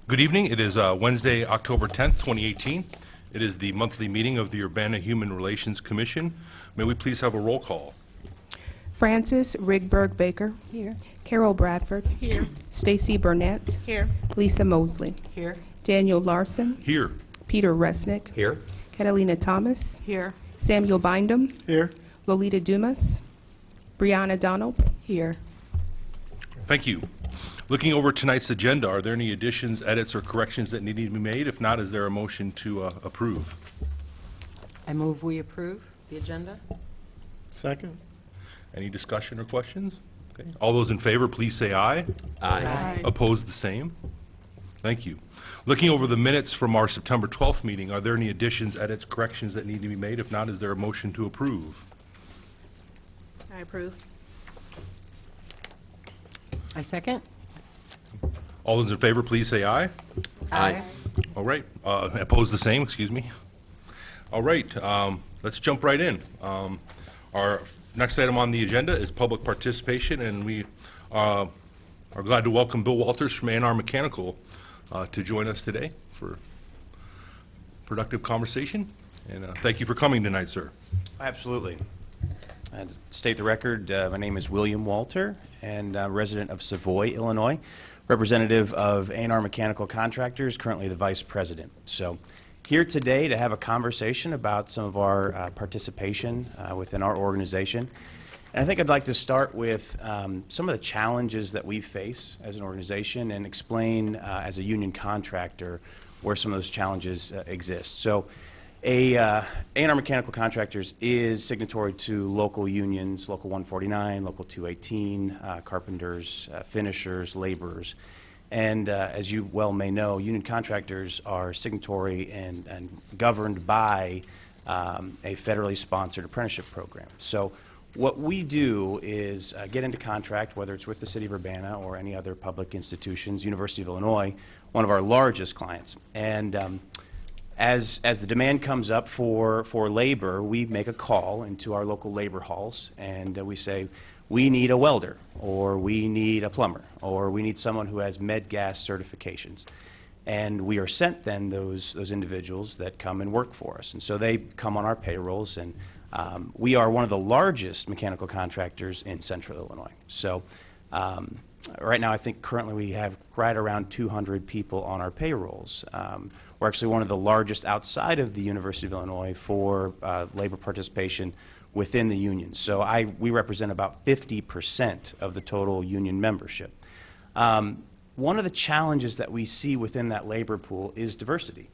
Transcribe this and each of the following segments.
Good evening. It is Wednesday, October 10th, 2018. It is the monthly meeting of the Urbana Human Relations Commission. May we please have a roll call? Francis Rigberg Baker. Here. Carol Bradford. Here. Stacy Burnett. Here. Lisa Mosley. Here. Daniel Larson. Here. Peter Resnick. Here. Catalina Thomas. Here. Samuel Bindum. Here. Lolita Dumas. Brianna Donald. Here. Thank you. Looking over tonight's agenda, are there any additions, edits, or corrections that need to be made? If not, is there a motion to approve? I move we approve the agenda. Second. Any discussion or questions? Okay. All those in favor, please say aye. Aye. Opposed, the same. Thank you. Looking over the minutes from our September 12th meeting, are there any additions, edits, corrections that need to be made? If not, is there a motion to approve? I approve. I second. All those in favor, please say aye. Aye. All right. Opposed, the same, excuse me. All right, let's jump right in. Our next item on the agenda is public participation, and we are glad to welcome Bill Walters from A&R Mechanical to join us today for productive conversation. And thank you for coming tonight, sir. Absolutely. And to state the record, my name is William Walter, and I'm a resident of Savoy, Illinois, representative of A&R Mechanical Contractors, currently the vice president. So here today to have a conversation about some of our participation within our organization. And I think I'd like to start with some of the challenges that we face as an organization and explain as a union contractor where some of those challenges exist. So A&R Mechanical Contractors is signatory to local unions, Local 149, Local 218, carpenters, finishers, laborers. And as you well may know, union contractors are signatory and governed by a federally sponsored apprenticeship program. So what we do is get into contract, whether it's with the City of Urbana or any other public institutions, University of Illinois, one of our largest clients. And as the demand comes up for labor, we make a call into our local labor halls, and we say, we need a welder, or we need a plumber, or we need someone who has med-gas certifications. And we are sent then those individuals that come and work for us. And so they come on our payrolls, and we are one of the largest mechanical contractors in central Illinois. So right now I think currently we have right around 200 people on our payrolls. We're actually one of the largest outside of the University of Illinois for labor participation within the union. So we represent about 50% of the total union membership. One of the challenges that we see within that labor pool is diversity.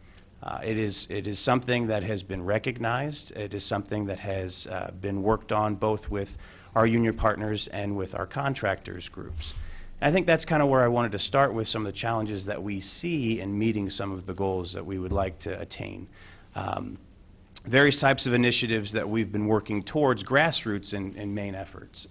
It is something that has been recognized. It is something that has been worked on both with our union partners and with our contractors groups. And I think that's kind of where I wanted to start with some of the challenges that we see in meeting some of the goals that we would like to attain. Various types of initiatives that we've been working towards, grassroots and main efforts.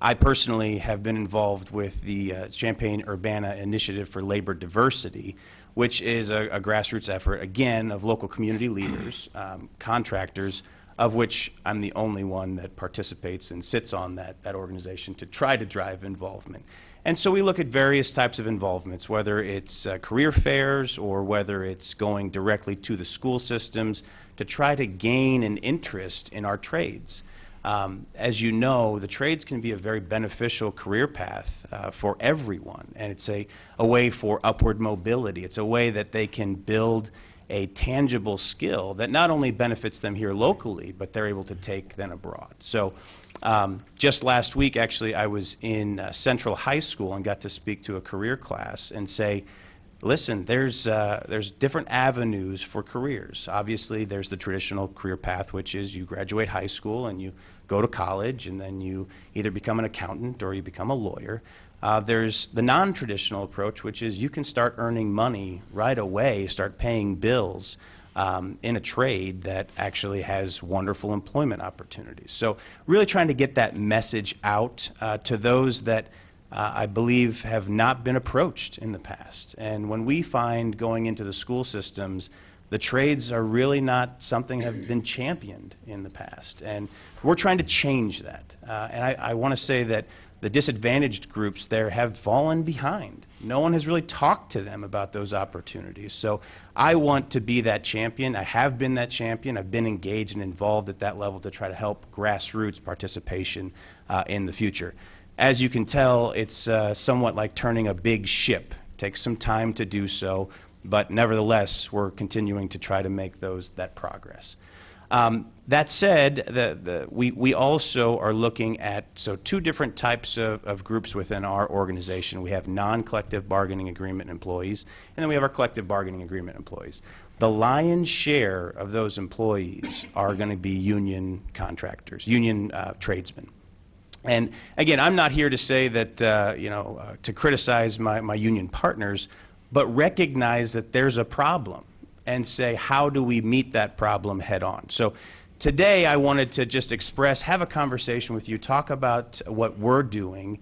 I personally have been involved with the Champaign-Urbana Initiative for Labor Diversity, which is a grassroots effort, again, of local community leaders, contractors, of which I'm the only one that participates and sits on that organization to try to drive involvement. And so we look at various types of involvements, whether it's career fairs or whether it's going directly to the school systems to try to gain an interest in our trades. As you know, the trades can be a very beneficial career path for everyone, and it's a way for upward mobility. It's a way that they can build a tangible skill that not only benefits them here locally, but they're able to take then abroad. So just last week, actually, I was in Central High School and got to speak to a career class and say, listen, there's different avenues for careers. Obviously, there's the traditional career path, which is you graduate high school and you go to college, and then you either become an accountant or you become a lawyer. There's the non-traditional approach, which is you can start earning money right away, start paying bills in a trade that actually has wonderful employment opportunities. So really trying to get that message out to those that I believe have not been approached in the past. And when we find going into the school systems, the trades are really not something that have been championed in the past. And we're trying to change that. And I want to say that the disadvantaged groups there have fallen behind. No one has really talked to them about those opportunities. So I want to be that champion. I have been that champion. I've been engaged and involved at that level to try to help grassroots participation in the future. As you can tell, it's somewhat like turning a big ship. It takes some time to do so, but nevertheless, we're continuing to try to make that progress. That said, we also are looking at two different types of groups within our organization. We have non-collective bargaining agreement employees, and then we have our collective bargaining agreement employees. The lion's share of those employees are going to be union contractors, union tradesmen. And again, I'm not here to say that, to criticize my union partners, but recognize that there's a problem and say, how do we meet that problem head on? So today I wanted to just have a conversation with you, talk about what we're doing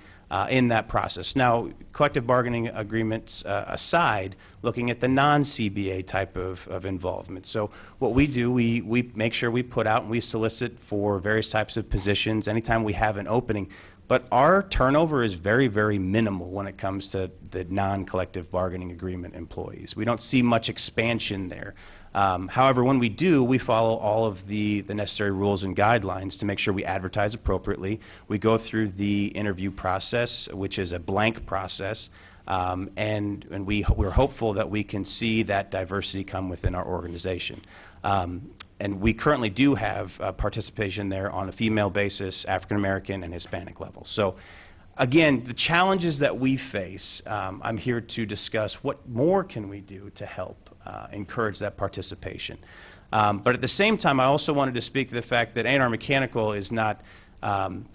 in that process. Now, collective bargaining agreements aside, looking at the non-CBA type of involvement. So what we do, we make sure we put out and we solicit for various types of positions anytime we have an opening. But our turnover is very, very minimal when it comes to the non-collective bargaining agreement employees. We don't see much expansion there. However, when we do, we follow all of the necessary rules and guidelines to make sure we advertise appropriately. We go through the interview process, which is a blank process, and we're hopeful that we can see that diversity come within our organization. And we currently do have participation there on a female basis, African American and Hispanic level. So again, the challenges that we face, I'm here to discuss what more can we do to help encourage that participation. But at the same time, I also wanted to speak to the fact that A&R Mechanical is not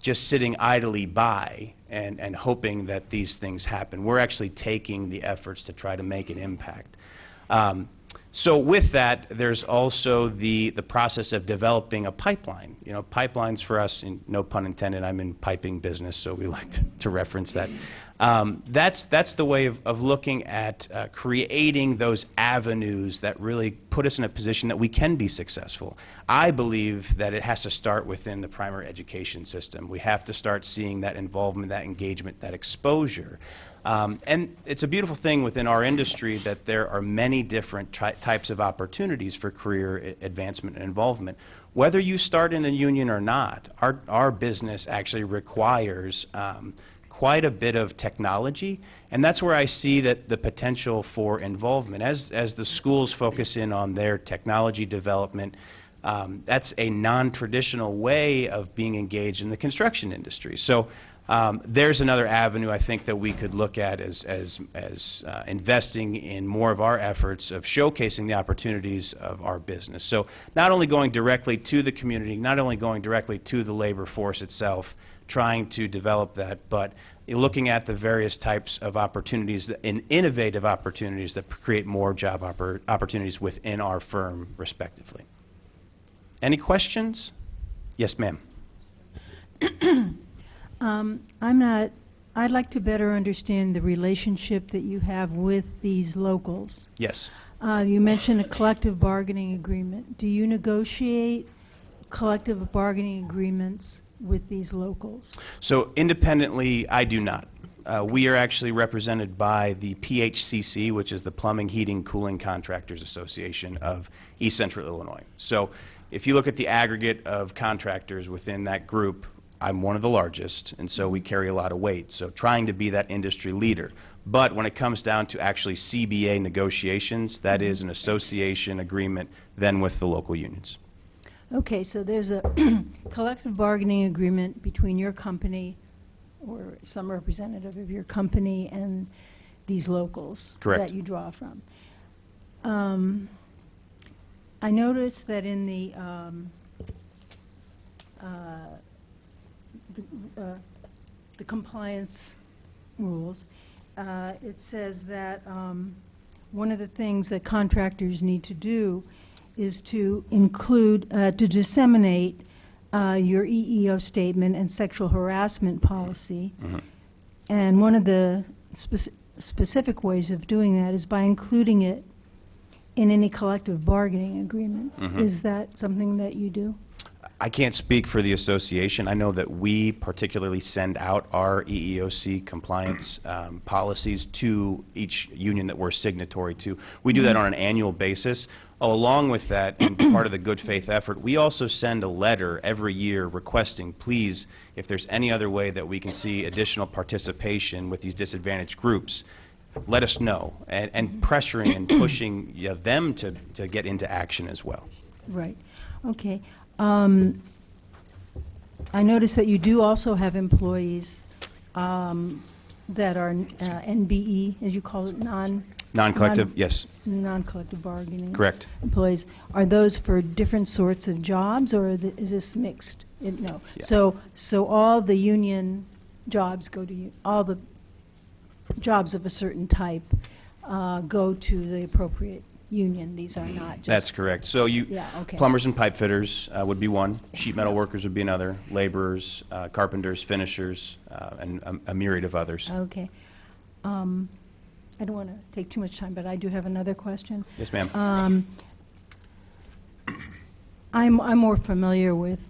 just sitting idly by and hoping that these things happen. We're actually taking the efforts to try to make an impact. So with that, there's also the process of developing a pipeline. You know, pipelines for us, and no pun intended, I'm in piping business, so we like to reference that. That's the way of looking at creating those avenues that really put us in a position that we can be successful. I believe that it has to start within the primary education system. We have to start seeing that involvement, that engagement, that exposure. And it's a beautiful thing within our industry that there are many different types of opportunities for career advancement and involvement. Whether you start in the union or not, our business actually requires quite a bit of technology, and that's where I see that the potential for involvement. As the schools focus in on their technology development, that's a non-traditional way of being engaged in the construction industry. So there's another avenue I think that we could look at as investing in more of our efforts of showcasing the opportunities of our business. So not only going directly to the community, not only going directly to the labor force itself, trying to develop that, but looking at the various types of opportunities and innovative opportunities that create more job opportunities within our firm, respectively. Any questions? Yes, ma'am. I'd like to better understand the relationship that you have with these locals. Yes. You mentioned a collective bargaining agreement. Do you negotiate collective bargaining agreements with these locals? So independently, I do not. We are actually represented by the PHCC, which is the Plumbing, Heating, Cooling Contractors Association of East Central Illinois. So if you look at the aggregate of contractors within that group, I'm one of the largest, and so we carry a lot of weight. So trying to be that industry leader. But when it comes down to actually CBA negotiations, that is an association agreement then with the local unions. Okay, so there's a collective bargaining agreement between your company or some representative of your company and these locals. Correct. That you draw from. I noticed that in the compliance rules, it says that one of the things that contractors need to do is to include, to disseminate your EEO statement and sexual harassment policy. Mm-hmm. And one of the specific ways of doing that is by including it in any collective bargaining agreement. Mm-hmm. Is that something that you do? I can't speak for the association. I know that we particularly send out our EEOC compliance policies to each union that we're signatory to. We do that on an annual basis. Along with that, and part of the good faith effort, we also send a letter every year requesting, please, if there's any other way that we can see additional participation with these disadvantaged groups, let us know, and pressuring and pushing them to get into action as well. Right, okay. I notice that you do also have employees that are NBE, as you call it, Non-collective, yes, non-collective bargaining. correct. Employees. Are those for different sorts of jobs, or is this mixed? No. Yeah. So all the union jobs go to you, all the jobs of a certain type go to the appropriate union. These are not just... That's correct. So Yeah, okay. plumbers and pipe fitters would be one, sheet metal workers would be another, laborers, carpenters, finishers, and a myriad of others. Okay. I don't want to take too much time, but I do have another question. Yes, ma'am. I'm more familiar with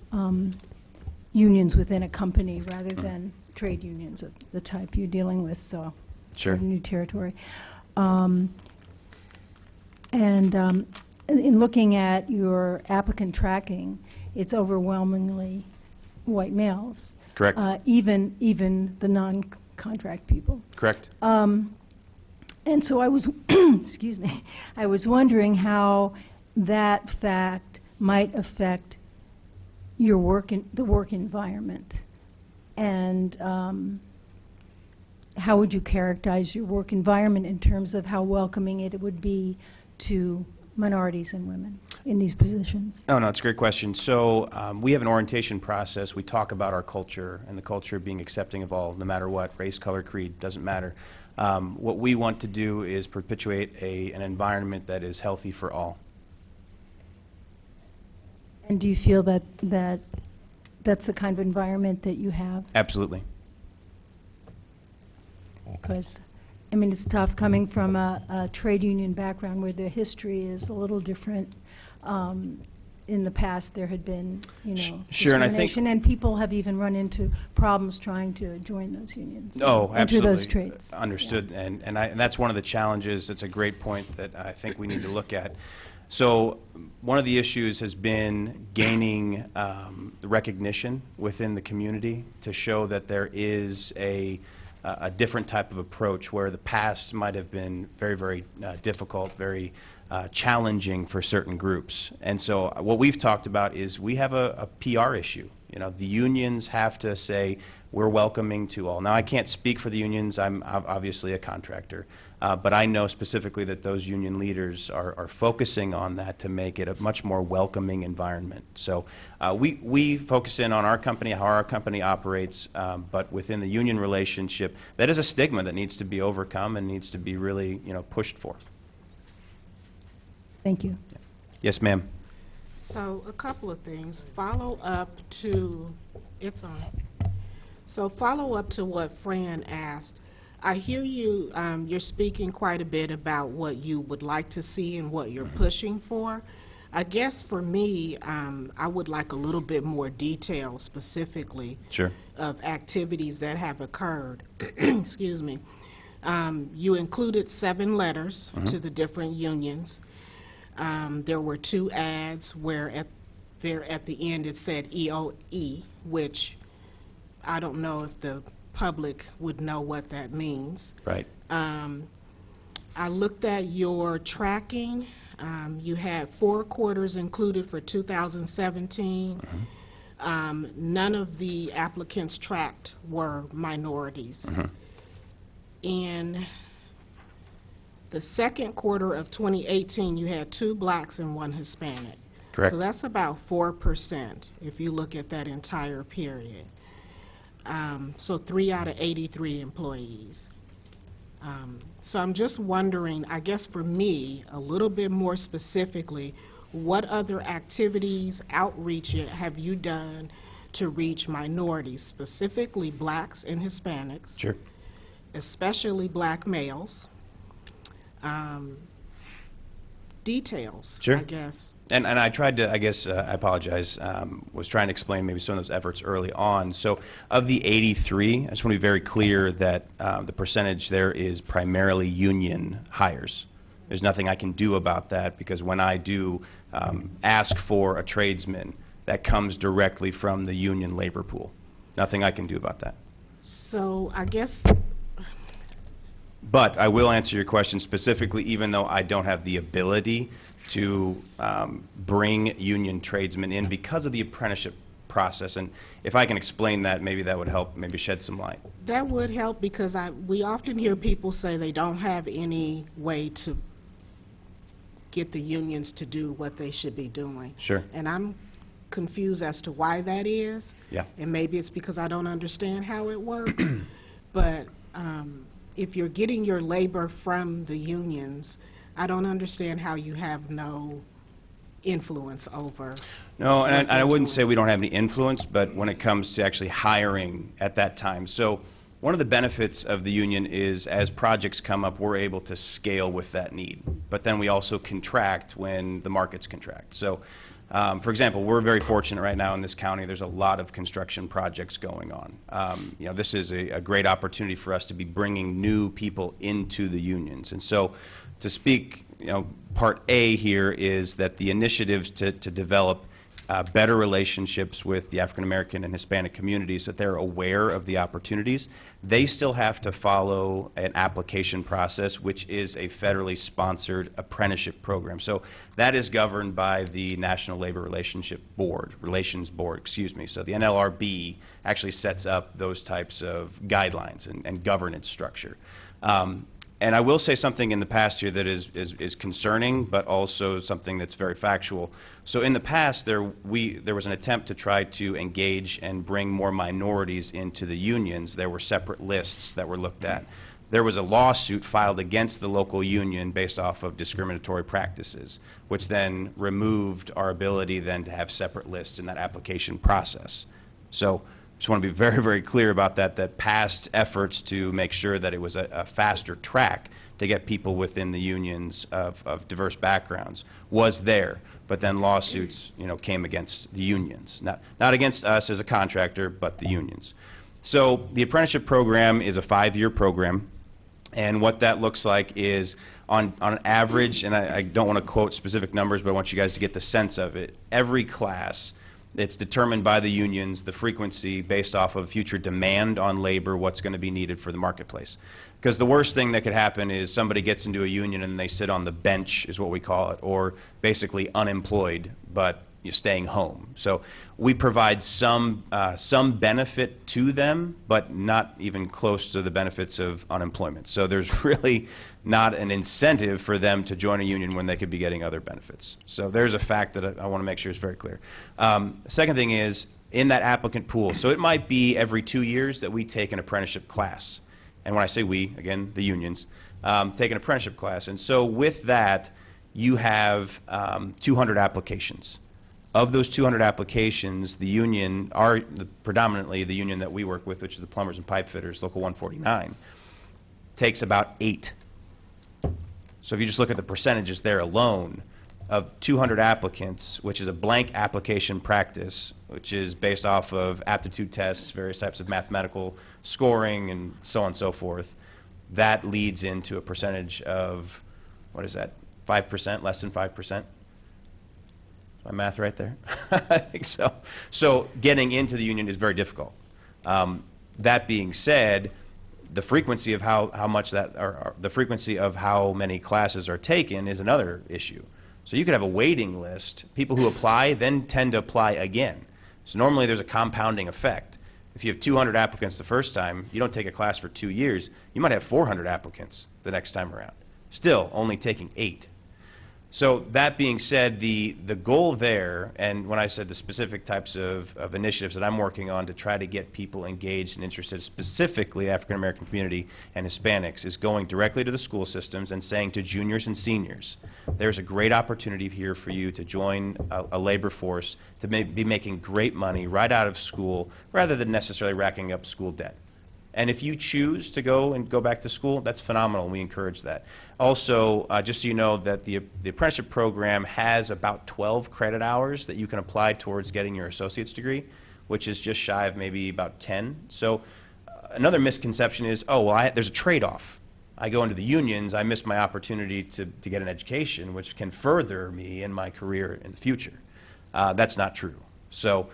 unions within a company rather than trade unions of the type you're dealing with, so Sure. sort of new territory. In looking at your applicant tracking, it's overwhelmingly white males. Correct. Even the non-contract people. Correct. And so I was, excuse me, I was wondering how that fact might affect your the work environment, and how would you characterize your work environment in terms of how welcoming it would be to minorities and women in these positions? Oh, no, it's a great question. So we have an orientation process. We talk about our culture and the culture being accepting of all, no matter what, race, color, creed, doesn't matter. What we want to do is perpetuate an environment that is healthy for all. And do you feel that that's the kind of environment that you have? Absolutely. Because, I mean, it's tough coming from a trade union background where the history is a little different. In the past, there had been, Sure, and I think- discrimination, and people have even run into problems trying to join those unions. Oh, Enter absolutely. those trades. Understood. And that's one of the challenges. It's a great point that I think we need to look at. So one of the issues has been gaining the recognition within the community to show that there is a different type of approach where the past might have been very, very difficult, very challenging for certain groups. And so what we've talked about is we have a PR issue. The unions have to say we're welcoming to all. Now, I can't speak for the unions. I'm obviously a contractor. But I know specifically that those union leaders are focusing on that to make it a much more welcoming environment. So we focus in on our company, how our company operates, but within the union relationship, that is a stigma that needs to be overcome and needs to be really pushed for. Thank you. Yes, ma'am. So a couple of things. Follow up to what Fran asked. I hear you, you're speaking quite a bit about what you would like to see and what you're pushing for. I guess for me, I would like a little bit more detail specifically Sure. of activities that have occurred. Excuse me. You included 7 letters to the different unions. There were 2 ads where at the end it said EOE, which I don't know if the public would know what that means. Right. I looked at your tracking. You had 4 quarters included for 2017. None of the applicants tracked were minorities. In the second quarter of 2018, you had 2 blacks and 1 Hispanic. Correct. So that's about 4% if you look at that entire period. So 3 out of 83 employees. So I'm just wondering, I guess for me, a little bit more specifically, what other activities, outreach have you done to reach minorities, specifically blacks and Hispanics? Sure. Especially black males. details, Sure. I guess. And I tried to, I guess, I apologize, was trying to explain maybe some of those efforts early on. So of the 83, I just want to be very clear that the percentage there is primarily union hires. There's nothing I can do about that because when I do ask for a tradesman, that comes directly from the union labor pool. Nothing I can do about that. So I guess, But I will answer your question specifically, even though I don't have the ability to bring union tradesmen in because of the apprenticeship process. And if I can explain that, maybe that would help, maybe shed some light. that would help because we often hear people say they don't have any way to get the unions to do what they should be doing. Sure. And I'm confused as to why that is. Yeah. And maybe it's because I don't understand how it works. But if you're getting your labor from the unions, I don't understand how you have no influence over. No, and what I they're wouldn't doing. say we don't have any influence, but when it comes to actually hiring at that time. So one of the benefits of the union is as projects come up, we're able to scale with that need. But then we also contract when the markets contract. So, for example, we're very fortunate right now in this county. There's a lot of construction projects going on. This is a great opportunity for us to be bringing new people into the unions. And so to speak, part A here is that the initiatives to develop better relationships with the African American and Hispanic communities, so that they're aware of the opportunities. They still have to follow an application process, which is a federally sponsored apprenticeship program. So that is governed by the National Labor Relations Board. So the NLRB actually sets up those types of guidelines and governance structure. And I will say something in the past here that is concerning, but also something that's very factual. So in the past, there was an attempt to try to engage and bring more minorities into the unions. There were separate lists that were looked at. There was a lawsuit filed against the local union based off of discriminatory practices, which then removed our ability then to have separate lists in that application process. So just want to be very, very clear about that past efforts to make sure that it was a faster track to get people within the unions of diverse backgrounds was there, but then lawsuits, came against the unions. Not against us as a contractor, but the unions. So the apprenticeship program is a 5-year program, and what that looks like is on an average, and I don't want to quote specific numbers, but I want you guys to get the sense of it. Every class, it's determined by the unions, the frequency based off of future demand on labor, what's going to be needed for the marketplace. Because the worst thing that could happen is somebody gets into a union and they sit on the bench, is what we call it, or basically unemployed, but you're staying home. So we provide some benefit to them, but not even close to the benefits of unemployment. So there's really not an incentive for them to join a union when they could be getting other benefits. So there's a fact that I want to make sure is very clear. Second thing is, in that applicant pool, so it might be every 2 years that we take an apprenticeship class. And when I say we, again, the unions, take an apprenticeship class. And so with that, you have 200 applications. Of those 200 applications, the union, predominantly the union that we work with, which is the Plumbers and Pipe Fitters, Local 149, takes about 8. So if you just look at the percentages there alone, of 200 applicants, which is a blank application practice, which is based off of aptitude tests, various types of mathematical scoring, and so on and so forth, that leads into a percentage of, what is that, 5%, less than 5%? My math right there? I think so. So getting into the union is very difficult. That being said, the frequency of how much that, or the frequency of how many classes are taken is another issue. So you could have a waiting list. People who apply then tend to apply again. So normally there's a compounding effect. If you have 200 applicants the first time, you don't take a class for 2 years, you might have 400 applicants the next time around. Still only taking 8. So that being said, the goal there, and when I said the specific types of initiatives that I'm working on to try to get people engaged and interested, specifically African American community and Hispanics, is going directly to the school systems and saying to juniors and seniors, there's a great opportunity here for you to join a labor force to be making great money right out of school rather than necessarily racking up school debt. And if you choose to go back to school, that's phenomenal, and we encourage that. Also, just so you know that the apprenticeship program has about 12 credit hours that you can apply towards getting your associate's degree, which is just shy of maybe about 10. So another misconception is, oh, well, there's a trade-off. I go into the unions, I miss my opportunity to get an education, which can further me in my career in the future. That's not true. So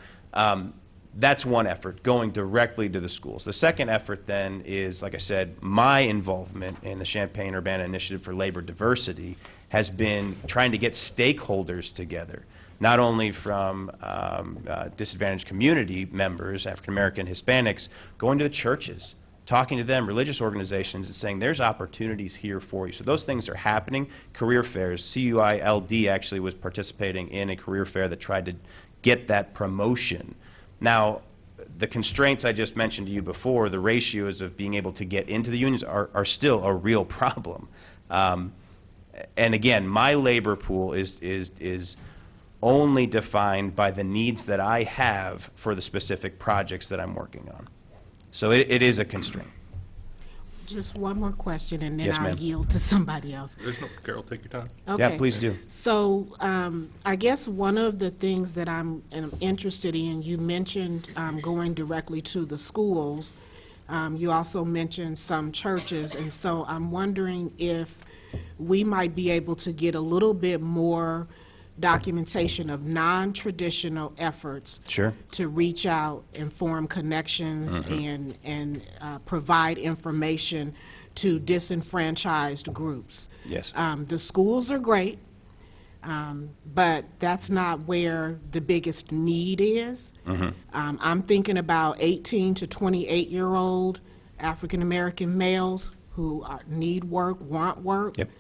that's one effort, going directly to the schools. The second effort then is, like I said, my involvement in the Champaign-Urbana Initiative for Labor Diversity has been trying to get stakeholders together, not only from disadvantaged community members, African-American, Hispanics, going to the churches, talking to them, religious organizations, and saying there's opportunities here for you. So those things are happening. Career fairs, CUILD actually was participating in a career fair that tried to get that promotion. Now, the constraints I just mentioned to you before, the ratios of being able to get into the unions are still a real problem. And again, my labor pool is only defined by the needs that I have for the specific projects that I'm working on. So it is a constraint. Just one more question, and then Yes, I'll ma'am. yield to somebody else. There's no, Carol, take your time. Yeah, Okay. please do. So I guess one of the things that I'm interested in, you mentioned going directly to the schools. You also mentioned some churches, and so I'm wondering if we might be able to get a little bit more documentation of non-traditional efforts Sure. to reach out and form connections and provide information to disenfranchised groups. Yes. The schools are great, but that's not where the biggest need is. I'm thinking about 18 to 28-year-old African-American males who need work, want work. Yep.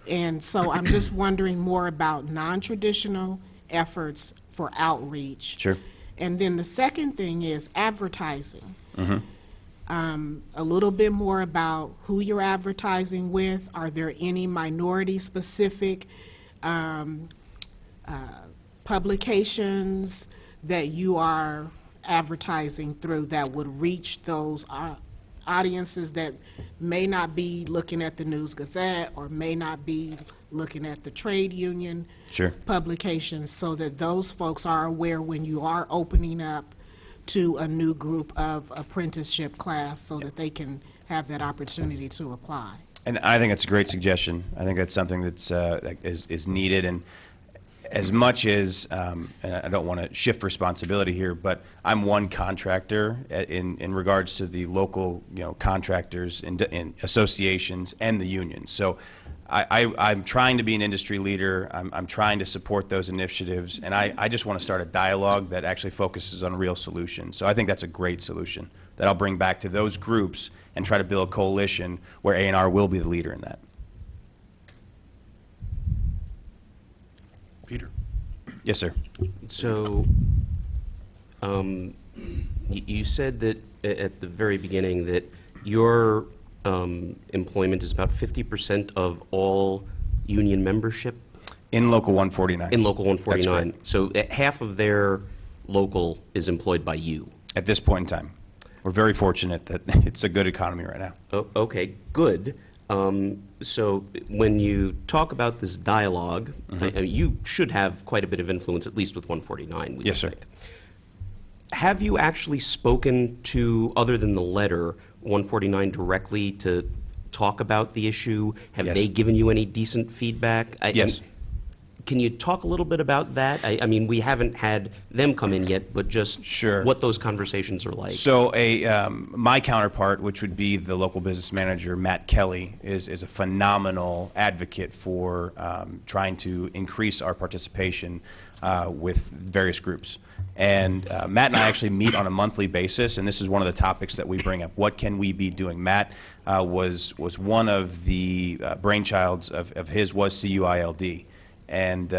And so I'm just wondering more about non-traditional efforts for outreach. Sure. And then the second thing is advertising. A little bit more about who you're advertising with. Are there any minority-specific publications that you are advertising through that would reach those audiences that may not be looking at the News Gazette or may not be looking at the trade union Sure. publications, so that those folks are aware when you are opening up to a new group of apprenticeship class so that they can have that opportunity to apply? And I think that's a great suggestion. I think that's something that's that is needed. And as much as, and I don't want to shift responsibility here, but I'm one contractor in regards to the local, contractors in associations and the unions. So I'm trying to be an industry leader. I'm trying to support those initiatives, and I just want to start a dialogue that actually focuses on real solutions. So I think that's a great solution that I'll bring back to those groups and try to build a coalition where A&R will be the leader in that. Peter? Yes, sir. So, you said that at the very beginning that your employment is about 50% of all union membership In Local 149. in Local That's 149. correct. So half of their local is employed by you. At this point in time. We're very fortunate that it's a good economy right now. Oh, okay, good. So when you talk about this dialogue, I mean, you should have quite a bit of influence, at least with 149. we Yes, sir. think. Have you actually spoken to, other than the letter, 149 directly to talk about the issue? Have Yes. they given you any decent feedback? Yes. Can you talk a little bit about that? I mean, we haven't had them come in yet, but just Sure. what those conversations are like. So my counterpart, which would be the local business manager, Matt Kelly, is a phenomenal advocate for trying to increase our participation with various groups. And Matt and I actually meet on a monthly basis, and this is one of the topics that we bring up. What can we be doing? Matt was one of the brainchilds of his was CUILD. And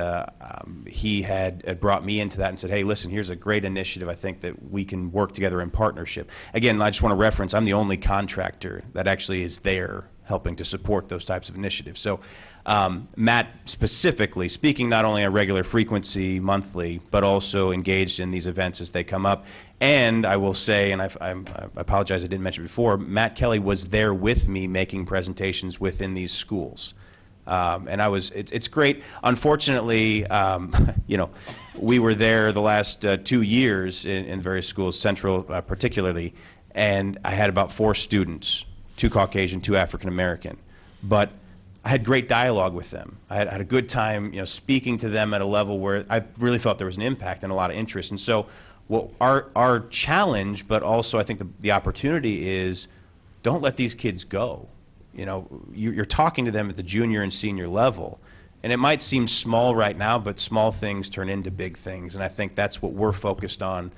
he had brought me into that and said, hey, listen, here's a great initiative. I think that we can work together in partnership. Again, I just want to reference, I'm the only contractor that actually is there helping to support those types of initiatives. So Matt specifically, speaking not only on regular frequency, monthly, but also engaged in these events as they come up. And I will say, and I apologize I didn't mention before, Matt Kelly was there with me making presentations within these schools. And it's great. Unfortunately, you know, we were there the last 2 years in various schools, Central particularly, and I had about 4 students, 2 Caucasian, 2 African American. But I had great dialogue with them. I had a good time, you know, speaking to them at a level where I really felt there was an impact and a lot of interest. And so, well, our challenge, but also I think the opportunity is, don't let these kids go. You know, you're talking to them at the junior and senior level, and it might seem small right now, but small things turn into big things, and I think that's what we're focused on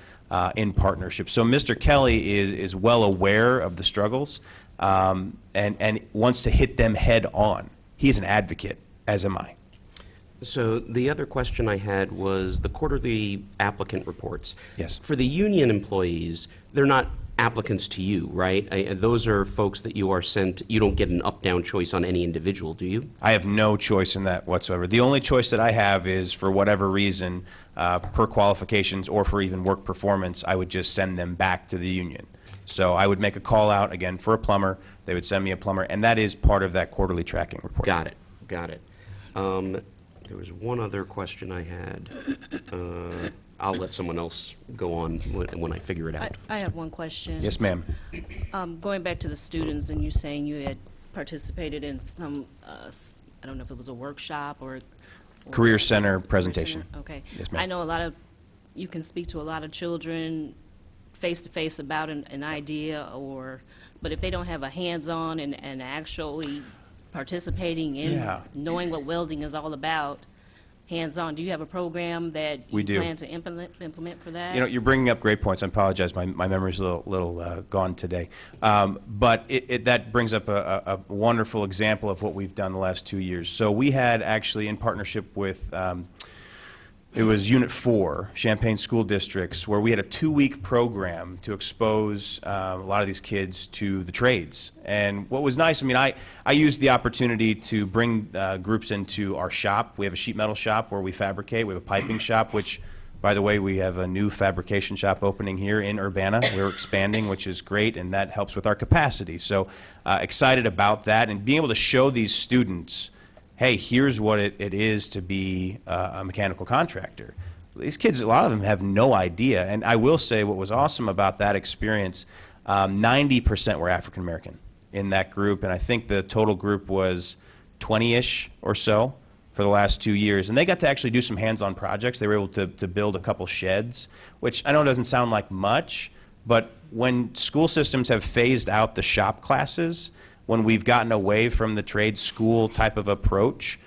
in partnership. So Mr. Kelly is well aware of the struggles and wants to hit them head on. He's an advocate, as am I. So the other question I had was the quarterly applicant reports. Yes. For the union employees, they're not applicants to you, right? Those are folks that you are sent, you don't get an up-down choice on any individual, do you? I have no choice in that whatsoever. The only choice that I have is, for whatever reason, per qualifications or for even work performance, I would just send them back to the union. So I would make a call out, again, for a plumber. They would send me a plumber, and that is part of that quarterly tracking report. Got it, got it. There was one other question I had. I'll let someone else go on when I figure it out. I have one question. Yes, ma'am. Going back to the students, and you saying you had participated in some, I don't know if it was a workshop or Career Center presentation. Okay. Yes, ma'am. I know you can speak to a lot of children face-to-face about an idea, but if they don't have a hands-on and actually participating in Yeah. knowing what welding is all about, hands-on, do you have a program that We you do. plan to implement for that? You know, you're bringing up great points. I apologize. My memory's a little gone today. But that brings up a wonderful example of what we've done the last 2 years. So we had actually, in partnership with, it was Unit 4, Champaign School Districts, where we had a 2-week program to expose a lot of these kids to the trades. And what was nice, I mean, I used the opportunity to bring groups into our shop. We have a sheet metal shop where we fabricate. We have a piping shop, which, by the way, we have a new fabrication shop opening here in Urbana. We're expanding, which is great, and that helps with our capacity. So excited about that, and being able to show these students, hey, here's what it is to be a mechanical contractor. These kids, a lot of them have no idea. And I will say what was awesome about that experience, 90% were African American in that group. And I think the total group was 20-ish or so for the last 2 years. And they got to actually do some hands-on projects. They were able to build a couple sheds, which I know doesn't sound like much, but when school systems have phased out the shop classes, when we've gotten away from the trade school type of approach,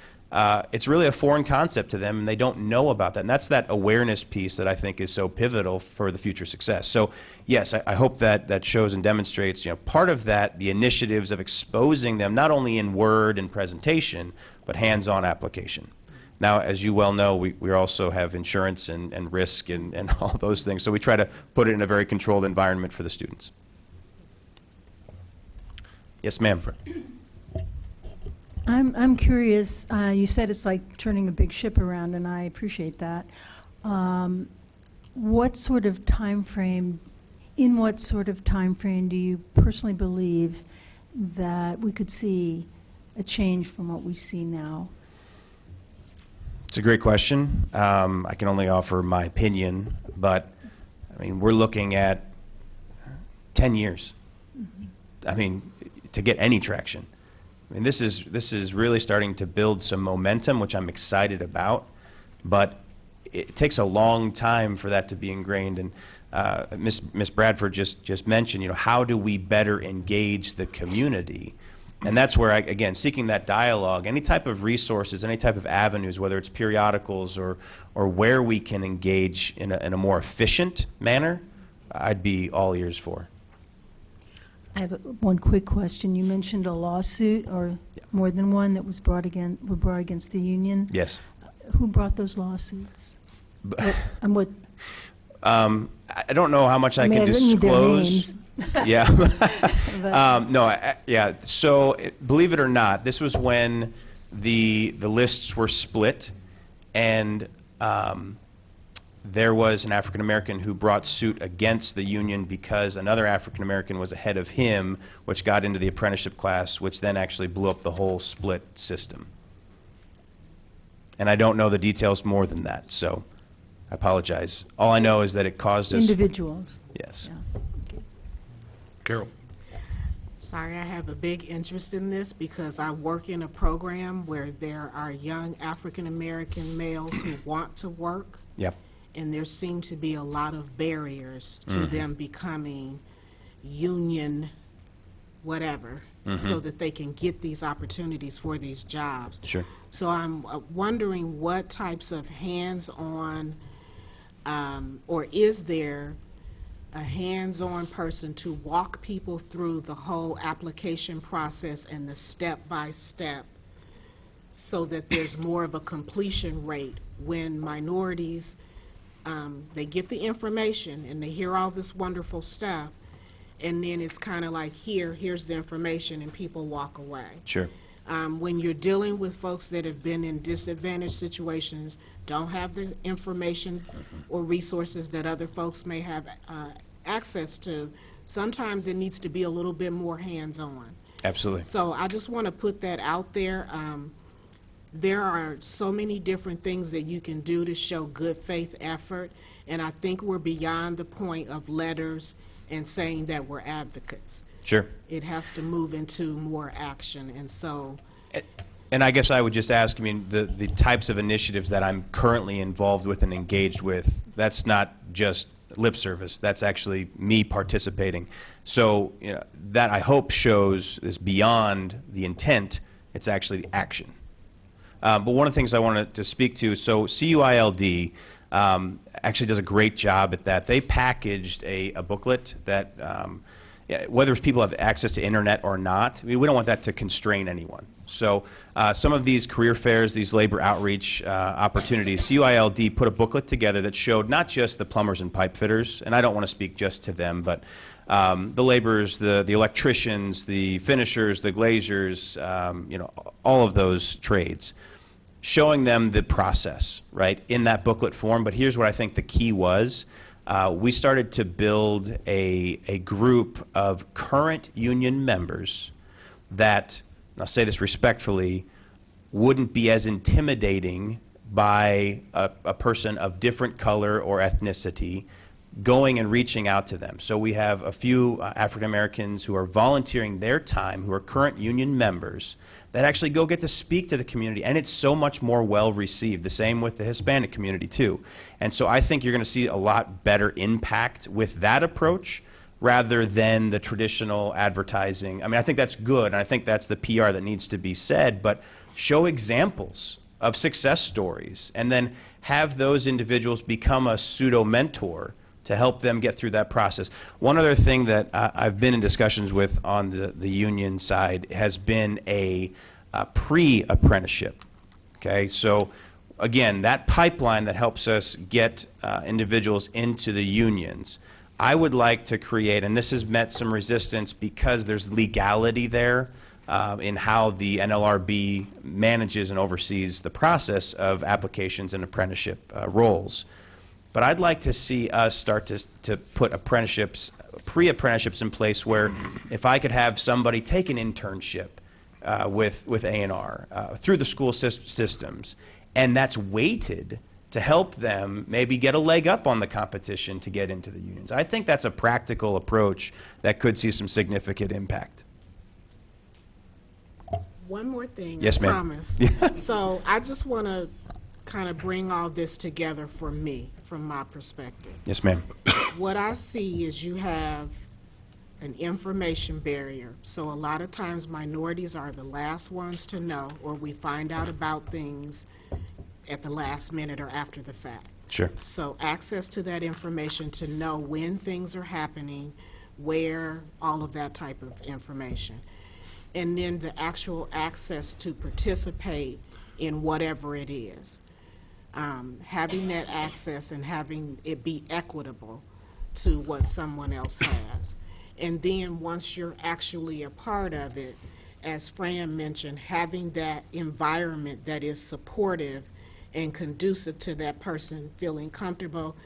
it's really a foreign concept to them, and they don't know about that. And that's that awareness piece that I think is so pivotal for the future success. So, yes, I hope that shows and demonstrates, you know, part of that, the initiatives of exposing them not only in word and presentation, but hands-on application. Now, as you well know, we also have insurance and risk and all those things, so we try to put it in a very controlled environment for the students. Yes, ma'am. I'm curious, you said it's like turning a big ship around, and I appreciate that. What sort of time frame, in what sort of time frame do you personally believe that we could see a change from what we see now? It's a great question. I can only offer my opinion, but I mean, we're looking at 10 years. I mean, to get any traction. I mean, this is really starting to build some momentum, which I'm excited about, but it takes a long time for that to be ingrained. And Ms. Bradford just mentioned, you know, how do we better engage the community? And that's where, again, seeking that dialogue, any type of resources, any type of avenues, whether it's periodicals or where we can engage in a more efficient manner, I'd be all ears for. I have one quick question. You mentioned a lawsuit, or more than one, that was brought against the union. Yes. Who brought those lawsuits? I I don't know how much I can mean, I don't need their disclose. names. Yeah. No, yeah. So, believe it or not, this was when the lists were split, and there was an African American who brought suit against the union because another African American was ahead of him, which got into the apprenticeship class, which then actually blew up the whole split system. And I don't know the details more than that, so I apologize. All I know is that it caused us. Individuals. Yes. Yeah. Carol? Sorry, I have a big interest in this because I work in a program where there are young African-American males who want to work, Yep. and there seem to be a lot of barriers to them becoming union whatever, so that they can get these opportunities for these jobs. Sure. So I'm wondering what types of hands-on, or is there a hands-on person to walk people through the whole application process and the step-by-step so that there's more of a completion rate when minorities, they get the information and they hear all this wonderful stuff, and then it's kind of like, here's the information, and people walk away. Sure. When you're dealing with folks that have been in disadvantaged situations, don't have the information or resources that other folks may have access to, sometimes it needs to be a little bit more hands-on. Absolutely. So I just want to put that out there. There are so many different things that you can do to show good faith effort, and I think we're beyond the point of letters and saying that we're advocates. Sure. It has to move into more action, and so And I guess I would just ask, I mean, the types of initiatives that I'm currently involved with and engaged with, that's not just lip service. That's actually me participating. So, you know, that I hope shows is beyond the intent. It's actually the action. But one of the things I wanted to speak to, so CUILD actually does a great job at that. They packaged a booklet that, whether people have access to internet or not, I mean, we don't want that to constrain anyone. So some of these career fairs, these labor outreach opportunities, CUILD put a booklet together that showed not just the plumbers and pipe fitters, and I don't want to speak just to them, but the laborers, the electricians, the finishers, the glaziers, you know, all of those trades, showing them the process, right, in that booklet form. But here's what I think the key was. We started to build a group of current union members that, and I'll say this respectfully, wouldn't be as intimidating by a person of different color or ethnicity going and reaching out to them. So we have a few African Americans who are volunteering their time, who are current union members, that actually go get to speak to the community, and it's so much more well received. The same with the Hispanic community too. And so I think you're going to see a lot better impact with that approach rather than the traditional advertising. I mean, I think that's good, and I think that's the PR that needs to be said, but show examples of success stories and then have those individuals become a pseudo-mentor to help them get through that process. One other thing that I've been in discussions with on the union side has been a pre-apprenticeship. Okay, so again, that pipeline that helps us get individuals into the unions, I would like to create, and this has met some resistance because there's legality there in how the NLRB manages and oversees the process of applications and apprenticeship roles. But I'd like to see us start to put apprenticeships, pre-apprenticeships in place where if I could have somebody take an internship with A&R through the school systems, and that's weighted to help them maybe get a leg up on the competition to get into the unions. I think that's a practical approach that could see some significant impact. one more thing, Yes, I ma'am. promise. So I just want to kind of bring all this together for me, from my perspective. Yes, ma'am. What I see is you have an information barrier. So a lot of times minorities are the last ones to know, or we find out about things at the last minute or after the fact. Sure. So access to that information to know when things are happening, where, all of that type of information. And then the actual access to participate in whatever it is. Having that access and having it be equitable to what someone else has. And then once you're actually a part of it, as Fran mentioned, having that environment that is supportive and conducive to that person feeling comfortable,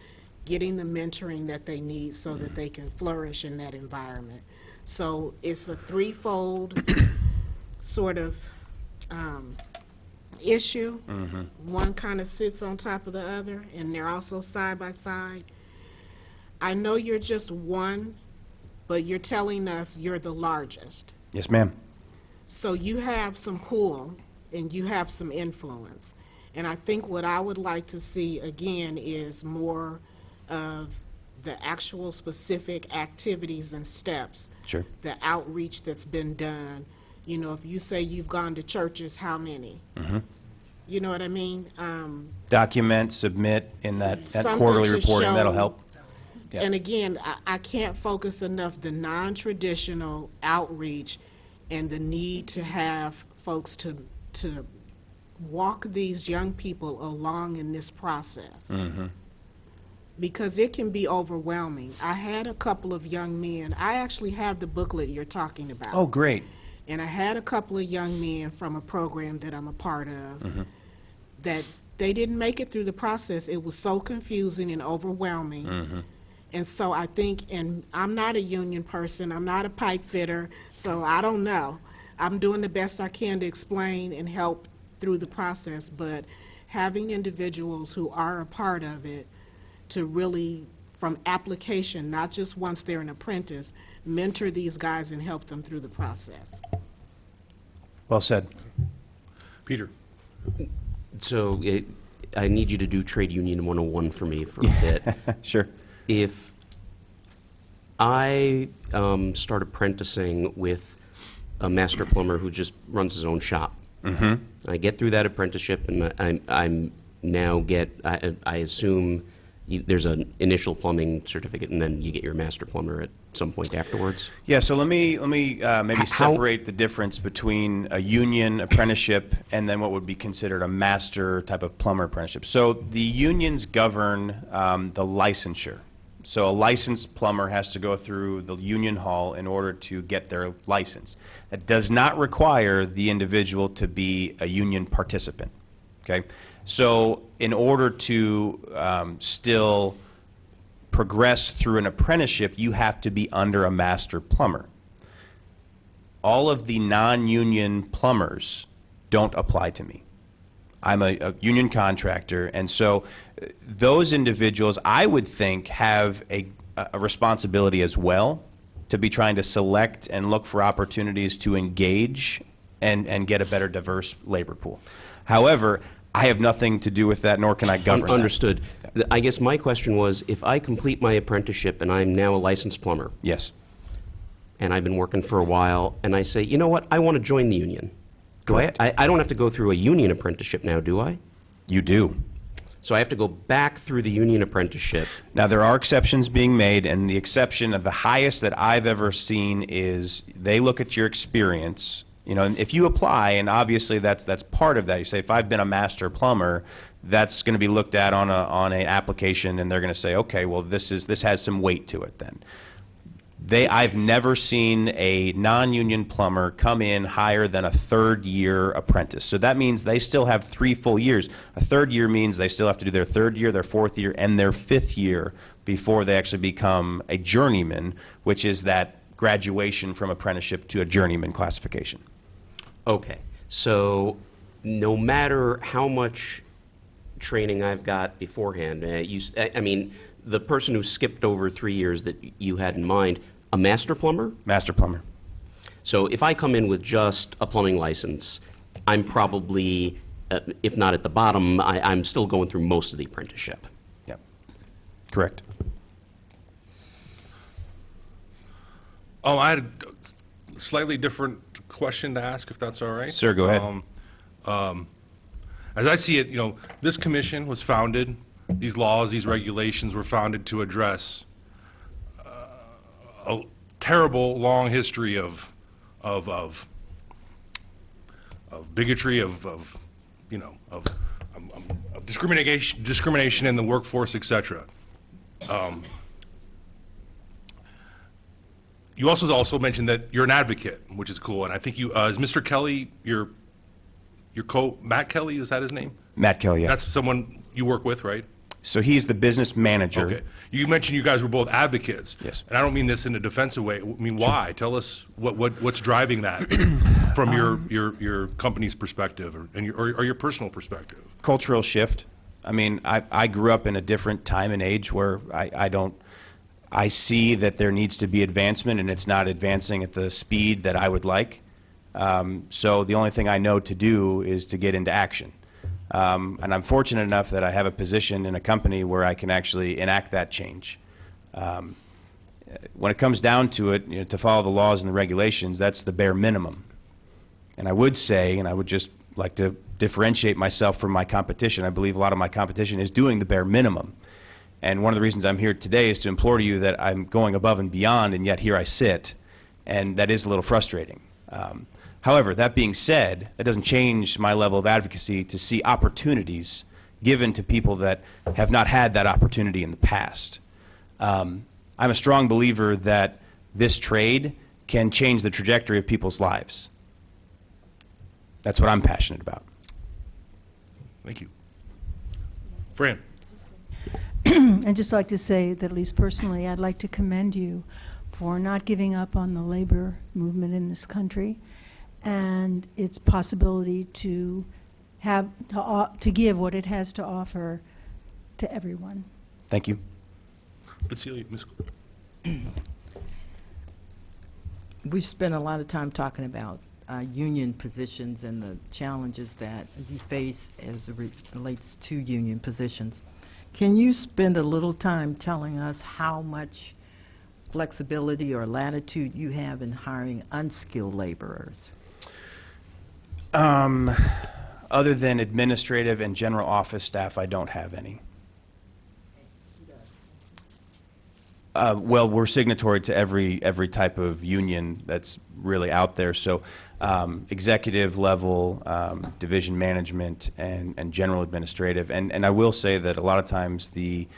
getting the mentoring that they need so that they can flourish in that environment. So it's a threefold sort of issue. One kind of sits on top of the other, and they're also side by side. I know you're just one, but you're telling us you're the largest. Yes, ma'am. So you have some pull and you have some influence. And I think what I would like to see again is more of the actual specific activities and steps. Sure. The outreach that's been done. You know, if you say you've gone to churches, how many? You know what I mean? Document, submit in that Something quarterly to reporting, that'll show. help. Yeah. And again, I can't focus enough the non-traditional outreach and the need to have folks to walk these young people along in this process. Because it can be overwhelming. I had a couple of young men, I actually have the booklet you're talking about. Oh, great. And I had a couple of young men from a program that I'm a part of that they didn't make it through the process. It was so confusing and overwhelming. And so I think, and I'm not a union person, I'm not a pipe fitter, so I don't know. I'm doing the best I can to explain and help through the process, but having individuals who are a part of it to really, from application, not just once they're an apprentice, mentor these guys and help them through the process. Well said. Peter? So I need you to do Trade Union 101 for me for a bit. Sure. If I start apprenticing with a master plumber who just runs his own shop, I get through that apprenticeship, and I'm now I assume there's an initial plumbing certificate, and then you get your master plumber at some point afterwards. Yeah, so let me maybe How- separate the difference between a union apprenticeship and then what would be considered a master type of plumber apprenticeship. So the unions govern the licensure. So a licensed plumber has to go through the union hall in order to get their license. That does not require the individual to be a union participant. Okay, so in order to still progress through an apprenticeship, you have to be under a master plumber. All of the non-union plumbers don't apply to me. I'm a union contractor, and so those individuals, I would think, have a responsibility as well to be trying to select and look for opportunities to engage and get a better diverse labor pool. However, I have nothing to do with that, nor can I govern that. Understood. I guess my question was, if I complete my apprenticeship and I'm now a licensed plumber, Yes. and I've been working for a while, and I say, you know what, I want to join the union. I don't have to go through a union apprenticeship now, do I? You do. So I have to go back through the union apprenticeship. Now, there are exceptions being made, and the exception of the highest that I've ever seen is they look at your experience. You know, and if you apply, and obviously that's part of that. You say, if I've been a master plumber, that's going to be looked at on an application, and they're going to say, okay, well, this has some weight to it then. I've never seen a non-union plumber come in higher than a third-year apprentice. So that means they still have 3 full years. A third year means they still have to do their third year, their fourth year, and their fifth year before they actually become a journeyman, which is that graduation from apprenticeship to a journeyman classification. Okay, so no matter how much training I've got beforehand, I mean, the person who skipped over 3 years that you had in mind, a master plumber? Master plumber. So if I come in with just a plumbing license, I'm probably, if not at the bottom, I'm still going through most of the apprenticeship. Yep. Correct. I had a slightly different question to ask, if that's all right. Sir, go ahead. As I see it, you know, this commission was founded, these laws, these regulations were founded to address a terrible, long history of bigotry, of discrimination in the workforce, etc. You also mentioned that you're an advocate, which is cool, and I think you, is Mr. Kelly, your Matt Kelly, is that his name? Matt Kelly, yeah. That's someone you work with, right? So he's the business manager. Okay. You mentioned you guys were both advocates. Yes. And I don't mean this in a defensive way. I mean, why? Tell us what's driving that from your company's perspective or your personal perspective. Cultural shift. I mean, I grew up in a different time and age where I see that there needs to be advancement, and it's not advancing at the speed that I would like. So the only thing I know to do is to get into action. And I'm fortunate enough that I have a position in a company where I can actually enact that change. When it comes down to it, to follow the laws and the regulations, that's the bare minimum. And I would say, and I would just like to differentiate myself from my competition, I believe a lot of my competition is doing the bare minimum. And one of the reasons I'm here today is to implore to you that I'm going above and beyond, and yet here I sit, and that is a little frustrating. However, that being said, that doesn't change my level of advocacy to see opportunities given to people that have not had that opportunity in the past. I'm a strong believer that this trade can change the trajectory of people's lives. That's what I'm passionate about. Thank you. Fran? I'd just like to say that, at least personally, I'd like to commend you for not giving up on the labor movement in this country and its possibility to give what it has to offer to everyone. Thank you. Cecilia, Ms. We've spent a lot of time talking about union positions and the challenges that we face as it relates to union positions. Can you spend a little time telling us how much flexibility or latitude you have in hiring unskilled laborers? Other than administrative and general office staff, I don't have any. Well, we're signatory to every type of union that's really out there. So executive level, division management, and general administrative. And I will say that a lot of times the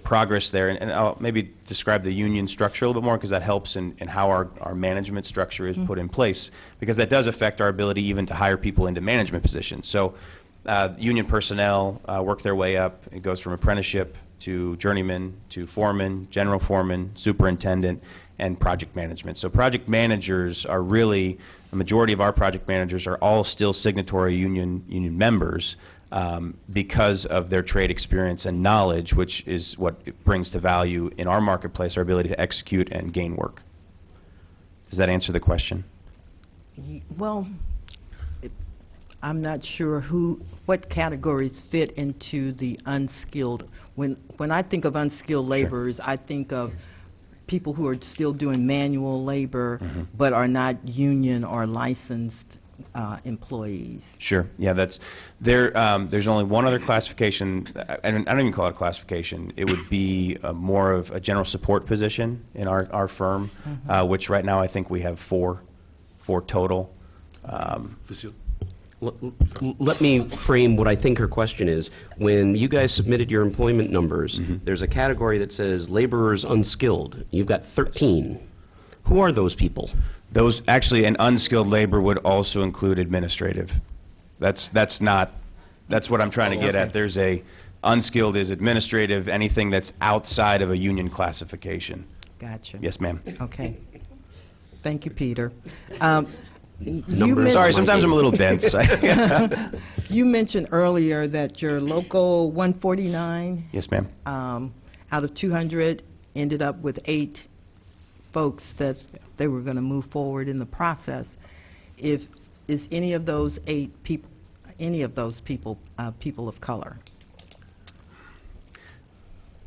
progress there, and I'll maybe describe the union structure a little bit more because that helps in how our management structure is put in place, because that does affect our ability even to hire people into management positions. So union personnel work their way up. It goes from apprenticeship to journeyman to foreman, general foreman, superintendent, and project management. So project managers are really, the majority of our project managers are all still signatory union members because of their trade experience and knowledge, which is what it brings to value in our marketplace, our ability to execute and gain work. Does that answer the question? Well, I'm not sure what categories fit into the unskilled. When I think of unskilled laborers, I think of people who are still doing manual labor but are not union or licensed employees. Sure. Yeah, that's there. There's only one other classification, and I don't even call it a classification. It would be more of a general support position in our firm, which right now I think we have four total. Cecilia? Let me frame what I think her question is. When you guys submitted your employment numbers, there's a category that says laborers unskilled. You've got 13. Who are those people? Those actually, an unskilled labor would also include administrative. That's what I'm trying to get at. There's a unskilled is administrative, anything that's outside of a union classification. Gotcha. Yes, ma'am. Okay. Thank you, Peter. Numbers. Sorry, sometimes I'm a little dense. You mentioned earlier that your local 149 Yes, ma'am. out of 200 ended up with 8 folks that they were going to move forward in the process. Is any of those 8 people, people of color?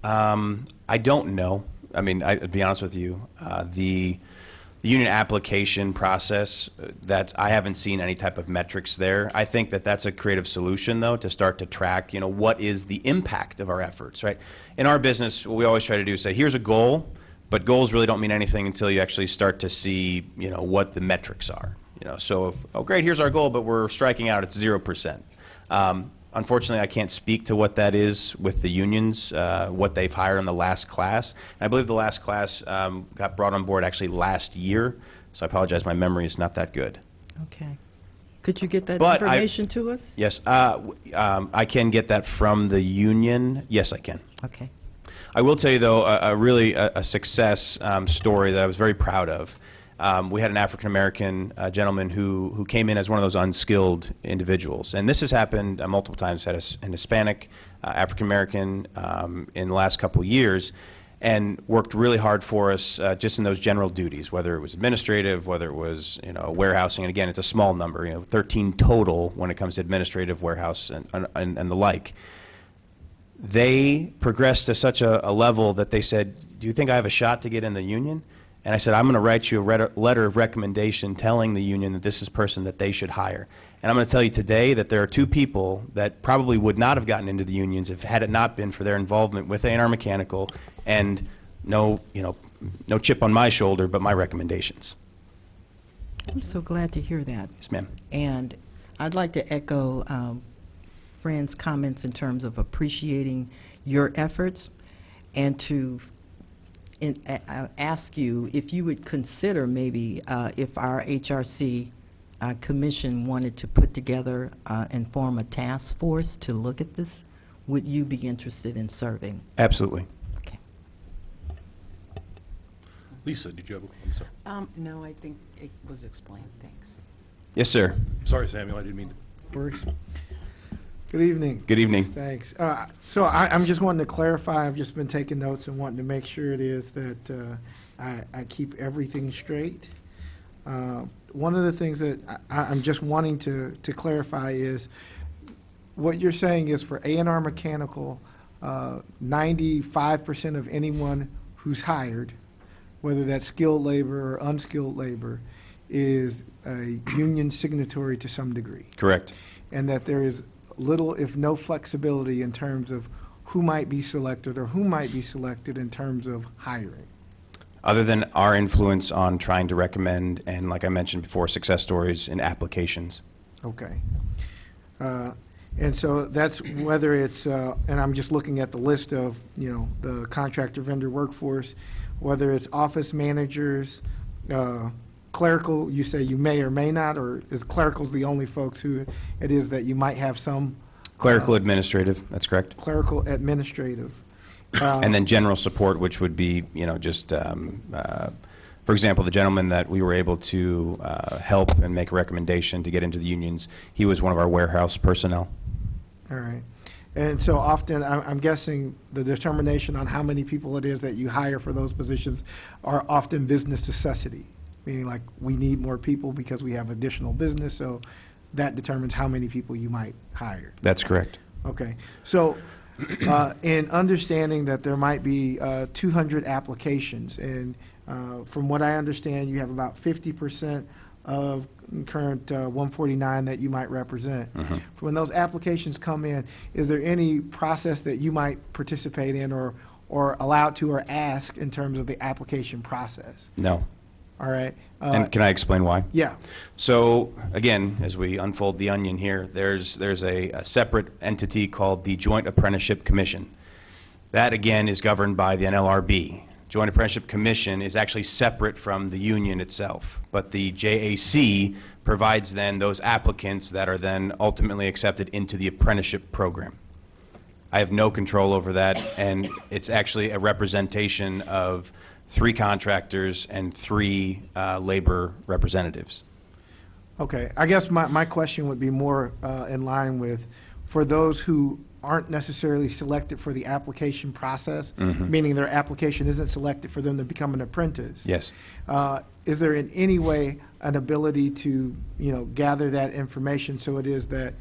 I don't know. I mean, to be honest with you, the union application process, I haven't seen any type of metrics there. I think that's a creative solution, though, to start to track, what is the impact of our efforts, right? In our business, what we always try to do is say, here's a goal, but goals really don't mean anything until you actually start to see, what the metrics are. So, great, here's our goal, but we're striking out at 0%. Unfortunately, I can't speak to what that is with the unions, what they've hired in the last class. I believe the last class got brought on board actually last year, so I apologize, my memory is not that good. Okay. Could you get that But information to us? Yes, I can get that from the union. Yes, I can. Okay. I will tell you, though, a success story that I was very proud of. We had an African-American gentleman who came in as one of those unskilled individuals. And this has happened multiple times. Had an Hispanic, African-American in the last couple of years, and worked really hard for us just in those general duties, whether it was administrative, whether it was warehousing. And again, it's a small number, 13 total when it comes to administrative, warehouse, and the like. They progressed to such a level that they said, "Do you think I have a shot to get in the union?" And I said, "I'm going to write you a letter of recommendation telling the union that this is a person that they should hire." And I'm going to tell you today that there are two people that probably would not have gotten into the unions if had it not been for their involvement with A&R Mechanical and no chip on my shoulder, but my recommendations. I'm so glad to hear that. Yes, ma'am. And I'd like to echo Fran's comments in terms of appreciating your efforts and to ask you if you would consider maybe if our HRC commission wanted to put together and form a task force to look at this, would you be interested in serving? Absolutely. Okay. Lisa, did you have I'm sorry. No, I think it was explained. Thanks. Yes, sir. Sorry, Samuel, I didn't mean to. Bruce. Good evening. Good evening. Thanks. So I'm just wanting to clarify, I've just been taking notes and wanting to make sure it is that I keep everything straight. One of the things that I'm just wanting to clarify is what you're saying is for A&R Mechanical, 95% of anyone who's hired, whether that's skilled labor or unskilled labor, is a union signatory to some degree. Correct. And that there is little, if no, flexibility in terms of who might be selected or who might be selected in terms of hiring. Other than our influence on trying to recommend, and like I mentioned before, success stories in applications. Okay. And so that's whether it's, and I'm just looking at the list of, the contractor vendor workforce, whether it's office managers, clerical, you say you may or may not, or is clericals the only folks who it is that you might have some? Clerical administrative, that's correct. Clerical administrative. And then general support, which would be, just, for example, the gentleman that we were able to help and make a recommendation to get into the unions, he was one of our warehouse personnel. All right. And so often, I'm guessing the determination on how many people it is that you hire for those positions are often business necessity, meaning like we need more people because we have additional business, so that determines how many people you might hire. That's correct. Okay. So in understanding that there might be 200 applications, and from what I understand, you have about 50% of current 149 that you might represent. Mm-hmm. When those applications come in, is there any process that you might participate in or allowed to or ask in terms of the application process? No. All right. And can I explain why? Yeah. So again, as we unfold the onion here, there's a separate entity called the Joint Apprenticeship Commission. That again is governed by the NLRB. Joint Apprenticeship Commission is actually separate from the union itself, but the JAC provides then those applicants that are then ultimately accepted into the apprenticeship program. I have no control over that, and it's actually a representation of 3 contractors and 3 labor representatives. Okay. I guess my question would be more in line with, for those who aren't necessarily selected for the application process, meaning their application isn't selected for them to become an apprentice. Yes. Is there in any way an ability to, gather that information so it is that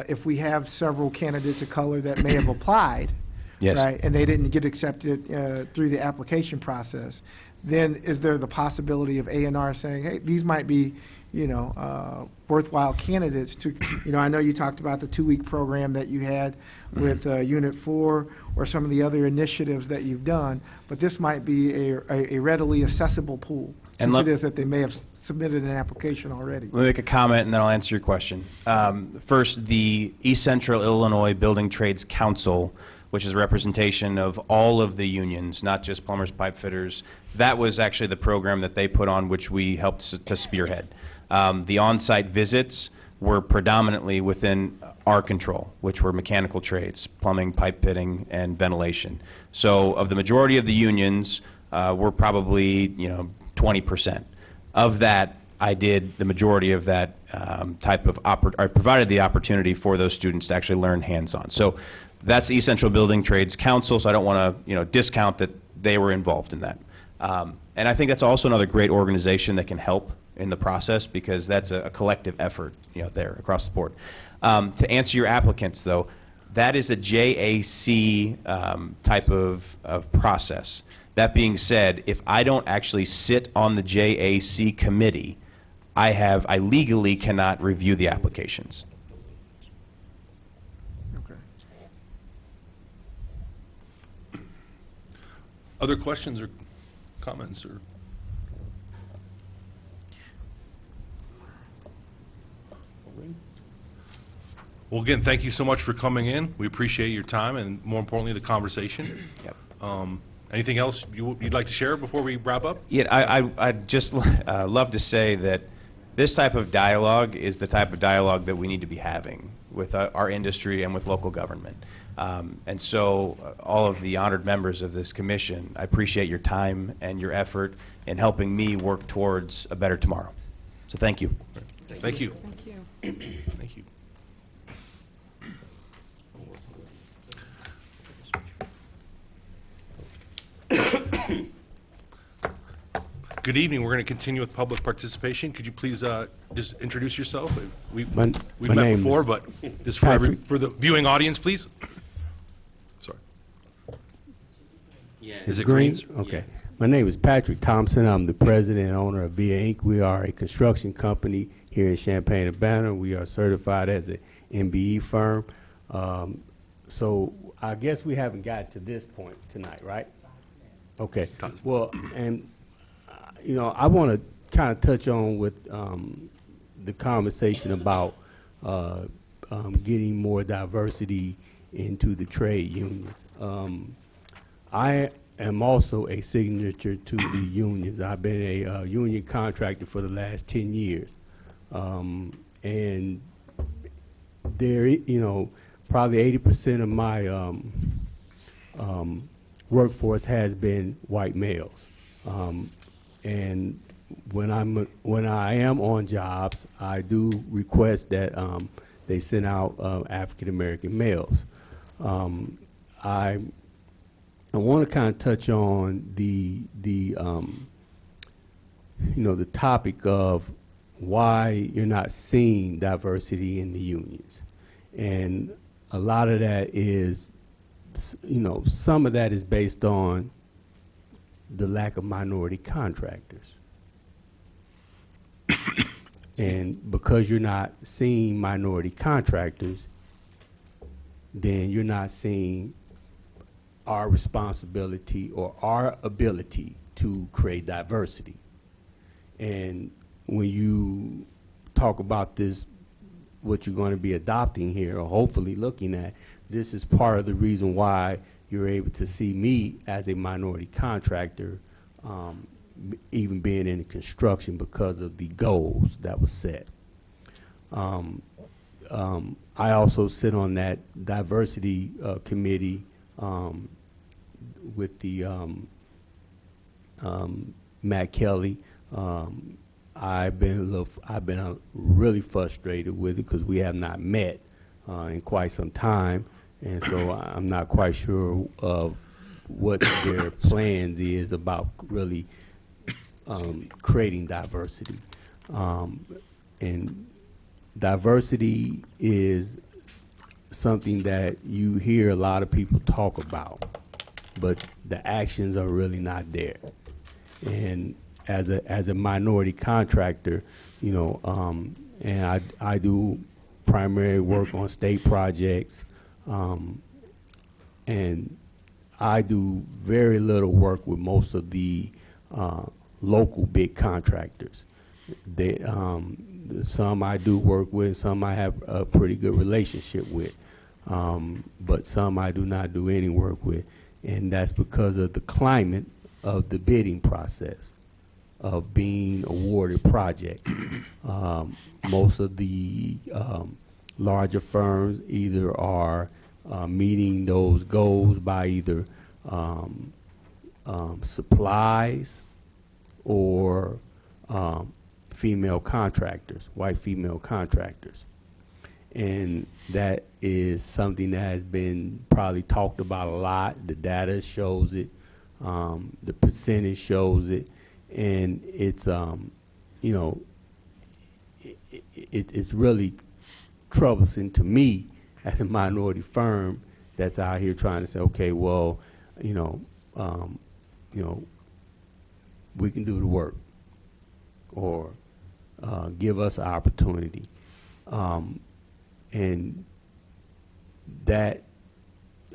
if we have several candidates of color that may have applied, Yes. right, and they didn't get accepted through the application process, then is there the possibility of A&R saying, hey, these might be, worthwhile candidates to, I know you talked about the 2-week program that you had with Unit 4 or some of the other initiatives that you've done, but this might be a readily accessible pool. And since it is that they may have submitted an application already. Let me make a comment, and then I'll answer your question. First, the East Central Illinois Building Trades Council, which is a representation of all of the unions, not just plumbers, pipe fitters, that was actually the program that they put on, which we helped to spearhead. The on-site visits were predominantly within our control, which were mechanical trades, plumbing, pipe fitting, and ventilation. So of the majority of the unions, we're probably, 20%. Of that, I did the majority of that type of I provided the opportunity for those students to actually learn hands-on. So that's the East Central Building Trades Council, so I don't want to, discount that they were involved in that. And I think that's also another great organization that can help in the process, because that's a collective effort, there across the board. To answer your applicants, though, that is a JAC type of process. That being said, if I don't actually sit on the JAC committee, I legally cannot review the applications. Okay. Other questions or comments or? Well, again, thank you so much for coming in. We appreciate your time and, more importantly, the conversation. Yep. Anything else you'd like to share before we wrap up? Yeah, I'd just love to say that this type of dialogue is the type of dialogue that we need to be having with our industry and with local government. And so all of the honored members of this commission, I appreciate your time and your effort in helping me work towards a better tomorrow. So thank you. Thank you. Thank you. Thank you. Good evening. We're going to continue with public participation. Could you please just introduce yourself? We've My met name before, is but just for Patrick. for the viewing audience, please. Sorry. Is it green? Okay. My name is Patrick Thompson. I'm the president and owner of VIA Inc. We are a construction company here in Champaign-Urbana. We are certified as an MBE firm. So I guess we haven't got to this point tonight, right? Okay. Well, and I want to kind of touch on with the conversation about getting more diversity into the trade unions. I am also a signature to the unions. I've been a union contractor for the last 10 years. And there, probably 80% of my workforce has been white males. And when I am on jobs, I do request that they send out African American males. I want to kind of touch on the topic of why you're not seeing diversity in the unions, and a lot of that is, some of that is based on the lack of minority contractors. And because you're not seeing minority contractors, then you're not seeing our responsibility or our ability to create diversity. And when you talk about this, what you're going to be adopting here, or hopefully looking at, this is part of the reason why you're able to see me as a minority contractor, even being in construction, because of the goals that was set. I also sit on that diversity committee with the Matt Kelly. I've been really frustrated with it because we have not met in quite some time, and so I'm not quite sure of what their plans is about really creating diversity. And diversity is something that you hear a lot of people talk about, but the actions are really not there. And as a minority contractor, and I do primary work on state projects, and I do very little work with most of the local big contractors. They, some I do work with, some I have a pretty good relationship with, but some I do not do any work with. And that's because of the climate of the bidding process, of being awarded projects. Most of the larger firms either are meeting those goals by either supplies or female contractors, white female contractors. And that is something that has been probably talked about a lot. The data shows it, the percentage shows it, and it's, you know, it's really troublesome to me as a minority firm that's out here trying to say, okay, well, you know, we can do the work, or give us an opportunity. And that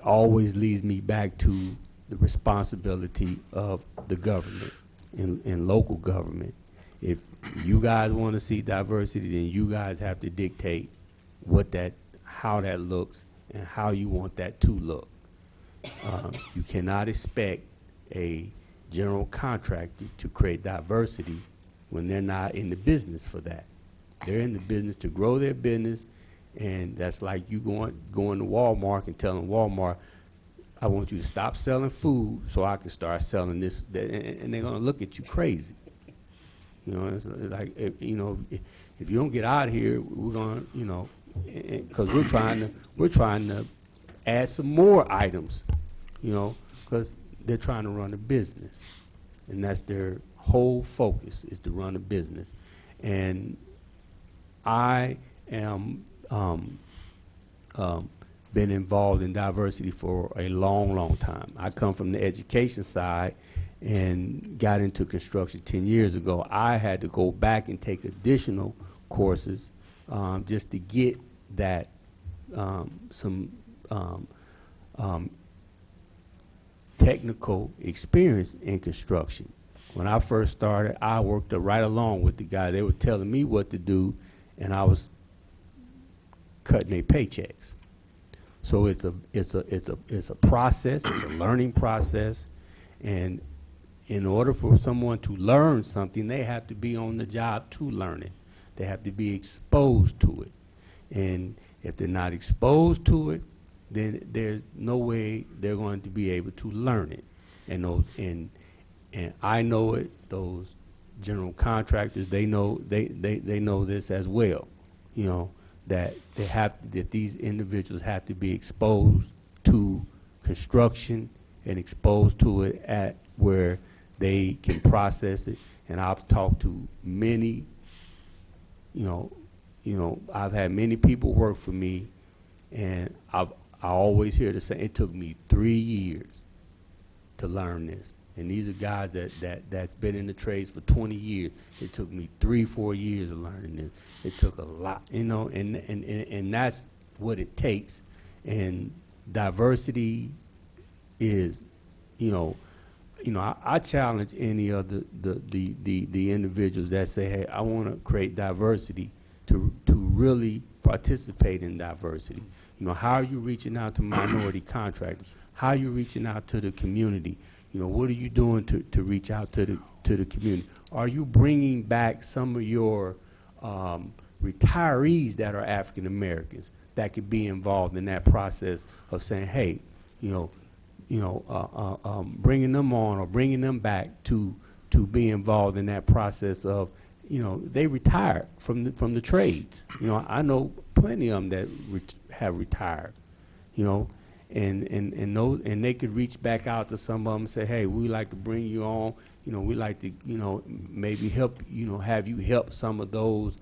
always leads me back to the responsibility of the government and local government. If you guys want to see diversity, then you guys have to dictate how that looks and how you want that to look. You cannot expect a general contractor to create diversity when they're not in the business for that. They're in the business to grow their business, and that's like you going to Walmart and telling Walmart, I want you to stop selling food so I can start selling this, that, and they're going to look at you crazy. You know, it's like, if you don't get out of here, we're going to, you know, because we're trying to add some more items, you know, because they're trying to run a business, and that's their whole focus, is to run a business. And I am been involved in diversity for a long, long time. I come from the education side and got into construction 10 years ago. I had to go back and take additional courses just to get that some technical experience in construction. When I first started, I worked right along with the guy. They were telling me what to do, and I was cutting their paychecks. So it's a process. It's a learning process, and in order for someone to learn something, they have to be on the job to learn it. They have to be exposed to it, and if they're not exposed to it, then there's no way they're going to be able to learn it. And I know it. Those general contractors, they know this as well. You know, that these individuals have to be exposed to construction and exposed to it at where they can process it. And I've talked to many, I've had many people work for me, and I always hear the same. It took me 3 years to learn this. And these are guys that's been in the trades for 20 years. It took me 3-4 years of learning this. It took a lot, and that's what it takes. And diversity is, I challenge any of the individuals that say, hey, I want to create diversity to really participate in diversity. How are you reaching out to minority contractors? How are you reaching out to the community? What are you doing to reach out to the community? Are you bringing back some of your retirees that are African Americans that could be involved in that process of saying, hey, bringing them on or bringing them back to be involved in that process of, they retired from the trades. I know plenty of them that have retired, and they could reach back out to some of them and say, hey, we'd like to bring you on. We'd like to, maybe help, have you help some of those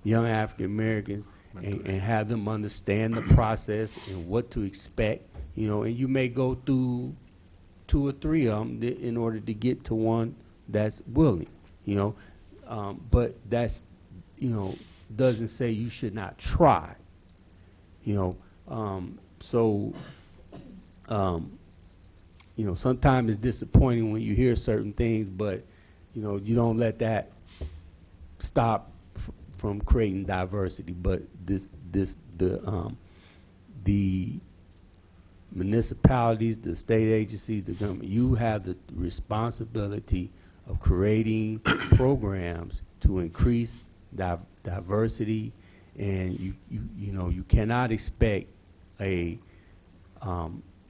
young African Americans and have them understand the process and what to expect, and you may go through 2 or 3 of them in order to get to one that's willing, but that's, doesn't say you should not try, so, sometimes it's disappointing when you hear certain things, but you don't let that stop from creating diversity. But the municipalities, the state agencies, the government, you have the responsibility of creating programs to increase diversity, and you cannot expect an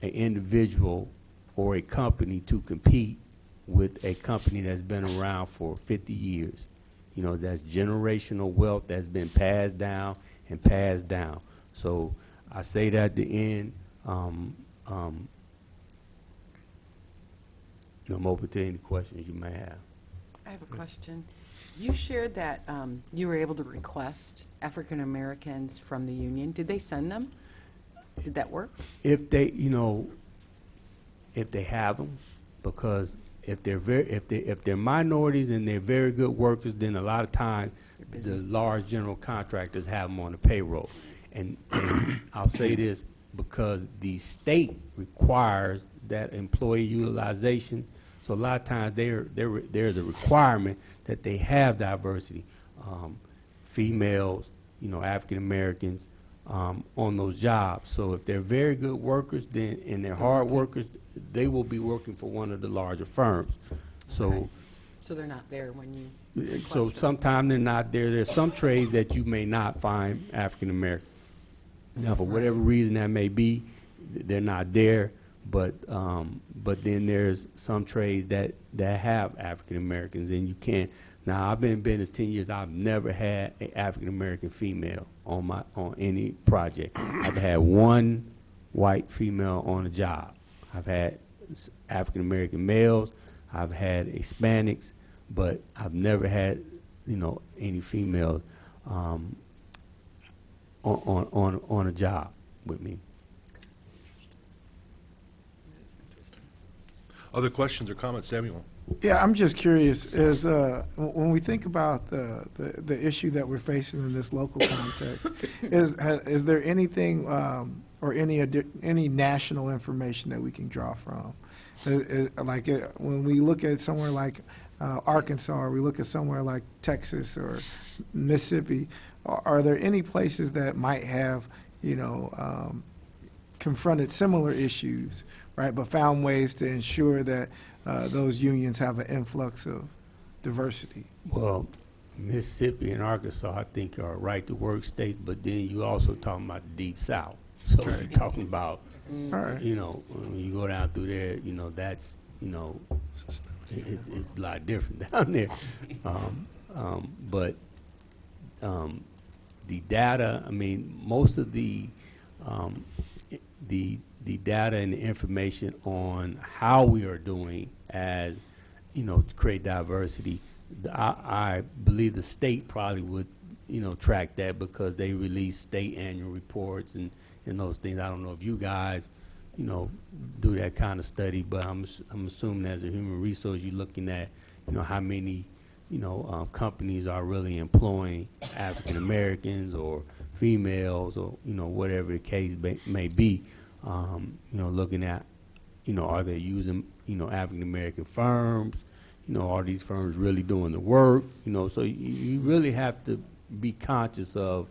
individual or a company to compete with a company that's been around for 50 years. That's generational wealth that's been passed down and passed down. So I say that at the end. I'm open to any questions you may have. I have a question. You shared that you were able to request African Americans from the union. Did they send them? Did that work? If they, if they have them, because if they're minorities and they're very good workers, then a lot of times the large general contractors have them on the payroll. And I'll say this, because the state requires that employee utilization, so a lot of times there's a requirement that they have diversity, females, African Americans, on those jobs. So if they're very good workers, then and they're hard workers, they will be working for one of the larger firms. So, Okay. So they're not there when you request so them. sometimes they're not there. There's some trades that you may not find African American. Now, for whatever reason that may be, they're not there. But then there's some trades that have African Americans, and you can't. Now, I've been in business 10 years. I've never had an African American female on any project. I've had one white female on a job. I've had African American males. I've had Hispanics, but I've never had any females on a job with me. Other questions or comments, Samuel? Yeah, I'm just curious, when we think about the issue that we're facing in this local context, is there anything or any national information that we can draw from? When we look at somewhere like Arkansas, or we look at somewhere like Texas or Mississippi, are there any places that might have, confronted similar issues, right, but found ways to ensure that those unions have an influx of diversity? Well, Mississippi and Arkansas, I think, are right-to-work states, but then you also talking about the Deep South. So you're talking about, All right. when you go down through there, that's, it's a lot different down there. But the data, most of the data and the information on how we are doing as, to create diversity, I believe the state probably would, track that, because they release state annual reports and those things. I don't know if you guys, do that kind of study, but I'm assuming as a human resource, you're looking at, how many, companies are really employing African Americans or females, or, whatever the case may be. Looking at, are they using, African American firms? Are these firms really doing the work? So you really have to be conscious of,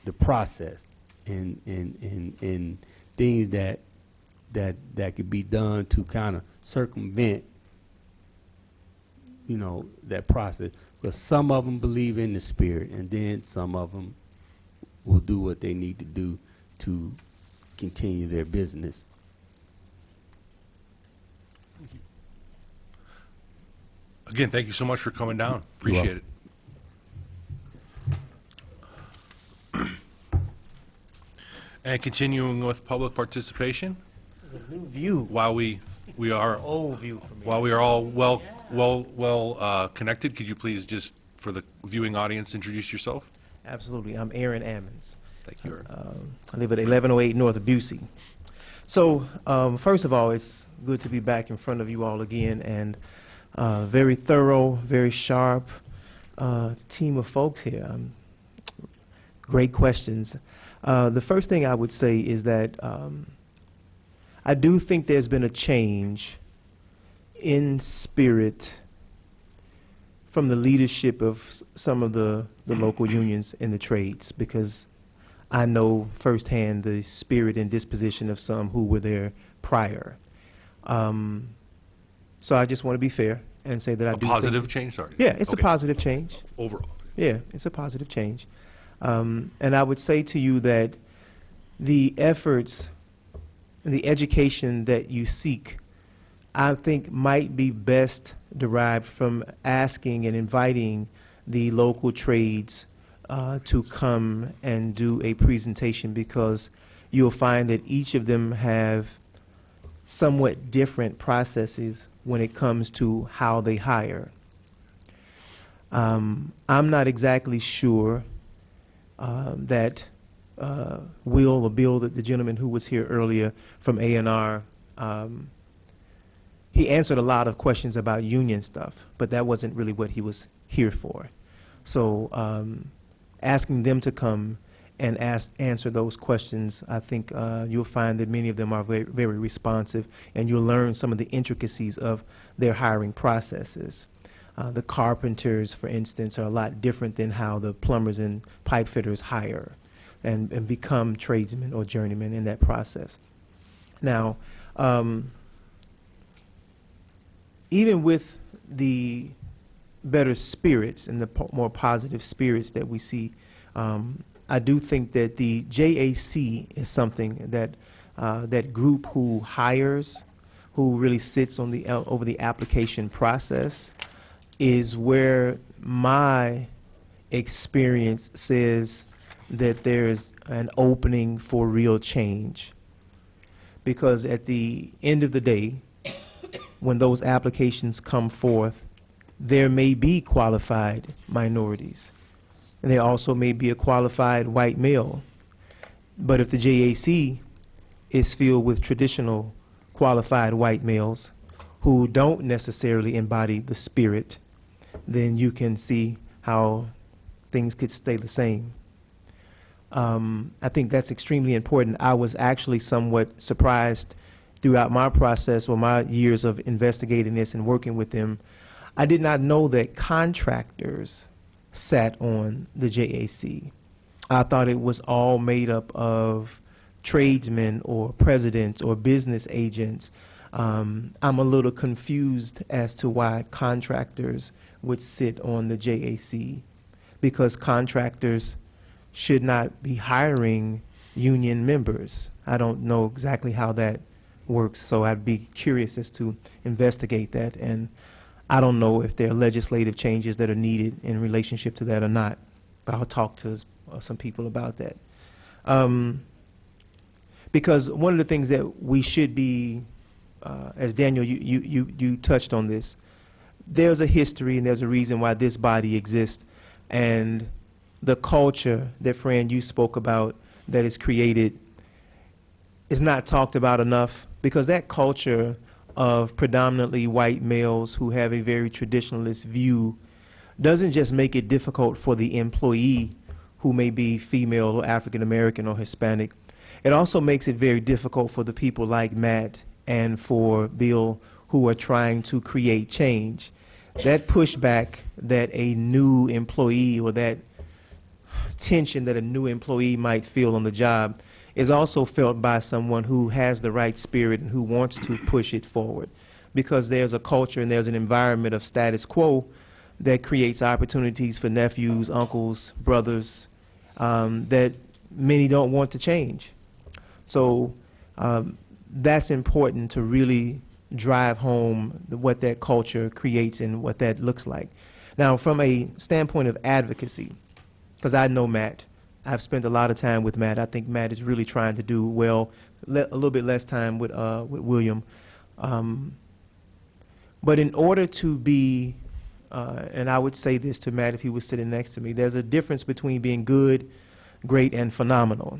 the process and things that could be done to kind of circumvent, that process. But some of them believe in the spirit, and then some of them will do what they need to do to continue their business. Again, thank you so much for coming down. Appreciate it. And continuing with public participation, This is a new view, while we are old view for me. while we are all well connected, could you please just, for the viewing audience, introduce yourself? Absolutely. I'm Aaron Ammons. Thank you, Aaron. I live at 1108 North Busey. So, first of all, it's good to be back in front of you all again, and very thorough, very sharp team of folks here. Great questions. The first thing I would say is that I do think there's been a change in spirit from the leadership of some of the local unions in the trades, because I know firsthand the spirit and disposition of some who were there prior. So I just want to be fair and say that I A do think- positive change, sorry? Yeah, it's Okay. a positive change. Overall. Yeah, it's a positive change. And I would say to you that the efforts and the education that you seek, I think might be best derived from asking and inviting the local trades to come and do a presentation, because you'll find that each of them have somewhat different processes when it comes to how they hire. I'm not exactly sure that Will or Bill, the gentleman who was here earlier from A&R, he answered a lot of questions about union stuff, but that wasn't really what he was here for. So asking them to come and answer those questions, I think you'll find that many of them are very, very responsive, and you'll learn some of the intricacies of their hiring processes. The carpenters, for instance, are a lot different than how the plumbers and pipe fitters hire and become tradesmen or journeymen in that process. Now, even with the better spirits and the more positive spirits that we see, I do think that the JAC is something that that group who hires, who really sits on the over the application process, is where my experience says that there's an opening for real change. Because at the end of the day, when those applications come forth, there may be qualified minorities. And there also may be a qualified white male. But if the JAC is filled with traditional qualified white males who don't necessarily embody the spirit, then you can see how things could stay the same. I think that's extremely important. I was actually somewhat surprised throughout my process or my years of investigating this and working with them. I did not know that contractors sat on the JAC. I thought it was all made up of tradesmen or presidents or business agents. I'm a little confused as to why contractors would sit on the JAC, because contractors should not be hiring union members. I don't know exactly how that works, so I'd be curious as to investigate that, and I don't know if there are legislative changes that are needed in relationship to that or not, but I'll talk to some people about that. Because one of the things that we should be, as Daniel, you touched on this, there's a history and there's a reason why this body exists, and the culture that, Fran, you spoke about that is created is not talked about enough, because that culture of predominantly white males who have a very traditionalist view doesn't just make it difficult for the employee who may be female or African American or Hispanic. It also makes it very difficult for the people like Matt and for Bill who are trying to create change. That pushback that a new employee or that tension that a new employee might feel on the job is also felt by someone who has the right spirit and who wants to push it forward, because there's a culture and there's an environment of status quo that creates opportunities for nephews, uncles, brothers, that many don't want to change. So that's important to really drive home what that culture creates and what that looks like. Now, from a standpoint of advocacy, because I know Matt, I've spent a lot of time with Matt. I think Matt is really trying to do well. A little bit less time with William. But in order to be, and I would say this to Matt if he was sitting next to me, there's a difference between being good, great, and phenomenal.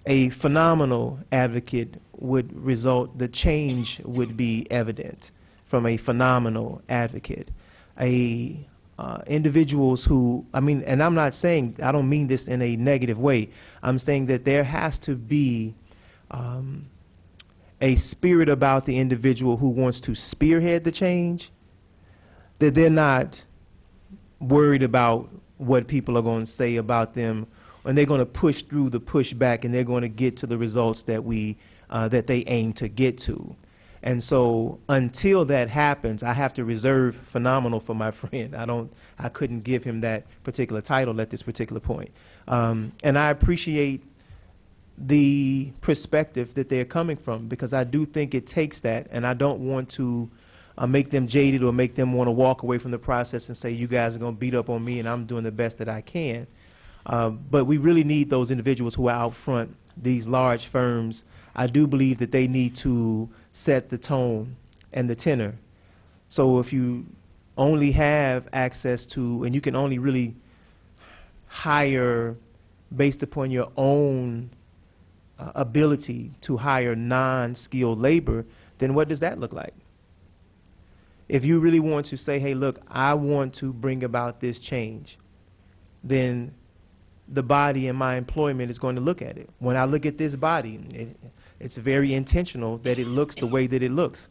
A phenomenal advocate would result, the change would be evident from a phenomenal advocate. Individuals who, I mean, and I'm not saying, I don't mean this in a negative way. I'm saying that there has to be a spirit about the individual who wants to spearhead the change, that they're not worried about what people are going to say about them, and they're going to push through the pushback, and they're going to get to the results that that they aim to get to. And so until that happens, I have to reserve phenomenal for my friend. I couldn't give him that particular title at this particular point. And I appreciate the perspective that they're coming from, because I do think it takes that, and I don't want to make them jaded or make them want to walk away from the process and say, you guys are going to beat up on me and I'm doing the best that I can. But we really need those individuals who are out front, these large firms. I do believe that they need to set the tone and the tenor. So if you only have access to, and you can only really hire based upon your own ability to hire non-skilled labor, then what does that look like? If you really want to say, hey, look, I want to bring about this change, then the body in my employment is going to look at it. When I look at this body, it's very intentional that it looks the way that it looks.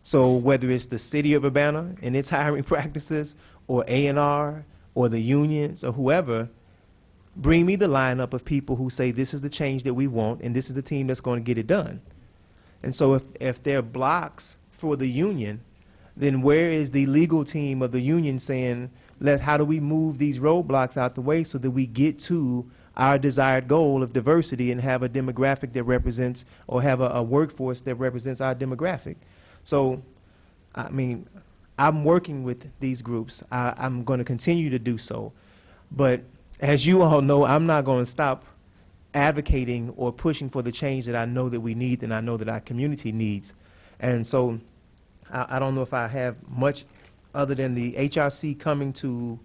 So whether it's the city of Urbana and its hiring practices, or A&R, or the unions, or whoever, bring me the lineup of people who say this is the change that we want, and this is the team that's going to get it done. And so if there are blocks for the union, then where is the legal team of the union saying, how do we move these roadblocks out the way so that we get to our desired goal of diversity and have a demographic that represents, or have a workforce that represents our demographic? So, I mean, I'm working with these groups. I'm going to continue to do so. But as you all know, I'm not going to stop advocating or pushing for the change that I know that we need and I know that our community needs. And so I don't know if I have much other than the HRC coming to,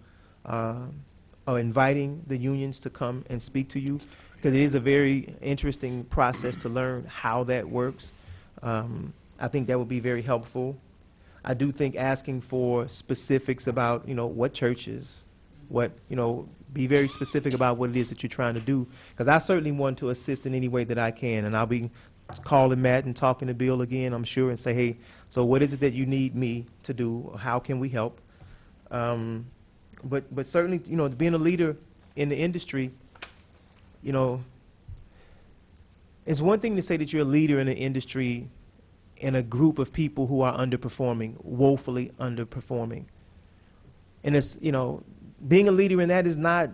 or inviting the unions to come and speak to you, because it is a very interesting process to learn how that works. I think that would be very helpful. I do think asking for specifics about, what churches, be very specific about what it is that you're trying to do, because I certainly want to assist in any way that I can, and I'll be calling Matt and talking to Bill again, I'm sure, and say, hey, so what is it that you need me to do? How can we help? But certainly, being a leader in the industry, it's one thing to say that you're a leader in the industry in a group of people who are underperforming, woefully underperforming. And it's, being a leader in that is not,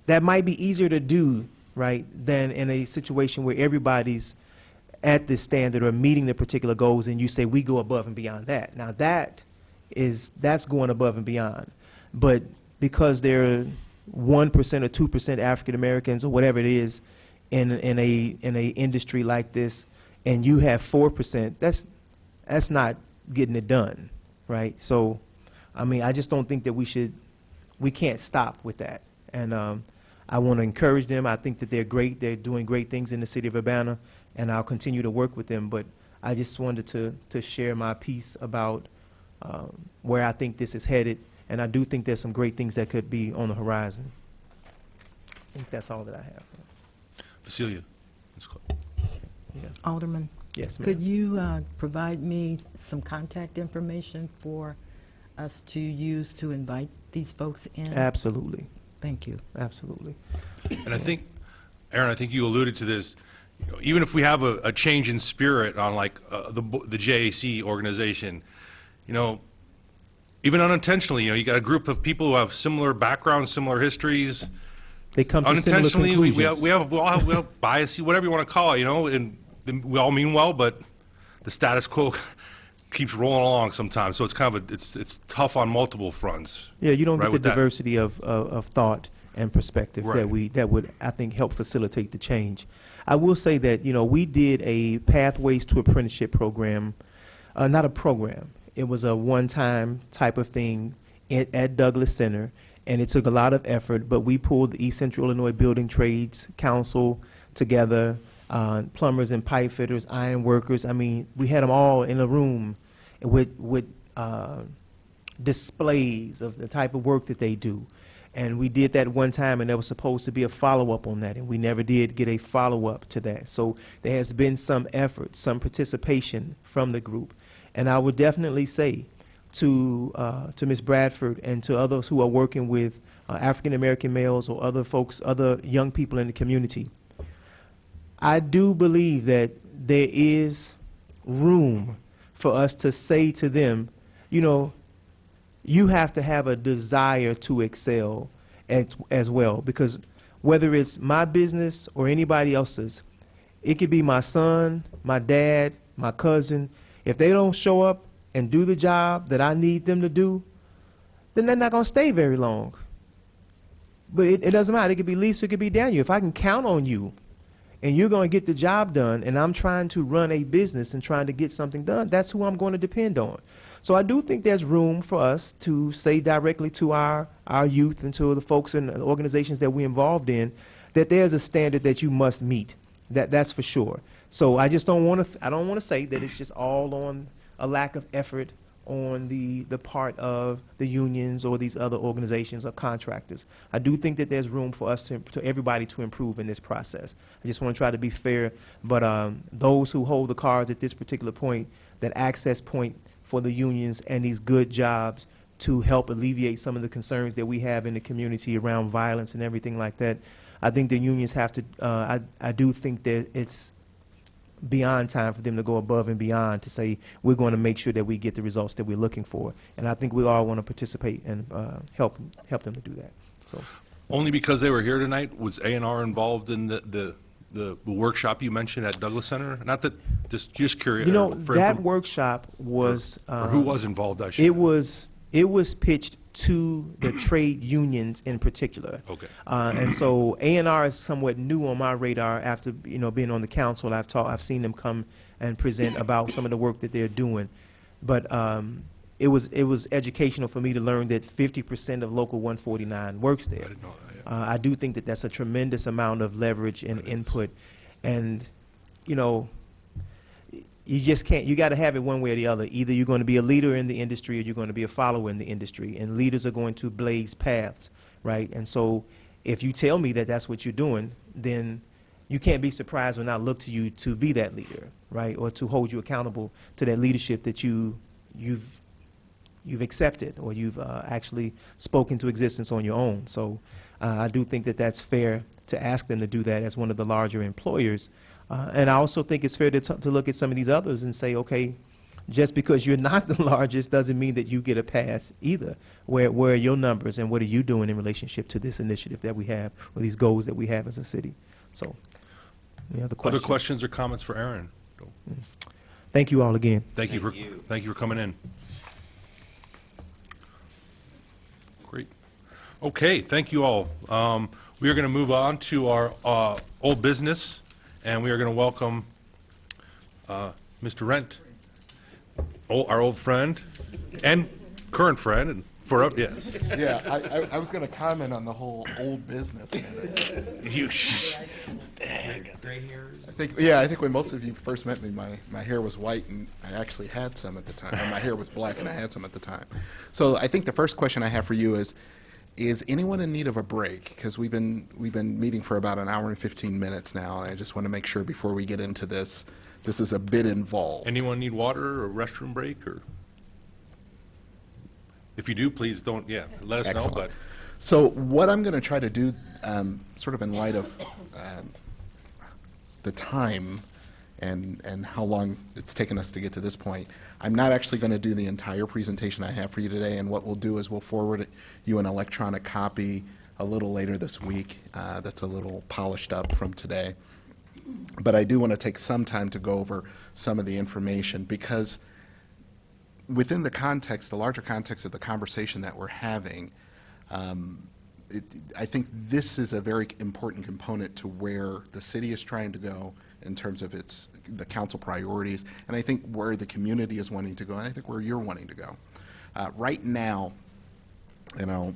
that might be easier to do, right, than in a situation where everybody's at this standard or meeting the particular goals, and you say we go above and beyond that. Now that's going above and beyond. But because there are 1% or 2% African Americans or whatever it is in a industry like this, and you have 4%, that's not getting it done, right? So, I mean, I just don't think that we can't stop with that. And I want to encourage them. I think that they're great. They're doing great things in the city of Urbana, and I'll continue to work with them. But I just wanted to share my piece about where I think this is headed, and I do think there's some great things that could be on the horizon. I think that's all that I have. Cecilia, Ms. Clark. Yeah. Alderman, Yes, ma'am. could you provide me some contact information for us to use to invite these folks in? Absolutely. Thank you. Absolutely. And I think, Aaron, I think you alluded to this. Even if we have a change in spirit on the JAC organization, even unintentionally, you got a group of people who have similar backgrounds, similar histories. They come to similar Unintentionally, conclusions. we all have bias, whatever you want to call it, and we all mean well, but the status quo keeps rolling along sometimes. So it's kind of it's tough on multiple fronts. Yeah, you don't right, get with the that. diversity of that and perspective Right. that would, I think, help facilitate the change. I will say that, we did a Pathways to Apprenticeship program, not a program. It was a one-time type of thing at Douglas Center, and it took a lot of effort, but we pulled the East Central Illinois Building Trades Council together, plumbers and pipe fitters, iron workers. I mean, we had them all in a room with displays of the type of work that they do. And we did that one time, and there was supposed to be a follow-up on that, and we never did get a follow-up to that. So there has been some effort, some participation from the group. And I would definitely say to Ms. Bradford and to others who are working with African-American males or other folks, other young people in the community, I do believe that there is room for us to say to them, you know, you have to have a desire to excel as well, because whether it's my business or anybody else's, it could be my son, my dad, my cousin. If they don't show up and do the job that I need them to do, then they're not going to stay very long. But it doesn't matter. It could be Lisa, it could be Daniel. If I can count on you and you're going to get the job done, and I'm trying to run a business and trying to get something done, that's who I'm going to depend on. So I do think there's room for us to say directly to our youth and to the folks and the organizations that we're involved in that there's a standard that you must meet. That's for sure. So I just don't want to say that it's just all on a lack of effort on the part of the unions or these other organizations or contractors. I do think that there's room for us to everybody to improve in this process. I just want to try to be fair, but those who hold the cards at this particular point, that access point for the unions and these good jobs to help alleviate some of the concerns that we have in the community around violence and everything like that, I think the unions have to, I do think that it's beyond time for them to go above and beyond to say we're going to make sure that we get the results that we're looking for. And I think we all want to participate and help them to do that. So, Only because they were here tonight, was A&R involved in the workshop you mentioned at Douglas Center? Not that, just curious. you know, that workshop was... or who was involved, I should It was pitched to the trade unions in particular. Okay. And so A&R is somewhat new on my radar after, you know, being on the council. I've seen them come and present about some of the work that they're doing. But it was educational for me to learn that 50% of Local 149 works there. I didn't know that, yeah. I do think that that's a tremendous amount of leverage and input. And, you know, you just can't, you got to have it one way or the other. Either you're going to be a leader in the industry or you're going to be a follower in the industry. And leaders are going to blaze paths, right? And so if you tell me that that's what you're doing, then you can't be surprised when I look to you to be that leader, right? Or to hold you accountable to that leadership that you've accepted or you've actually spoken to existence on your own. So I do think that that's fair to ask them to do that as one of the larger employers. And I also think it's fair to look at some of these others and say, okay, just because you're not the largest doesn't mean that you get a pass either. Where are your numbers and what are you doing in relationship to this initiative that we have or these goals that we have as a city? So, any other questions? Other questions or comments for Aaron? Thank you all again. Thank you for coming in. Great. Okay, thank you all. We are going to move on to our old business, and we are going to welcome Mr. Rent, our old friend and current friend, and yes. Yeah, I was going to comment on the whole old business. You I think when most of you first met me, my hair was white and I actually had some at the time. Or my hair was black and I had some at the time. So I think the first question I have for you is anyone in need of a break? Because we've been meeting for about an hour and 15 minutes now, and I just want to make sure before we get into this is a bit involved. Anyone need water or restroom break? Or if you do, please don't, let us Excellent. know. But So what I'm going to try to do, sort of in light of the time and how long it's taken us to get to this point, I'm not actually going to do the entire presentation I have for you today, and what we'll do is we'll forward you an electronic copy a little later this week that's a little polished up from today. But I do want to take some time to go over some of the information because within the context, the larger context of the conversation that we're having, I think this is a very important component to where the city is trying to go in terms of the council priorities, and I think where the community is wanting to go, and I think where you're wanting to go. Right now, and I'll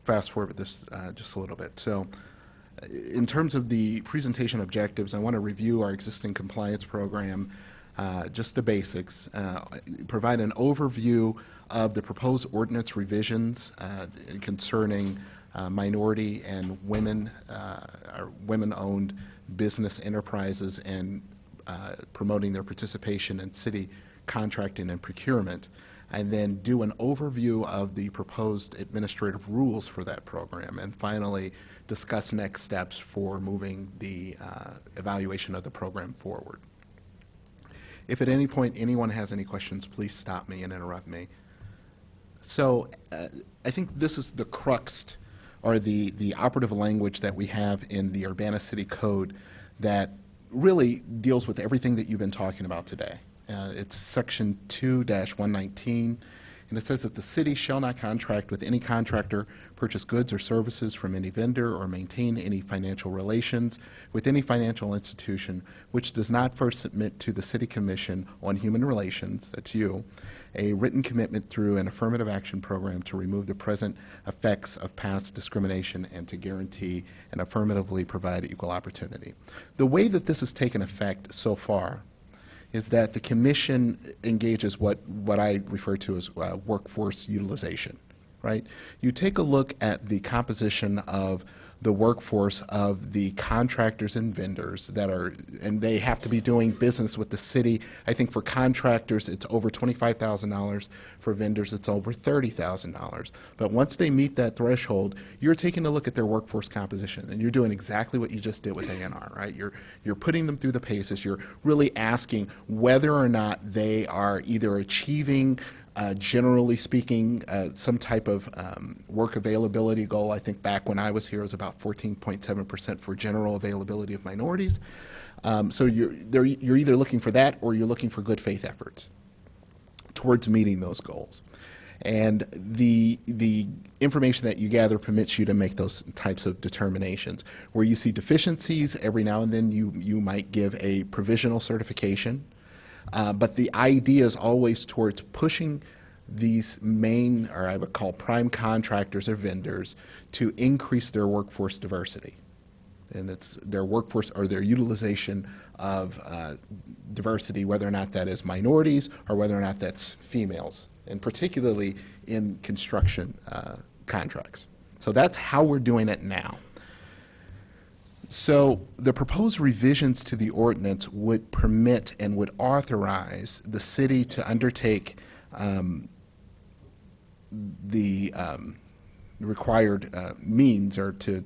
fast forward this just a little bit. So in terms of the presentation objectives, I want to review our existing compliance program, just the basics, provide an overview of the proposed ordinance revisions concerning minority and women, or women-owned business enterprises and promoting their participation in city contracting and procurement, and then do an overview of the proposed administrative rules for that program, and finally discuss next steps for moving the evaluation of the program forward. If at any point anyone has any questions, please stop me and interrupt me. So I think this is the crux, or the operative language that we have in the Urbana City Code that really deals with everything that you've been talking about today. It's section 2-119, and it says that the city shall not contract with any contractor, purchase goods or services from any vendor, or maintain any financial relations with any financial institution which does not first submit to the City Commission on Human Relations, that's you, a written commitment through an affirmative action program to remove the present effects of past discrimination and to guarantee and affirmatively provide equal opportunity. The way that this has taken effect so far is that the Commission engages what I refer to as workforce utilization, right? You take a look at the composition of the workforce of the contractors and vendors that are, and they have to be doing business with the city. I think for contractors, it's over $25,000. For vendors, it's over $30,000. But once they meet that threshold, you're taking a look at their workforce composition, and you're doing exactly what you just did with ANR, right? You're putting them through the paces. You're really asking whether or not they are either achieving generally speaking, some type of work availability goal. I think back when I was here, it was about 14.7% for general availability of minorities. So you're either looking for that, or you're looking for good faith efforts towards meeting those goals. And the information that you gather permits you to make those types of determinations. Where you see deficiencies, every now and then you might give a provisional certification. But the idea is always towards pushing these main, or I would call prime contractors or vendors, to increase their workforce diversity. And it's their workforce or their utilization of diversity, whether or not that is minorities or whether or not that's females, and particularly in construction contracts. So that's how we're doing it now. So the proposed revisions to the ordinance would permit and would authorize the city to undertake the required means, or to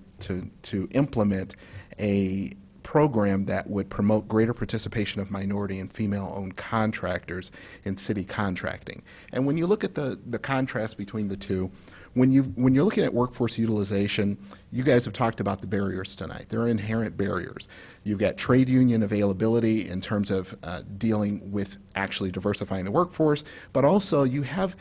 implement a program that would promote greater participation of minority and female-owned contractors in city contracting. And when you look at the contrast between the two, when you're looking at workforce utilization, you guys have talked about the barriers tonight. There are inherent barriers. You've got trade union availability in terms of dealing with actually diversifying the workforce, but also you have,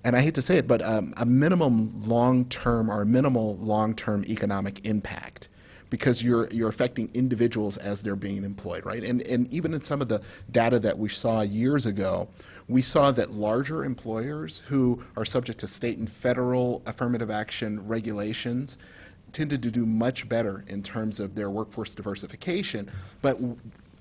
and I hate to say it, but a minimum long-term or minimal long-term economic impact, because you're affecting individuals as they're being employed, right? And even in some of the data that we saw years ago, we saw that larger employers who are subject to state and federal affirmative action regulations tended to do much better in terms of their workforce diversification. But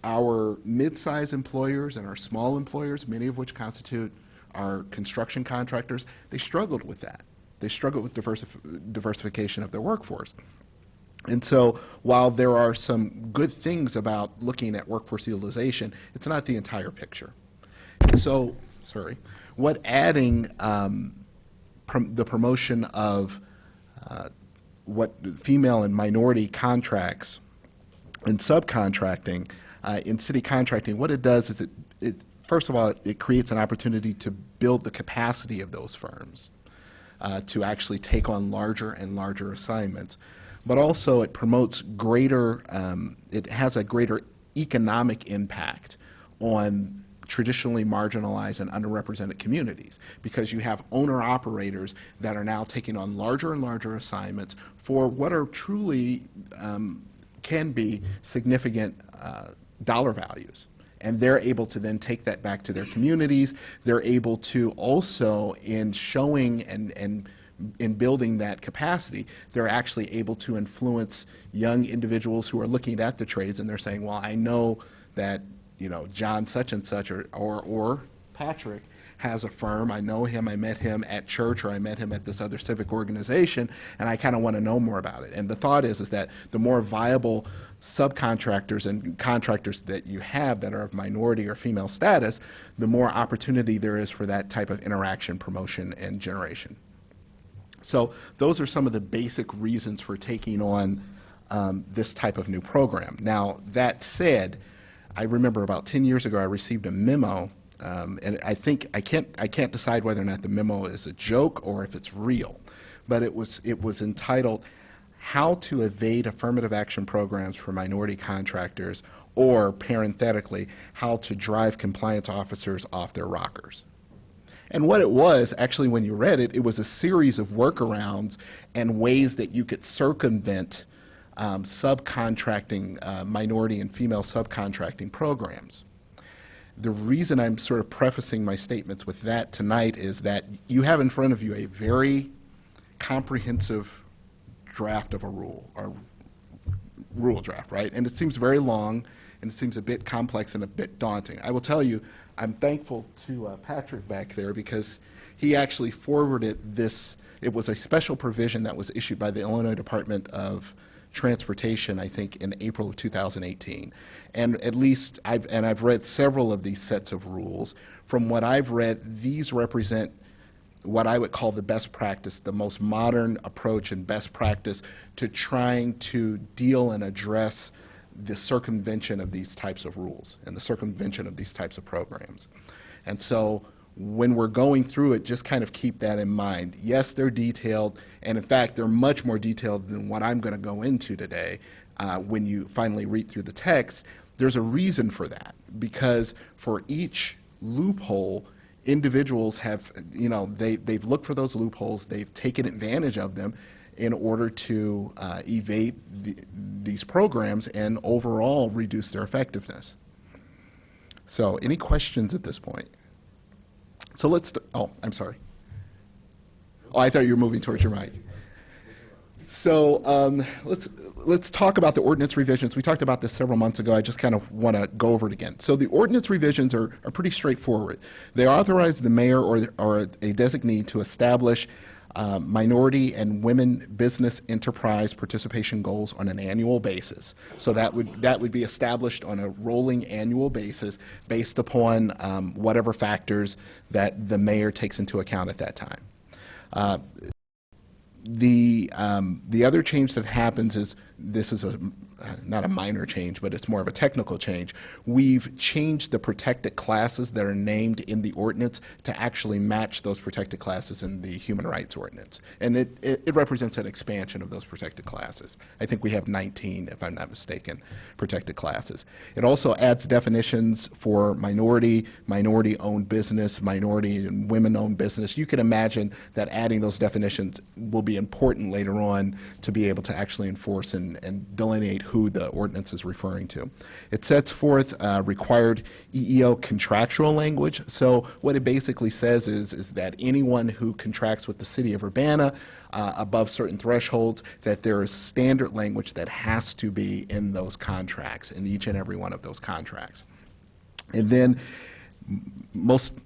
our mid-size employers and our small employers, many of which constitute our construction contractors, they struggled with that. They struggled with diversification of their workforce. And so while there are some good things about looking at workforce utilization, it's not the entire picture. So, what adding the promotion of what female and minority contracts and subcontracting in city contracting, what it does is it first of all, it creates an opportunity to build the capacity of those firms to actually take on larger and larger assignments. But also it promotes greater, it has a greater economic impact on traditionally marginalized and underrepresented communities, because you have owner-operators that are now taking on larger and larger assignments for what are truly can be significant dollar values. And they're able to then take that back to their communities. They're able to also, in showing and in building that capacity, they're actually able to influence young individuals who are looking at the trades, and they're saying, well, I know that, you know, John such and such or Patrick has a firm. I know him. I met him at church, or I met him at this other civic organization, and I kind of want to know more about it. And the thought is that the more viable subcontractors and contractors that you have that are of minority or female status, the more opportunity there is for that type of interaction, promotion, and generation. So those are some of the basic reasons for taking on this type of new program. Now, that said, I remember about 10 years ago I received a memo, and I think I can't decide whether or not the memo is a joke or if it's real, but it was entitled "How to Evade Affirmative Action Programs for Minority Contractors," or parenthetically, "How to Drive Compliance Officers Off Their Rockers." And what it was, actually, when you read it, it was a series of workarounds and ways that you could circumvent subcontracting, minority and female subcontracting programs. The reason I'm sort of prefacing my statements with that tonight is that you have in front of you a very comprehensive draft of a rule, or rule draft, right? And it seems very long, and it seems a bit complex and a bit daunting. I will tell you, I'm thankful to Patrick back there, because he actually forwarded this. It was a special provision that was issued by the Illinois Department of Transportation, I think, in April of 2018. And at least I've read several of these sets of rules. From what I've read, these represent what I would call the best practice, the most modern approach and best practice to trying to deal and address the circumvention of these types of rules and the circumvention of these types of programs. And so when we're going through it, just kind of keep that in mind. Yes, they're detailed, and in fact, they're much more detailed than what I'm going to go into today. When you finally read through the text, there's a reason for that, because for each loophole, individuals have, they've looked for those loopholes, they've taken advantage of them in order to evade these programs and overall reduce their effectiveness. So any questions at this point? So I'm sorry. Oh, I thought you were moving towards your mic. So let's talk about the ordinance revisions. We talked about this several months ago. I just kind of want to go over it again. So the ordinance revisions are pretty straightforward. They authorize the mayor or a designee to establish minority and women business enterprise participation goals on an annual basis. So that would be established on a rolling annual basis based upon whatever factors that the mayor takes into account at that time. The other change that happens is, this is not a minor change, but it's more of a technical change. We've changed the protected classes that are named in the ordinance to actually match those protected classes in the human rights ordinance. And it represents an expansion of those protected classes. I think we have 19, if I'm not mistaken, protected classes. It also adds definitions for minority, minority-owned business, minority and women-owned business. You can imagine that adding those definitions will be important later on to be able to actually enforce and delineate who the ordinance is referring to. It sets forth required EEO contractual language. So what it basically says is that anyone who contracts with the city of Urbana above certain thresholds, that there is standard language that has to be in those contracts, in each and every one of those contracts. And then most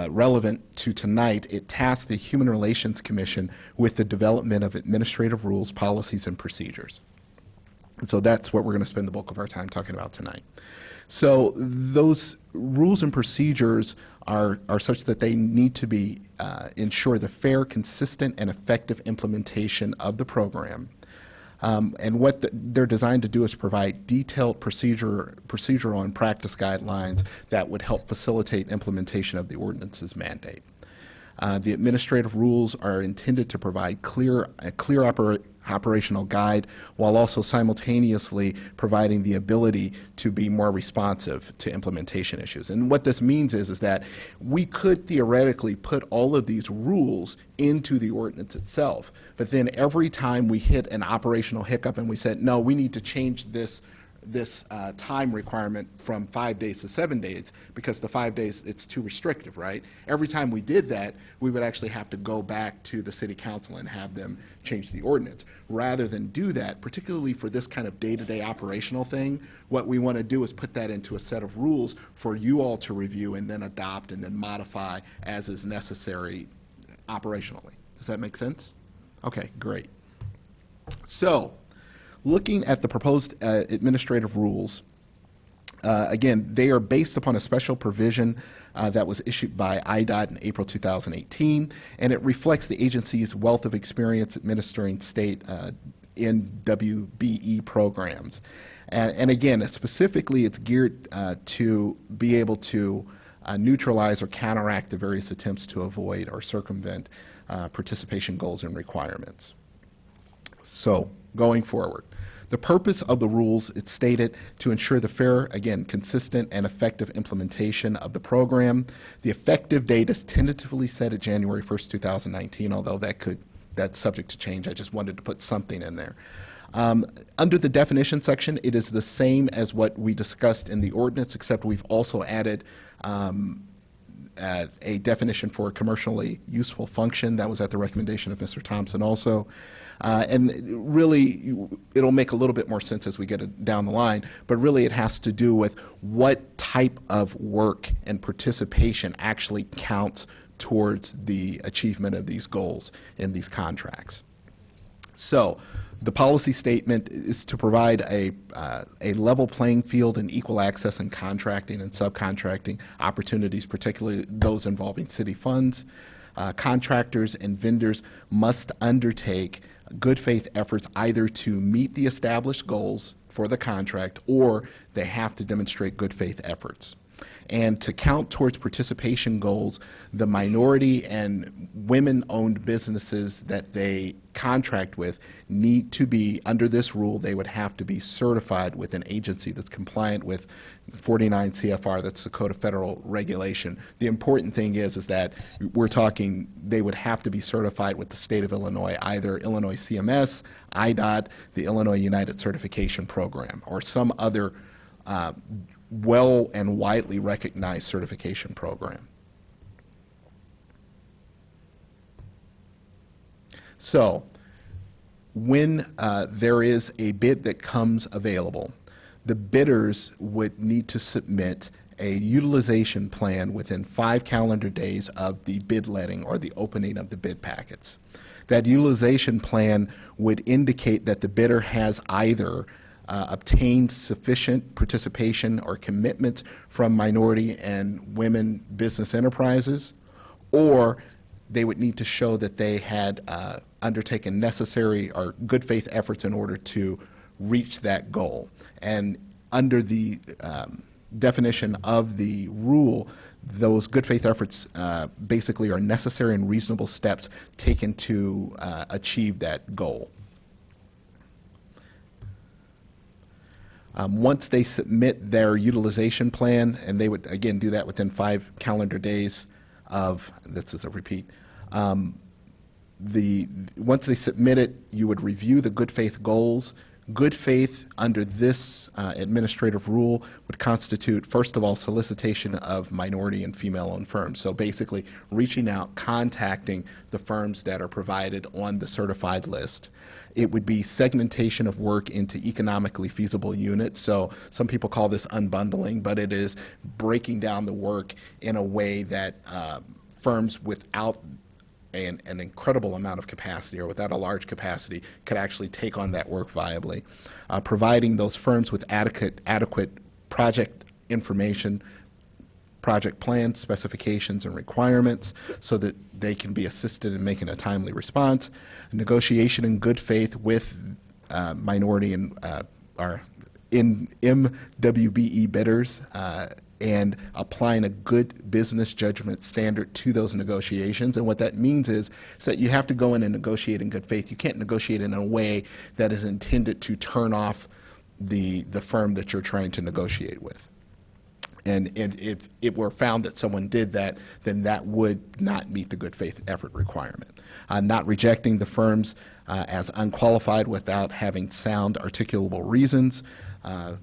relevant to tonight, it tasks the Human Relations Commission with the development of administrative rules, policies, and procedures. And so that's what we're going to spend the bulk of our time talking about tonight. So those rules and procedures are such that they need to be ensure the fair, consistent, and effective implementation of the program. And what they're designed to do is provide detailed procedural and practice guidelines that would help facilitate implementation of the ordinance's mandate. The administrative rules are intended to provide a clear operational guide, while also simultaneously providing the ability to be more responsive to implementation issues. And what this means is that we could theoretically put all of these rules into the ordinance itself, but then every time we hit an operational hiccup and we said, no, we need to change this this time requirement from 5 days to 7 days, because the 5 days, it's too restrictive, right? Every time we did that, we would actually have to go back to the city council and have them change the ordinance. Rather than do that, particularly for this kind of day-to-day operational thing, what we want to do is put that into a set of rules for you all to review and then adopt and then modify as is necessary operationally. Does that make sense? Okay, great. So, looking at the proposed administrative rules, again, they are based upon a special provision that was issued by IDOT in April 2018, and it reflects the agency's wealth of experience administering state NWBE programs. And again, specifically, it's geared to be able to neutralize or counteract the various attempts to avoid or circumvent participation goals and requirements. So, going forward, the purpose of the rules, it's stated, to ensure the fair, again, consistent and effective implementation of the program. The effective date is tentatively set at January 1st, 2019, although that's subject to change. I just wanted to put something in there. Under the definition section, it is the same as what we discussed in the ordinance, except we've also added a definition for a commercially useful function. That was at the recommendation of Mr. Thompson also. And really, it'll make a little bit more sense as we get it down the line, but really it has to do with what type of work and participation actually counts towards the achievement of these goals in these contracts. So, the policy statement is to provide a level playing field and equal access in contracting and subcontracting opportunities, particularly those involving city funds. Contractors and vendors must undertake good faith efforts either to meet the established goals for the contract, or they have to demonstrate good faith efforts. And to count towards participation goals, the minority and women-owned businesses that they contract with need to be, under this rule, they would have to be certified with an agency that's compliant with 49 CFR, that's the Code of Federal Regulation. The important thing is that we're talking, they would have to be certified with the state of Illinois, either Illinois CMS, IDOT, the Illinois United Certification Program, or some other well and widely recognized certification program. So, when there is a bid that comes available, the bidders would need to submit a utilization plan within 5 calendar days of the bid letting or the opening of the bid packets. That utilization plan would indicate that the bidder has either obtained sufficient participation or commitment from minority and women business enterprises, or they would need to show that they had undertaken necessary or good faith efforts in order to reach that goal. And under the definition of the rule, those good faith efforts basically are necessary and reasonable steps taken to achieve that goal. Once they submit their utilization plan, and they would again do that within 5 calendar days of, this is a repeat, once they submit it, you would review the good faith goals. Good faith under this administrative rule would constitute, first of all, solicitation of minority and female-owned firms. So basically, reaching out, contacting the firms that are provided on the certified list. It would be segmentation of work into economically feasible units. So some people call this unbundling, but it is breaking down the work in a way that firms without an incredible amount of capacity or without a large capacity could actually take on that work viably. Providing those firms with adequate project information, project plans, specifications, and requirements so that they can be assisted in making a timely response. Negotiation in good faith with minority and our MWBE bidders and applying a good business judgment standard to those negotiations. And what that means is that you have to go in and negotiate in good faith. You can't negotiate in a way that is intended to turn off the firm that you're trying to negotiate with. And if it were found that someone did that, then that would not meet the good faith effort requirement. Not rejecting the firms as unqualified without having sound articulable reasons,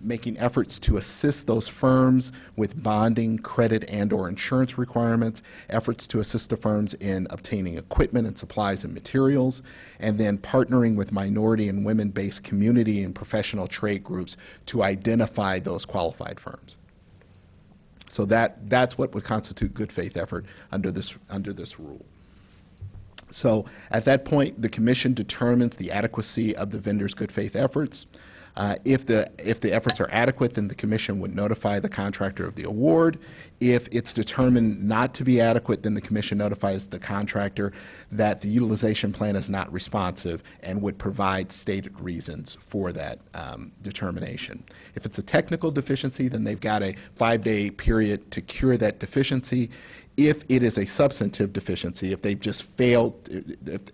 making efforts to assist those firms with bonding, credit, and/or insurance requirements, efforts to assist the firms in obtaining equipment and supplies and materials, and then partnering with minority and women-based community and professional trade groups to identify those qualified firms. So that's what would constitute good faith effort under this rule. So at that point, the commission determines the adequacy of the vendor's good faith efforts. If the efforts are adequate, then the commission would notify the contractor of the award. If it's determined not to be adequate, then the commission notifies the contractor that the utilization plan is not responsive and would provide stated reasons for that determination. If it's a technical deficiency, then they've got a 5-day period to cure that deficiency. If it is a substantive deficiency, if they've just failed,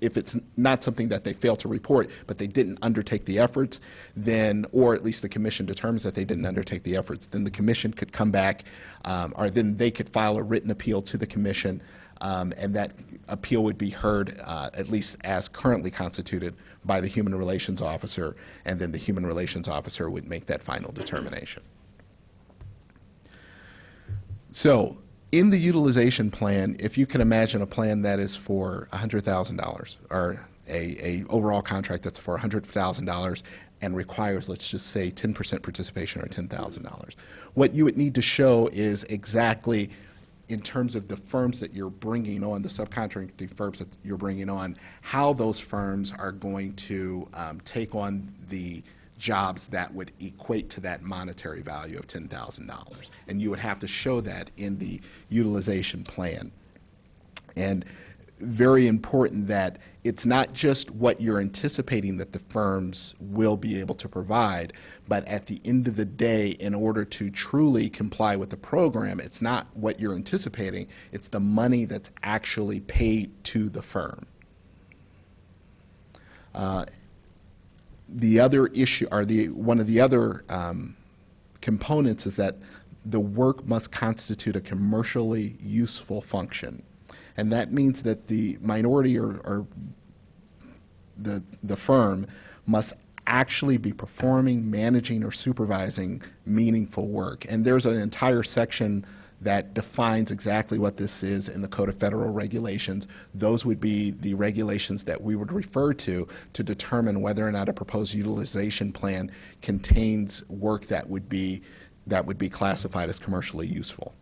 if it's not something that they failed to report, but they didn't undertake the efforts, then, or at least the commission determines that they didn't undertake the efforts, then the commission could come back, or then they could file a written appeal to the commission, and that appeal would be heard, at least as currently constituted, by the Human Relations Officer, and then the Human Relations Officer would make that final determination. So, in the utilization plan, if you can imagine a plan that is for $100,000 or a overall contract that's for $100,000 and requires, let's just say, 10% participation or $10,000, what you would need to show is exactly in terms of the firms that you're bringing on, the subcontracting firms that you're bringing on, how those firms are going to take on the jobs that would equate to that monetary value of $10,000. And you would have to show that in the utilization plan. And very important that it's not just what you're anticipating that the firms will be able to provide, but at the end of the day, in order to truly comply with the program, it's not what you're anticipating, it's the money that's actually paid to the firm. The other issue, or one of the other components, is that the work must constitute a commercially useful function. And that means that the minority or the firm must actually be performing, managing, or supervising meaningful work. And there's an entire section that defines exactly what this is in the Code of Federal Regulations. Those would be the regulations that we would refer to determine whether or not a proposed utilization plan contains work that would be classified as commercially useful.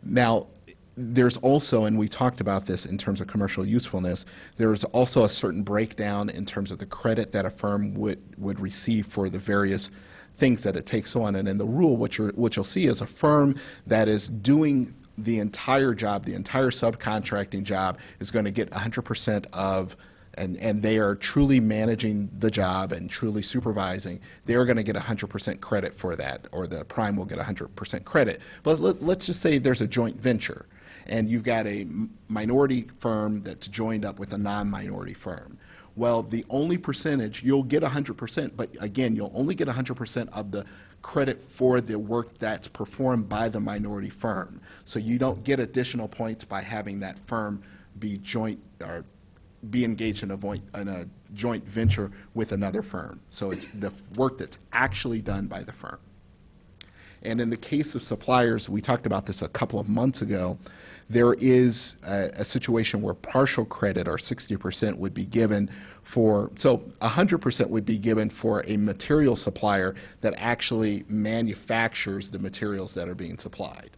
Now, there's also, and we talked about this in terms of commercial usefulness, there's also a certain breakdown in terms of the credit that a firm would receive for the various things that it takes on. And in the rule, what you'll see is a firm that is doing the entire job, the entire subcontracting job, is going to get 100% of, and they are truly managing the job and truly supervising, they're going to get 100% credit for that, or the prime will get 100% credit. But let's just say there's a joint venture, and you've got a minority firm that's joined up with a non-minority firm. Well, the only percentage, you'll get 100%, but again, you'll only get 100% of the credit for the work that's performed by the minority firm. So you don't get additional points by having that firm be joint or be engaged in a joint venture with another firm. So it's the work that's actually done by the firm. And in the case of suppliers, we talked about this a couple of months ago, there is a situation where partial credit, or 60%, would be given for, so 100% would be given for a material supplier that actually manufactures the materials that are being supplied.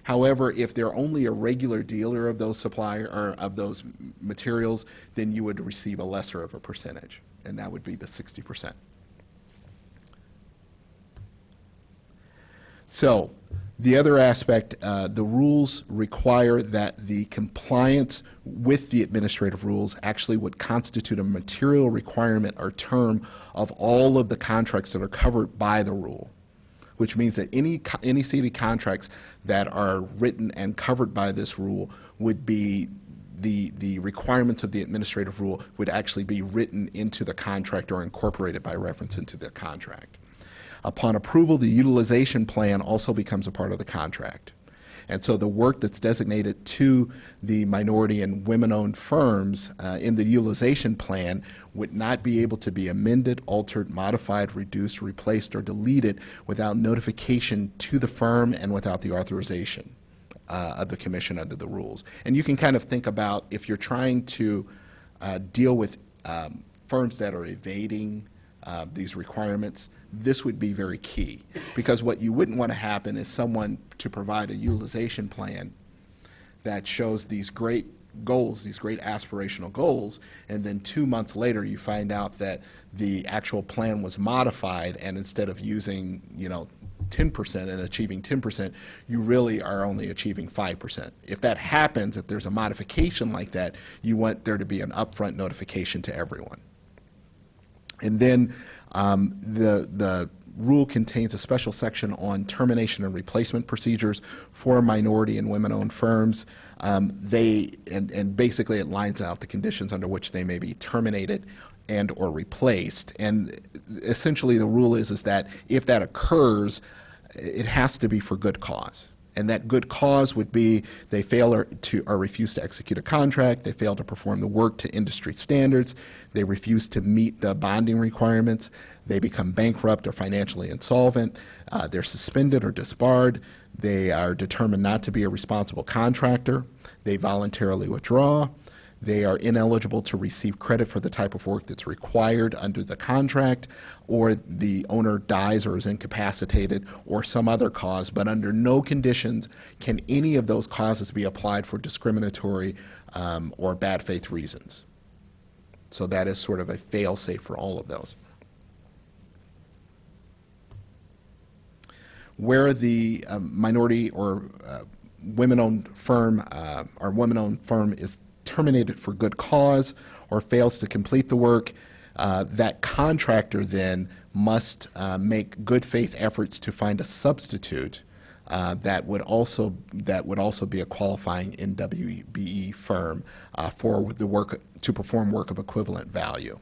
However, if they're only a regular dealer of those or of those materials, then you would receive a lesser of a percentage, and that would be the 60%. So, the other aspect, the rules require that the compliance with the administrative rules actually would constitute a material requirement or term of all of the contracts that are covered by the rule, which means that any city contracts that are written and covered by this rule would be the requirements of the administrative rule would actually be written into the contract or incorporated by reference into the contract. Upon approval, the utilization plan also becomes a part of the contract. And so the work that's designated to the minority and women-owned firms in the utilization plan would not be able to be amended, altered, modified, reduced, replaced, or deleted without notification to the firm and without the authorization of the commission under the rules. And you can kind of think about if you're trying to deal with firms that are evading these requirements, this would be very key, because what you wouldn't want to happen is someone to provide a utilization plan that shows these great goals, these great aspirational goals, and then 2 months later you find out that the actual plan was modified, and instead of using 10% and achieving 10%, you really are only achieving 5%. If that happens, if there's a modification like that, you want there to be an upfront notification to everyone. And then the rule contains a special section on termination and replacement procedures for minority and women-owned firms. And basically it lines out the conditions under which they may be terminated and or replaced. And essentially the rule is that if that occurs, it has to be for good cause. And that good cause would be they fail or refuse to execute a contract, they fail to perform the work to industry standards, they refuse to meet the bonding requirements, they become bankrupt or financially insolvent, they're suspended or disbarred, they are determined not to be a responsible contractor, they voluntarily withdraw, they are ineligible to receive credit for the type of work that's required under the contract, or the owner dies or is incapacitated, or some other cause, but under no conditions can any of those causes be applied for discriminatory or bad faith reasons. So that is sort of a fail-safe for all of those. Where the minority or women-owned firm is terminated for good cause or fails to complete the work, that contractor then must make good faith efforts to find a substitute that would also be a qualifying NWBE firm for the work to perform work of equivalent value.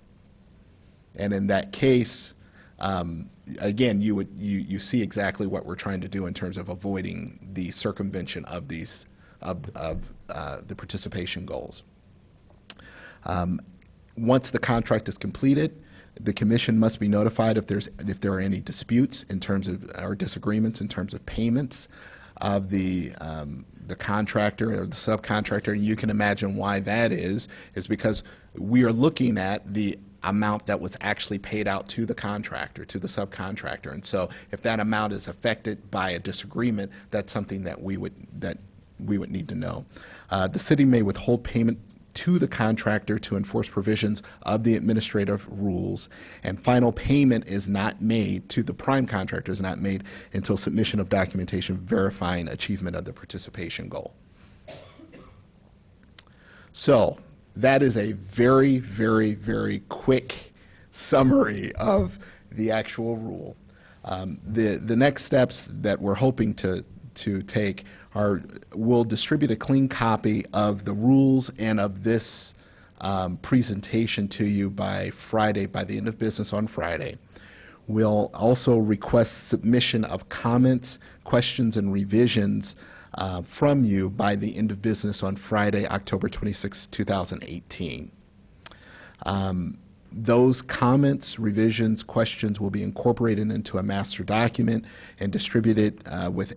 And in that case, again, you see exactly what we're trying to do in terms of avoiding the circumvention of these the participation goals. Once the contract is completed, the commission must be notified if there are any disputes in terms of or disagreements in terms of payments of the contractor or the subcontractor. And you can imagine why that is because we are looking at the amount that was actually paid out to the contractor, to the subcontractor. And so if that amount is affected by a disagreement, that's something that we would need to know. The city may withhold payment to the contractor to enforce provisions of the administrative rules, and final payment is not made to the prime contractor, is not made until submission of documentation verifying achievement of the participation goal. So that is a very, very, very quick summary of the actual rule. The next steps that we're hoping to take are we'll distribute a clean copy of the rules and of this presentation to you by Friday, by the end of business on Friday. We'll also request submission of comments, questions, and revisions from you by the end of business on Friday, October 26, 2018. Those comments, revisions, questions will be incorporated into a master document and distributed with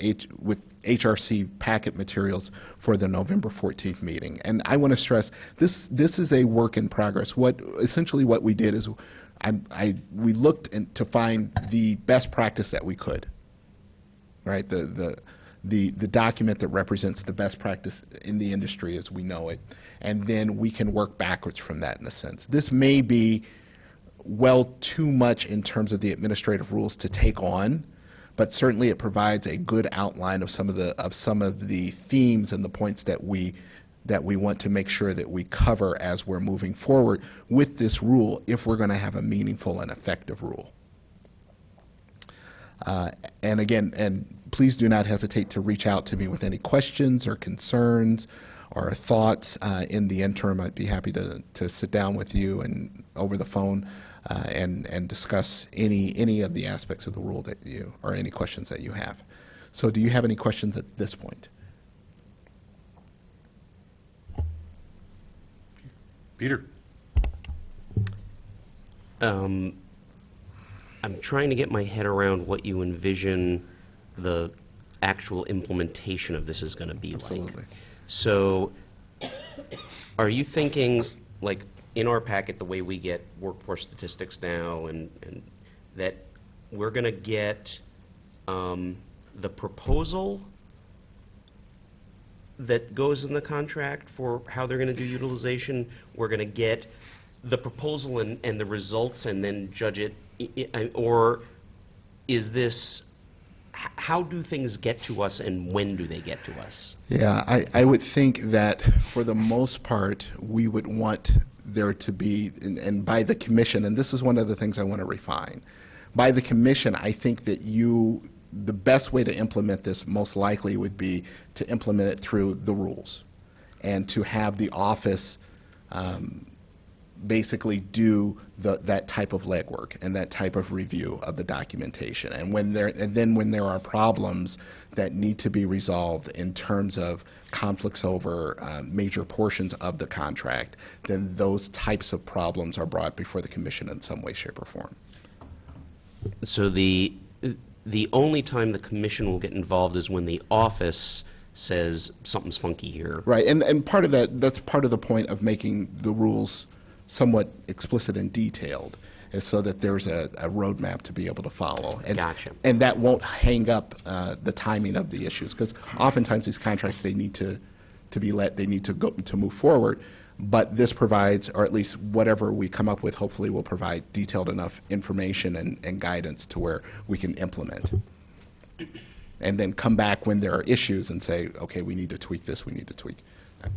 HRC packet materials for the November 14th meeting. And I want to stress this is a work in progress. Essentially what we did is we looked to find the best practice that we could, right? The document that represents the best practice in the industry as we know it, and then we can work backwards from that in a sense. This may be too much in terms of the administrative rules to take on, but certainly it provides a good outline of some of the themes and the points that we want to make sure that we cover as we're moving forward with this rule, if we're going to have a meaningful and effective rule. And again, please do not hesitate to reach out to me with any questions or concerns or thoughts. In the interim, I'd be happy to sit down with you and over the phone and discuss any of the aspects of the rule that you, or any questions that you have. So do you have any questions at this point? Peter? I'm trying to get my head around what you envision the actual implementation of this is going to be Absolutely. like. So, are you thinking, like, in our packet, the way we get workforce statistics now, and that we're going to get the proposal that goes in the contract for how they're going to do utilization, we're going to get the proposal and the results and then judge it, or is this, how do things get to us and when do they get to us? Yeah, I would think that for the most part, we would want there to be, and by the commission, and this is one of the things I want to refine, by the commission, I think that the best way to implement this most likely would be to implement it through the rules and to have the office basically do that type of legwork and that type of review of the documentation. And then when there are problems that need to be resolved in terms of conflicts over major portions of the contract, then those types of problems are brought before the commission in some way, shape, or form. So the only time the commission will get involved is when the office says something's funky here. Right, and part of that's part of the point of making the rules somewhat explicit and detailed, is so that there's a roadmap to be able to follow. And, Gotcha. And that won't hang up the timing of the issues, because oftentimes these contracts, they need to move forward. But this provides, or at least whatever we come up with, hopefully will provide detailed enough information and guidance to where we can implement. And then come back when there are issues and say, okay, we need to tweak this, we need to tweak that.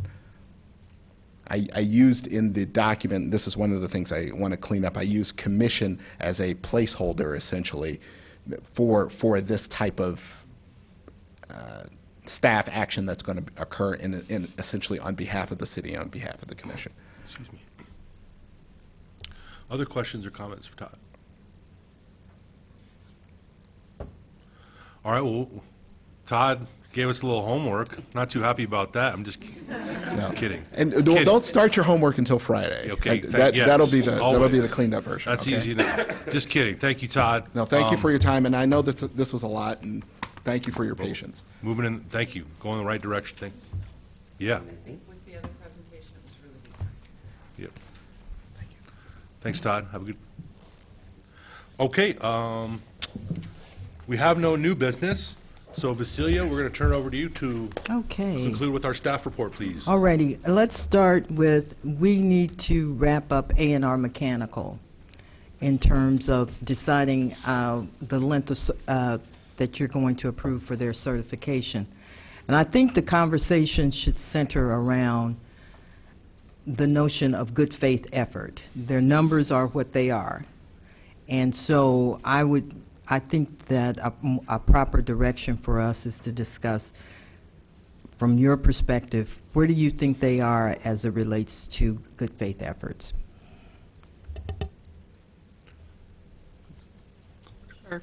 I used in the document, this is one of the things I want to clean up, I used commission as a placeholder essentially for this type of staff action that's going to occur in essentially on behalf of the city, on behalf of the commission. Excuse me. Other questions or comments for Todd? All right, well, Todd gave us a little homework. Not too happy about that. I'm just No. kidding. And Kidding. don't start your homework until Friday. Okay, yes, That'll be the always. cleaned up version. That's okay? easy enough. Just kidding. Thank you, Todd. No, thank you for your time, and I know this was a lot, and thank you for your patience. Moving in, thank you. Going in the right direction. Yeah. With the other presentation, it was really good. Yep. Thanks, Todd. Have a good. Okay, we have no new business, so Vasilia, we're going to turn it over to you to Okay. conclude with our staff report, please. Alrighty, let's start with, we need to wrap up A&R Mechanical in terms of deciding the length of, that you're going to approve for their certification. And I think the conversation should center around the notion of good faith effort. Their numbers are what they are. And so I think that a proper direction for us is to discuss, from your perspective, where do you think they are as it relates to good faith efforts? Sure.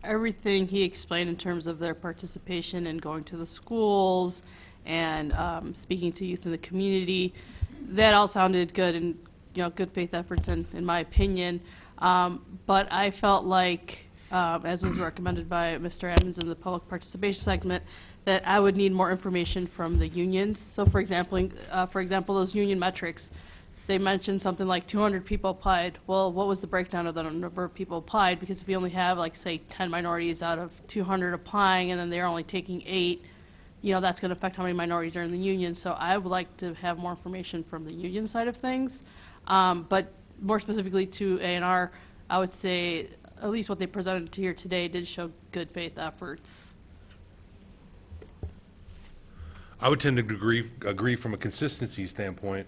Everything he explained in terms of their participation in going to the schools and speaking to youth in the community, that all sounded good and, good faith efforts in my opinion. But I felt like, as was recommended by Mr. Edmonds in the public participation segment, that I would need more information from the unions. So, for example, those union metrics, they mentioned something like 200 people applied. Well, what was the breakdown of the number of people applied? Because if you only have, like, say, 10 minorities out of 200 applying, and then they're only taking 8, that's going to affect how many minorities are in the union. So I would like to have more information from the union side of things. But more specifically to A&R, I would say at least what they presented here today did show good faith efforts. I would tend to agree from a consistency standpoint.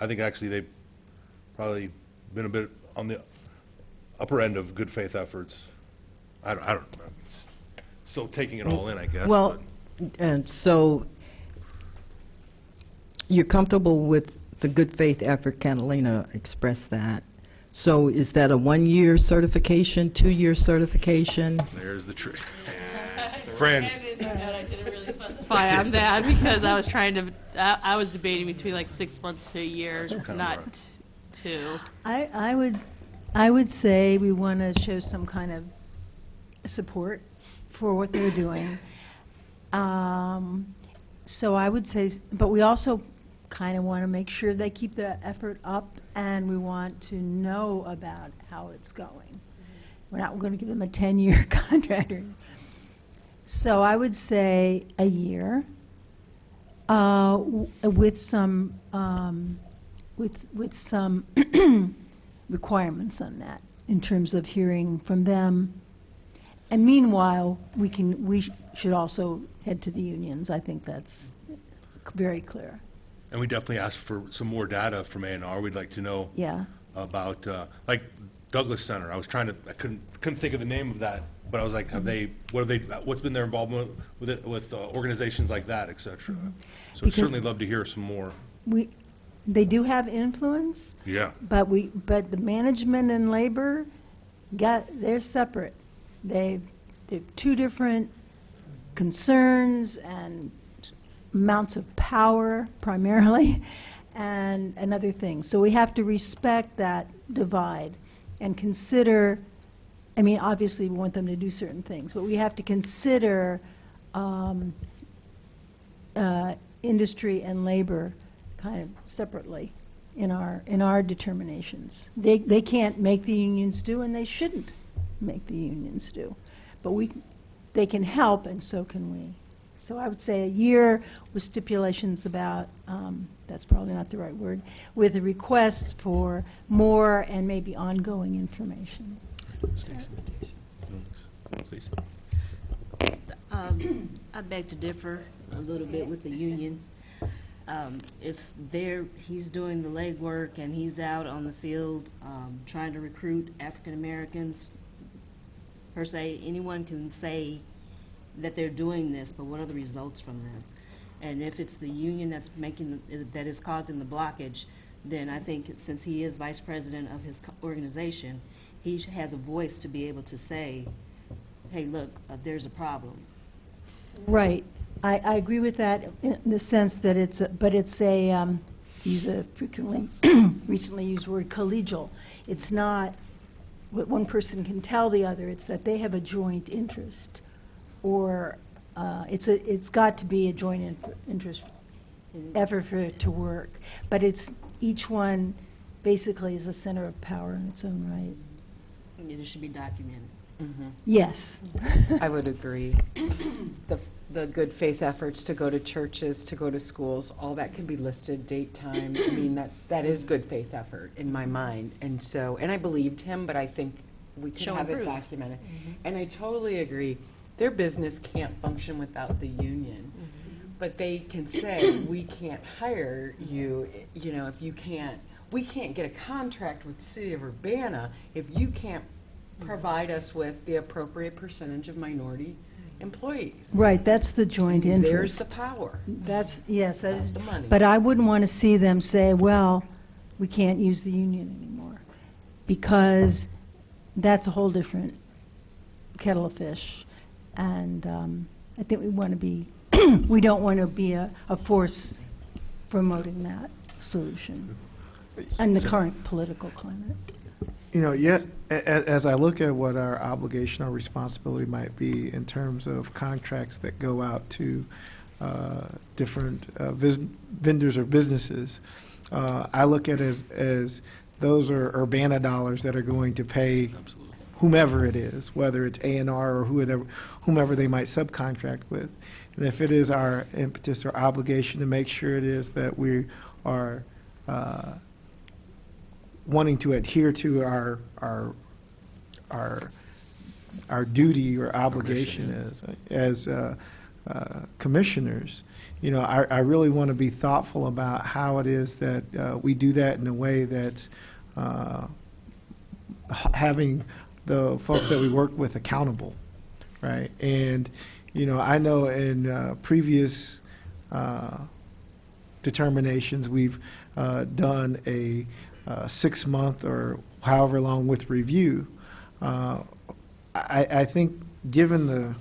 I think actually they've probably been a bit on the upper end of good faith efforts. I don't know. Still taking it all in, I guess. Well, and so You're comfortable with the good faith effort, Catalina expressed that. So is that a 1-year certification, 2-year certification? There's the trick. Friends. I didn't really specify on that because I was trying to, I was debating between like 6 months to a year, not 2. I would say we want to show some kind of support for what they're doing. So I would say, but we also kind of want to make sure they keep the effort up, and we want to know about how it's going. We're not going to give them a 10-year contract. So I would say a year with some with some requirements on that in terms of hearing from them. And meanwhile, we should also head to the unions. I think that's very clear. And we definitely asked for some more data from A&R. We'd like to know Yeah. about, like Douglas Center. I couldn't think of the name of that, but I was like, what's been their involvement with it, with organizations like that, et cetera? So I'd Because- certainly love to hear some more. They do have influence, Yeah. but the management and labor they're separate. They're two different concerns and amounts of power primarily and other things. So we have to respect that divide and consider, I mean, obviously we want them to do certain things, but we have to consider industry and labor kind of separately in our determinations. They can't make the unions do, and they shouldn't make the unions do. But they can help, and so can we. So I would say a year with stipulations about, that's probably not the right word, with a request for more and maybe ongoing information. Stacey. Stacey. I beg to differ a little bit with the union. If he's doing the legwork and he's out on the field trying to recruit African Americans, per se, anyone can say that they're doing this, but what are the results from this? And if it's the union that is causing the blockage, then I think since he is vice president of his organization, he has a voice to be able to say, hey, look, there's a problem. Right. I agree with that in the sense that it's a use a frequently recently used word, collegial. It's not what one person can tell the other, it's that they have a joint interest, or it's got to be a joint interest effort for it to work. But it's each one basically is a center of power in its own right. It should be documented. Yes. I would agree. The good faith efforts to go to churches, to go to schools, all that can be listed, date, time. I mean, that is good faith effort in my mind. And so, and I believed him, but I think we could Show have and it prove. documented. And I totally agree. Their business can't function without the union. But they can say, we can't hire you, if you can't, we can't get a contract with the city of Urbana if you can't provide us with the appropriate percentage of minority employees. Right, that's the joint interest. There's the power. That's, yes, that That's is, the money. but I wouldn't want to see them say, well, we can't use the union anymore, because that's a whole different kettle of fish. And I think we want to be, we don't want to be a force promoting that solution in the current political climate. Yes, as I look at what our obligation or responsibility might be in terms of contracts that go out to different vendors or businesses, I look at it as those are Urbana dollars that are going to pay whomever it is, whether it's A&R or whomever they might subcontract with. And if it is our impetus or obligation to make sure it is that we are wanting to adhere to our duty or obligation as commissioners, I really want to be thoughtful about how it is that we do that in a way that's having the folks that we work with accountable, right? And I know in previous determinations. We've done a 6-month or however long with review. I think given the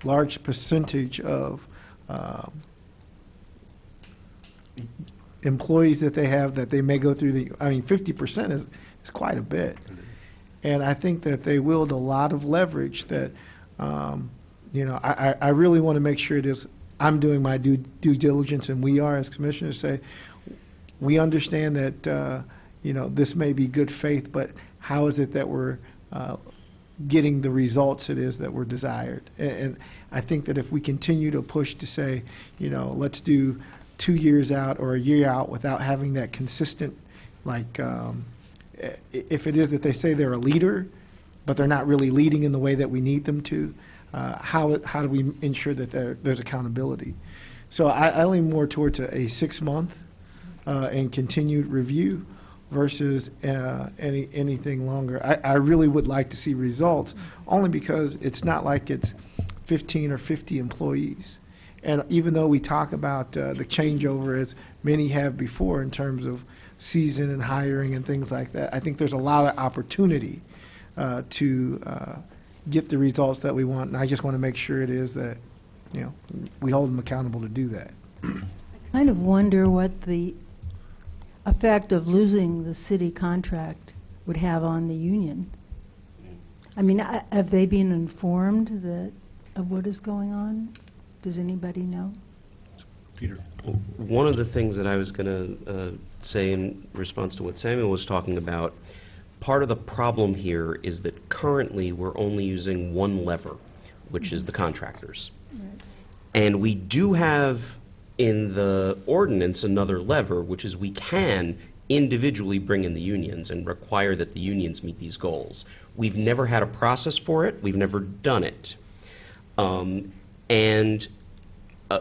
large percentage of employees that they have, that they may go through 50% is quite a bit. And I think that they wield a lot of leverage that, I really want to make sure I'm doing my due diligence, and we are as commissioners say, we understand that, this may be good faith, but how is it that we're getting the results it is that were desired? And I think that if we continue to push to say, let's do 2 years out or a year out without having that consistent, if it is that they say they're a leader, but they're not really leading in the way that we need them to, how do we ensure that there's accountability? So I lean more towards a 6-month and continued review versus anything longer. I really would like to see results, only because it's not like it's 15 or 50 employees. And even though we talk about the changeover as many have before in terms of season and hiring and things like that, I think there's a lot of opportunity to get the results that we want. And I just want to make sure it is that, we hold them accountable to do that. I kind of wonder what the effect of losing the city contract would have on the unions. I mean, have they been informed of what is going on? Does anybody know? Peter? One of the things that I was going to say in response to what Samuel was talking about, part of the problem here is that currently we're only using one lever, which is the contractors. Right. And we do have in the ordinance another lever, which is we can individually bring in the unions and require that the unions meet these goals. We've never had a process for it. We've never done it.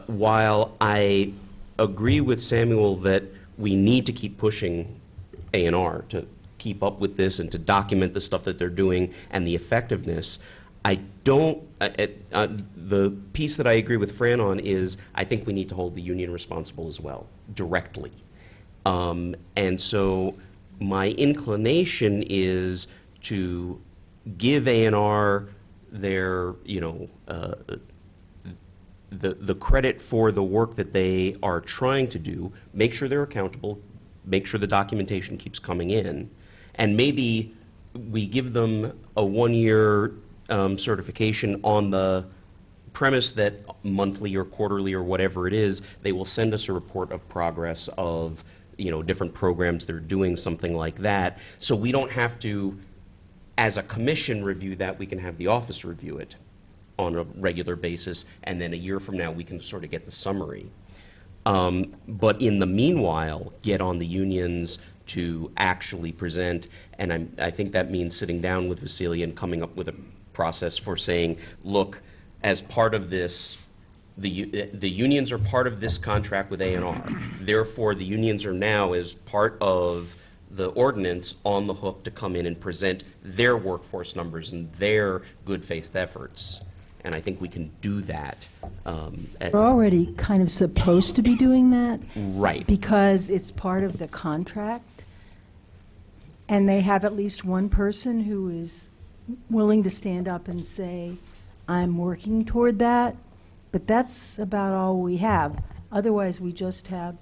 While I agree with Samuel that we need to keep pushing A&R to keep up with this and to document the stuff that they're doing and the effectiveness, I don't, the piece that I agree with Fran on is I think we need to hold the union responsible as well, directly. And so my inclination is to give A&R their, the credit for the work that they are trying to do, make sure they're accountable, make sure the documentation keeps coming in, and maybe we give them a 1-year certification on the premise that monthly or quarterly or whatever it is, they will send us a report of progress of, different programs they're doing, something like that. So we don't have to, as a commission, review that. We can have the office review it on a regular basis, and then a year from now we can sort of get the summary. But in the meanwhile, get on the unions to actually present, and I think that means sitting down with Vasily and coming up with a process for saying, look, as part of this, the unions are part of this contract with A&R. Therefore, the unions are now, as part of the ordinance, on the hook to come in and present their workforce numbers and their good faith efforts. And I think we can do that. We're already kind of supposed to be doing that. Right. Because it's part of the contract. And they have at least one person who is willing to stand up and say, I'm working toward that. But that's about all we have. Otherwise, we just have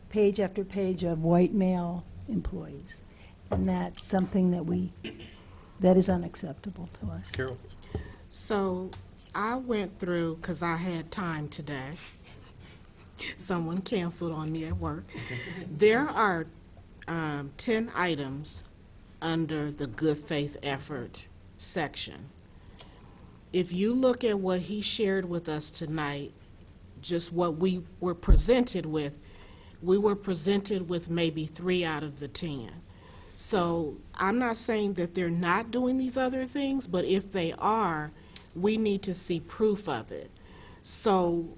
page after page of white male employees. And that's something that is unacceptable to us. Carol? So I went through, because I had time today. Someone canceled on me at work. There are 10 items under the good faith effort section. If you look at what he shared with us tonight, just what we were presented with, we were presented with maybe 3 out of the 10. So I'm not saying that they're not doing these other things, but if they are, we need to see proof of it. So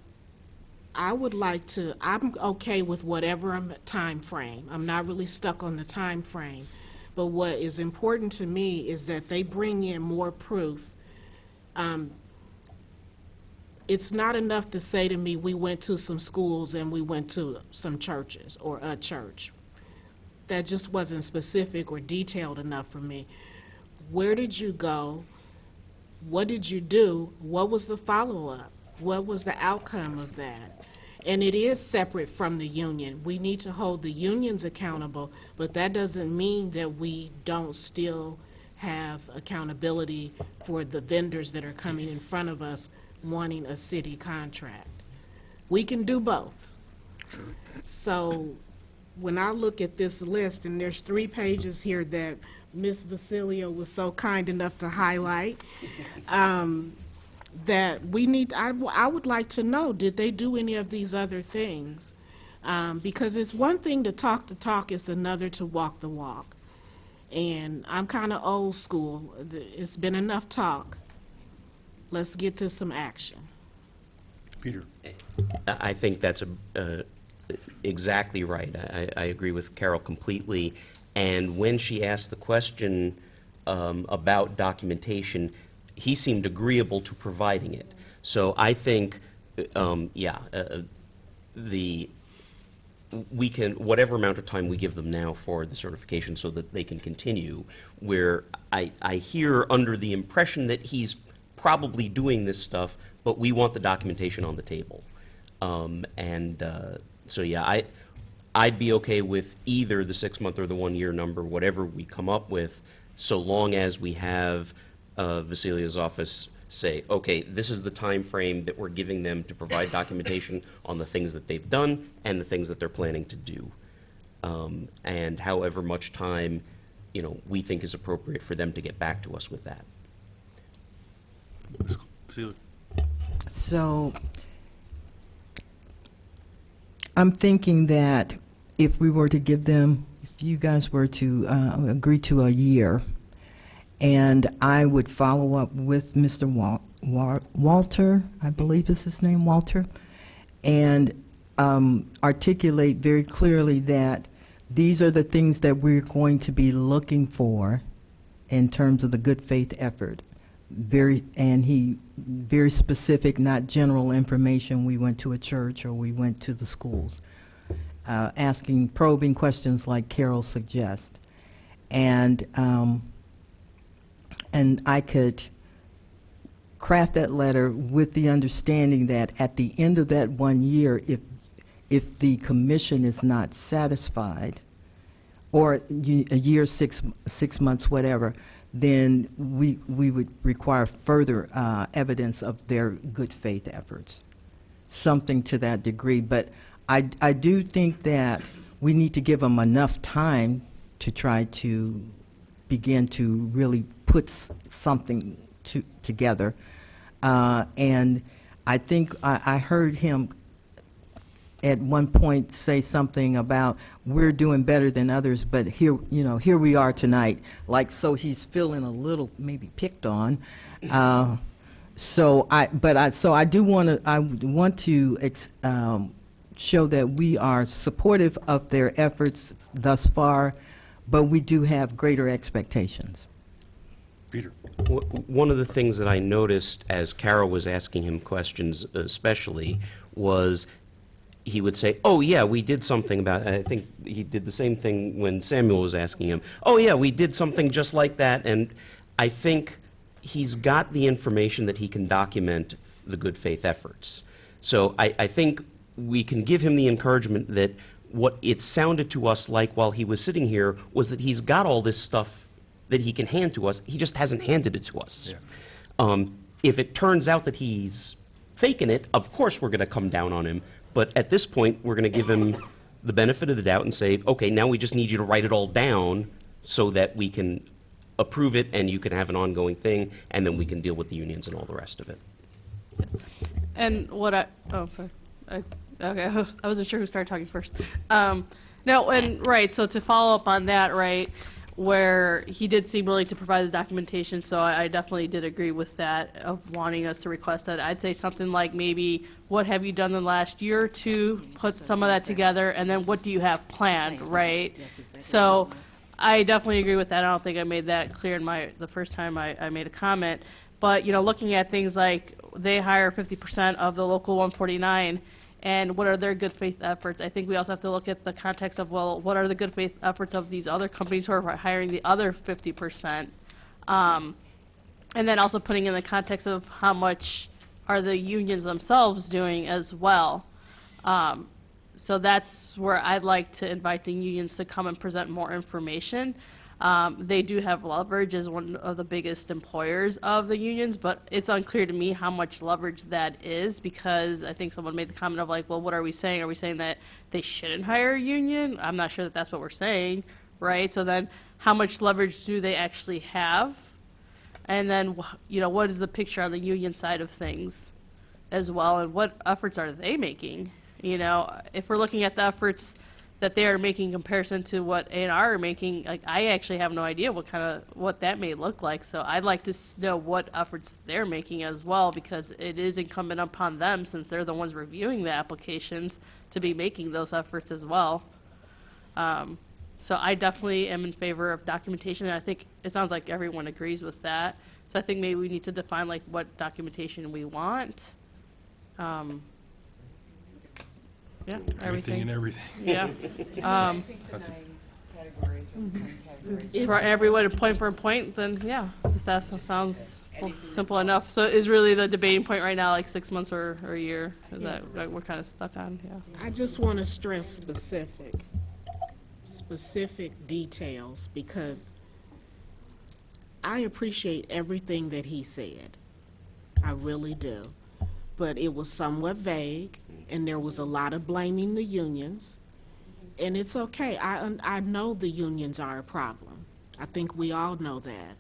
I would like to, I'm okay with whatever time frame. I'm not really stuck on the time frame. But what is important to me is that they bring in more proof. it's not enough to say to me, we went to some schools and we went to some churches or a church. That just wasn't specific or detailed enough for me. Where did you go? What did you do? What was the follow-up? What was the outcome of that? And it is separate from the union. We need to hold the unions accountable, but that doesn't mean that we don't still have accountability for the vendors that are coming in front of us wanting a city contract. We can do both. So when I look at this list, and there's 3 pages here that Ms. Vasilio was so kind enough to highlight, that we need, I would like to know, did they do any of these other things? Because it's one thing to talk the talk, it's another to walk the walk. And I'm kind of old school. It's been enough talk. Let's get to some action. Peter? I think that's exactly right. I agree with Carol completely. And when she asked the question about documentation, he seemed agreeable to providing it. So I think, we can, whatever amount of time we give them now for the certification so that they can continue, where I hear under the impression that he's probably doing this stuff, but we want the documentation on the table. So yeah, I'd be okay with either the 6-month or the 1-year number, whatever we come up with, so long as we have Vasilia's office say, okay, this is the time frame that we're giving them to provide documentation on the things that they've done and the things that they're planning to do. And however much time, we think is appropriate for them to get back to us with that. So I'm thinking that if we were to give them, if you guys were to agree to a year, and I would follow up with Mr. Walter, I believe is his name, Walter, and articulate very clearly that these are the things that we're going to be looking for in terms of the good faith effort. Very specific, not general information. We went to a church or we went to the schools, asking probing questions like Carol suggests, and I could craft that letter with the understanding that at the end of that 1 year, if the commission is not satisfied, or a year, 6 months, whatever, then we would require further evidence of their good faith efforts, something to that degree. But I do think that we need to give them enough time to try to begin to really put something together. And I think I heard him at one point say something about we're doing better than others, but here we are tonight. So he's feeling a little maybe picked on. So I do want to show that we are supportive of their efforts thus far, but we do have greater expectations. Peter? One of the things that I noticed as Carol was asking him questions especially was he would say, oh yeah, we did something about it. I think he did the same thing when Samuel was asking him, oh yeah, we did something just like that. And I think he's got the information that he can document the good faith efforts. So I think we can give him the encouragement that what it sounded to us like while he was sitting here was that he's got all this stuff that he can hand to us. He just hasn't handed it to us. Yeah. If it turns out that he's faking it, of course we're going to come down on him. But at this point, we're going to give him the benefit of the doubt and say, okay, now we just need you to write it all down so that we can approve it and you can have an ongoing thing, and then we can deal with the unions and all the rest of it. And what sorry. Okay, I wasn't sure who started talking first. No, and right, so to follow up on that, right, where he did seem willing to provide the documentation, so I definitely did agree with that, of wanting us to request that. I'd say something like maybe, what have you done in the last year or two, put some of that together, and then what do you have planned, right? So I definitely agree with that. I don't think I made that clear in the first time I made a comment. But, looking at things like they hire 50% of the local 149, and what are their good faith efforts? I think we also have to look at the context of, well, what are the good faith efforts of these other companies who are hiring the other 50%? And then also putting in the context of how much are the unions themselves doing as well. So that's where I'd like to invite the unions to come and present more information. They do have leverage as one of the biggest employers of the unions, but it's unclear to me how much leverage that is, because I think someone made the comment of like, well, what are we saying? Are we saying that they shouldn't hire a union? I'm not sure that that's what we're saying, right? So then how much leverage do they actually have? And then, you know, what is the picture on the union side of things as well, and what efforts are they making? You know, if we're looking at the efforts that they are making in comparison to what A&R are making, like, I actually have no idea what that may look like. So I'd like to know what efforts they're making as well, because it is incumbent upon them, since they're the ones reviewing the applications, to be making those efforts as well. So I definitely am in favor of documentation, and I think it sounds like everyone agrees with that. So I think maybe we need to define like what documentation we want. Yeah, Everything and everything. Yeah. Categories or categories. For everyone to point for a point, then yeah, that sounds simple enough. So is really the debating point right now like 6 months or a year? Is that what we're kind of stuck on? Yeah. I just want to stress specific details, because I appreciate everything that he said. I really do. But it was somewhat vague, and there was a lot of blaming the unions. And it's okay. I know the unions are a problem. I think we all know that.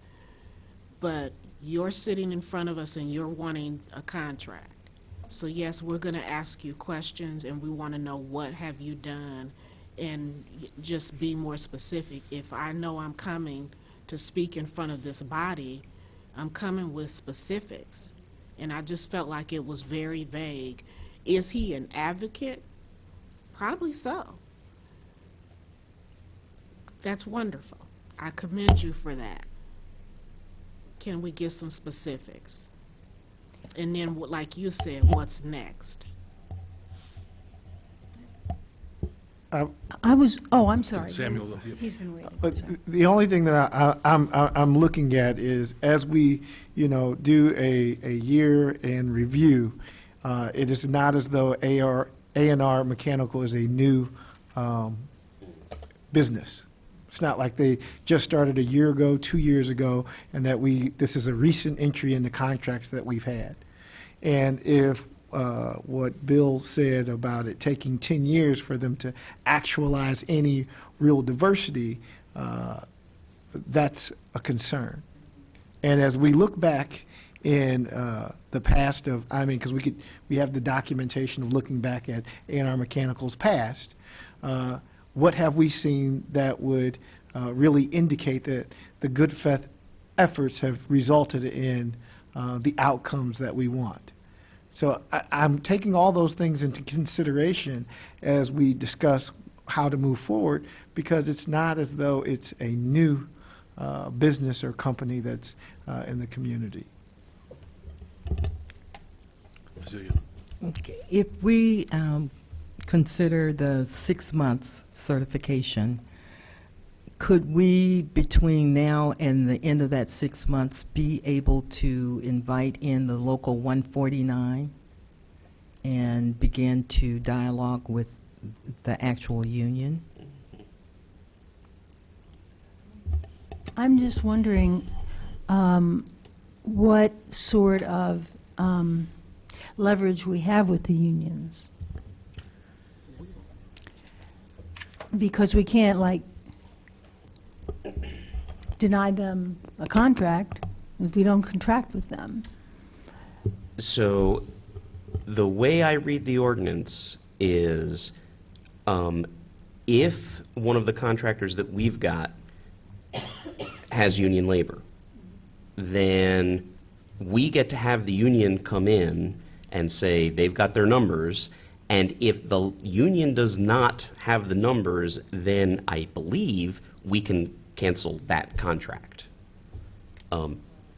But you're sitting in front of us and you're wanting a contract. So yes, we're going to ask you questions, and we want to know what have you done, and just be more specific. If I know I'm coming to speak in front of this body, I'm coming with specifics. And I just felt like it was very vague. Is he an advocate? Probably so. That's wonderful. I commend you for that. Can we get some specifics? And then, like you said, what's next? I'm sorry. Samuel, He's been waiting. But the only thing that I'm looking at is, as we, do a year in review, it is not as though A&R Mechanical is a new business. It's not like they just started a year ago, 2 years ago, and that this is a recent entry in the contracts that we've had. And if what Bill said about it taking 10 years for them to actualize any real diversity, that's a concern. And as we look back in the past because we have the documentation of looking back at A&R Mechanical's past, what have we seen that would really indicate that the good faith efforts have resulted in the outcomes that we want? So I'm taking all those things into consideration as we discuss how to move forward, because it's not as though it's a new business or company that's in the community. Cecilia. Okay. If we consider the 6 months certification, could we, between now and the end of that 6 months, be able to invite in the local 149 and begin to dialogue with the actual union? I'm just wondering what sort of leverage we have with the unions. Because we can't, deny them a contract if we don't contract with them. So the way I read the ordinance is if one of the contractors that we've got has union labor, then we get to have the union come in and say they've got their numbers, and if the union does not have the numbers, then I believe we can cancel that contract.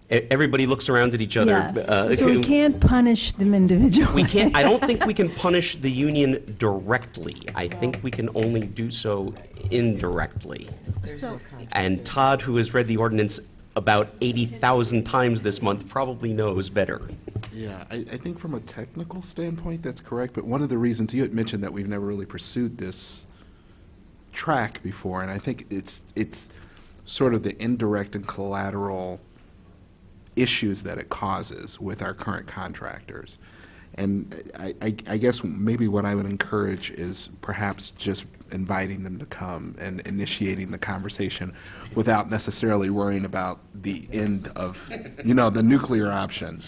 everybody looks around at each other. Yeah. So we can't punish them individually. We can't, I don't think we can punish the union directly. I think we can only do so indirectly. So, And Todd, who has read the ordinance about 80,000 times this month, probably knows better. Yeah, I think from a technical standpoint, that's correct, but one of the reasons you had mentioned that we've never really pursued this track before, and I think it's sort of the indirect and collateral issues that it causes with our current contractors. And I guess maybe what I would encourage is perhaps just inviting them to come and initiating the conversation without necessarily worrying about the end of, the nuclear option.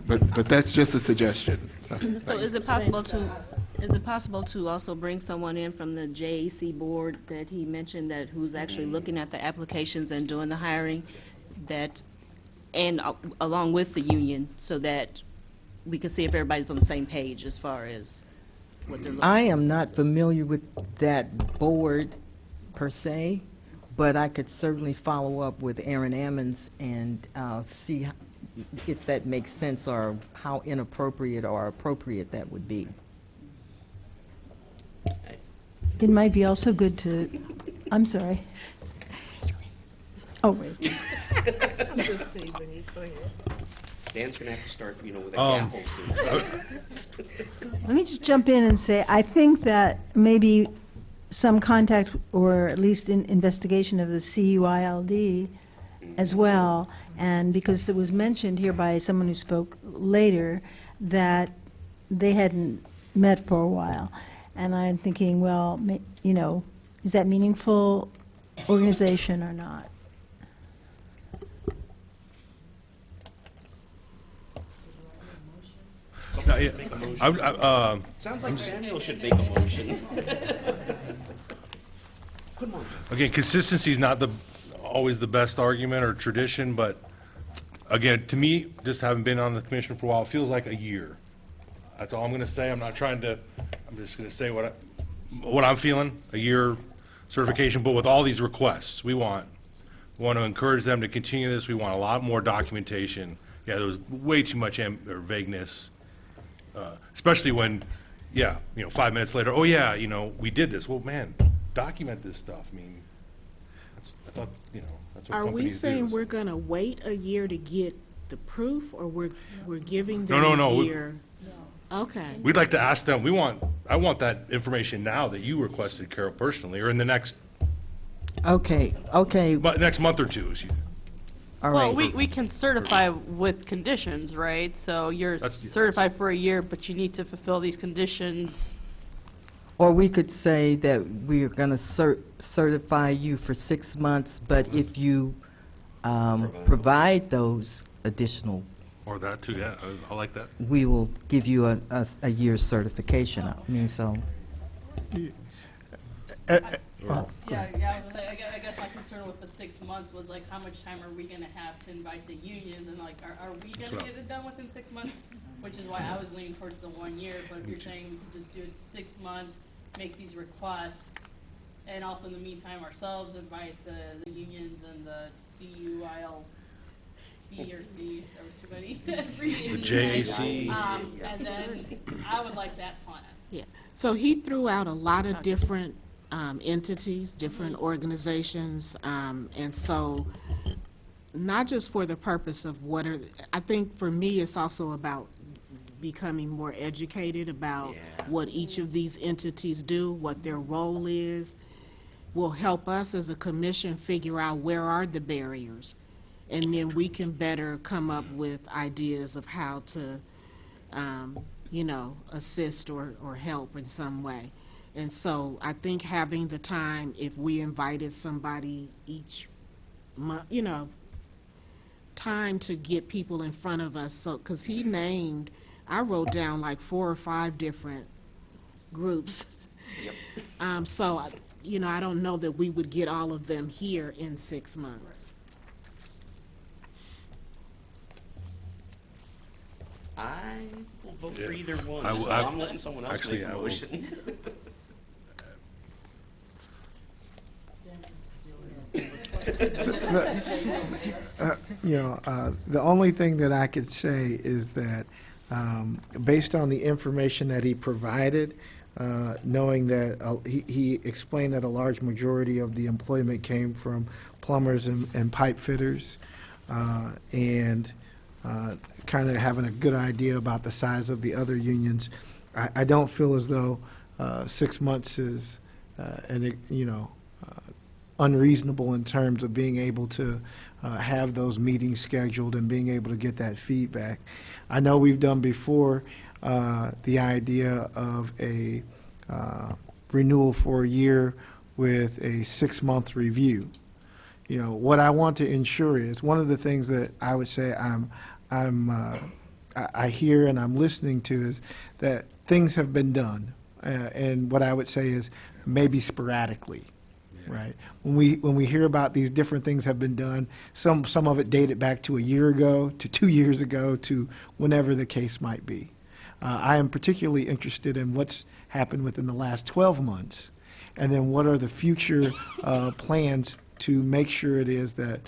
But that's just a suggestion. So is it possible to also bring someone in from the JAC board that he mentioned that who's actually looking at the applications and doing the hiring, along with the union, so that we can see if everybody's on the same page as far as what they're looking I am not familiar with that board per se, but I could certainly follow up with Aaron Ammons and see if that makes sense or how inappropriate or appropriate that would be. It might be also good to, I'm sorry. Oh, wait. I'm just teasing you. Go ahead. Dan's going to have to start, with a gavel soon. Let me just jump in and say, I think that maybe some contact or at least investigation of the CUILD as well, and because it was mentioned here by someone who spoke later that they hadn't met for a while. And I'm thinking, well, is that meaningful organization or not? Sounds like Samuel should make a motion. Again, consistency is not always the best argument or tradition, but again, to me, just having been on the commission for a while, it feels like a year. That's all I'm going to say. I'm not trying to, I'm just going to say what I'm feeling, a year certification, but with all these requests, we want to encourage them to continue this. We want a lot more documentation. Yeah, there was way too much vagueness, especially when, 5 minutes later, oh yeah, we did this. Well, man, document this stuff. I mean, I thought, that's what Are we companies do. saying we're going to wait a year to get the proof, or we're giving them No. a year? Okay. We'd like to ask them, I want that information now that you requested, Carol, personally, or in the next Okay. next month or two. All Well, right. we can certify with conditions, right? So you're certified for a year, but you need to fulfill these conditions. Or we could say that we are going to certify you for 6 months, but if you provide those additional, Or that too, yeah, I like that. we will give you a year's certification. I mean, so. Yeah, I guess my concern with the 6 months was like, how much time are we gonna have to invite the unions, and like, are we gonna get it done within 6 months? Which is why I was leaning towards the 1 year, but if you're saying we could just do it 6 months, make these requests, and also in the meantime ourselves invite the unions and the CUIL, B or C, there was too many. The JAC. And then I would like that plan. Yeah. So he threw out a lot of different entities, different organizations, and so not just for the purpose of I think for me it's also about becoming more educated about what each of these entities do, what their role is, will help us as a commission figure out where are the barriers, and then we can better come up with ideas of how to assist or help in some way. And so I think having the time, if we invited somebody each month, time to get people in front of us. So, because I wrote down like 4 or 5 different groups. Yep. So, I don't know that we would get all of them here in 6 months. I will vote for either one, I will- so I'm letting someone else actually, make a I will- motion. The only thing that I could say is that, based on the information that he provided, knowing that he explained that a large majority of the employment came from plumbers and pipe fitters, and kind of having a good idea about the size of the other unions, I don't feel as though 6 months is, unreasonable in terms of being able to have those meetings scheduled and being able to get that feedback. I know we've done before the idea of a renewal for a year with a 6-month review. What I want to ensure is, one of the things that I would say I hear and I'm listening to is that things have been done. And what I would say is maybe sporadically. Right. When we hear about these different things have been done, some of it dated back to a year ago, to 2 years ago, to whenever the case might be. I am particularly interested in what's happened within the last 12 months, and then what are the future plans to make sure it is that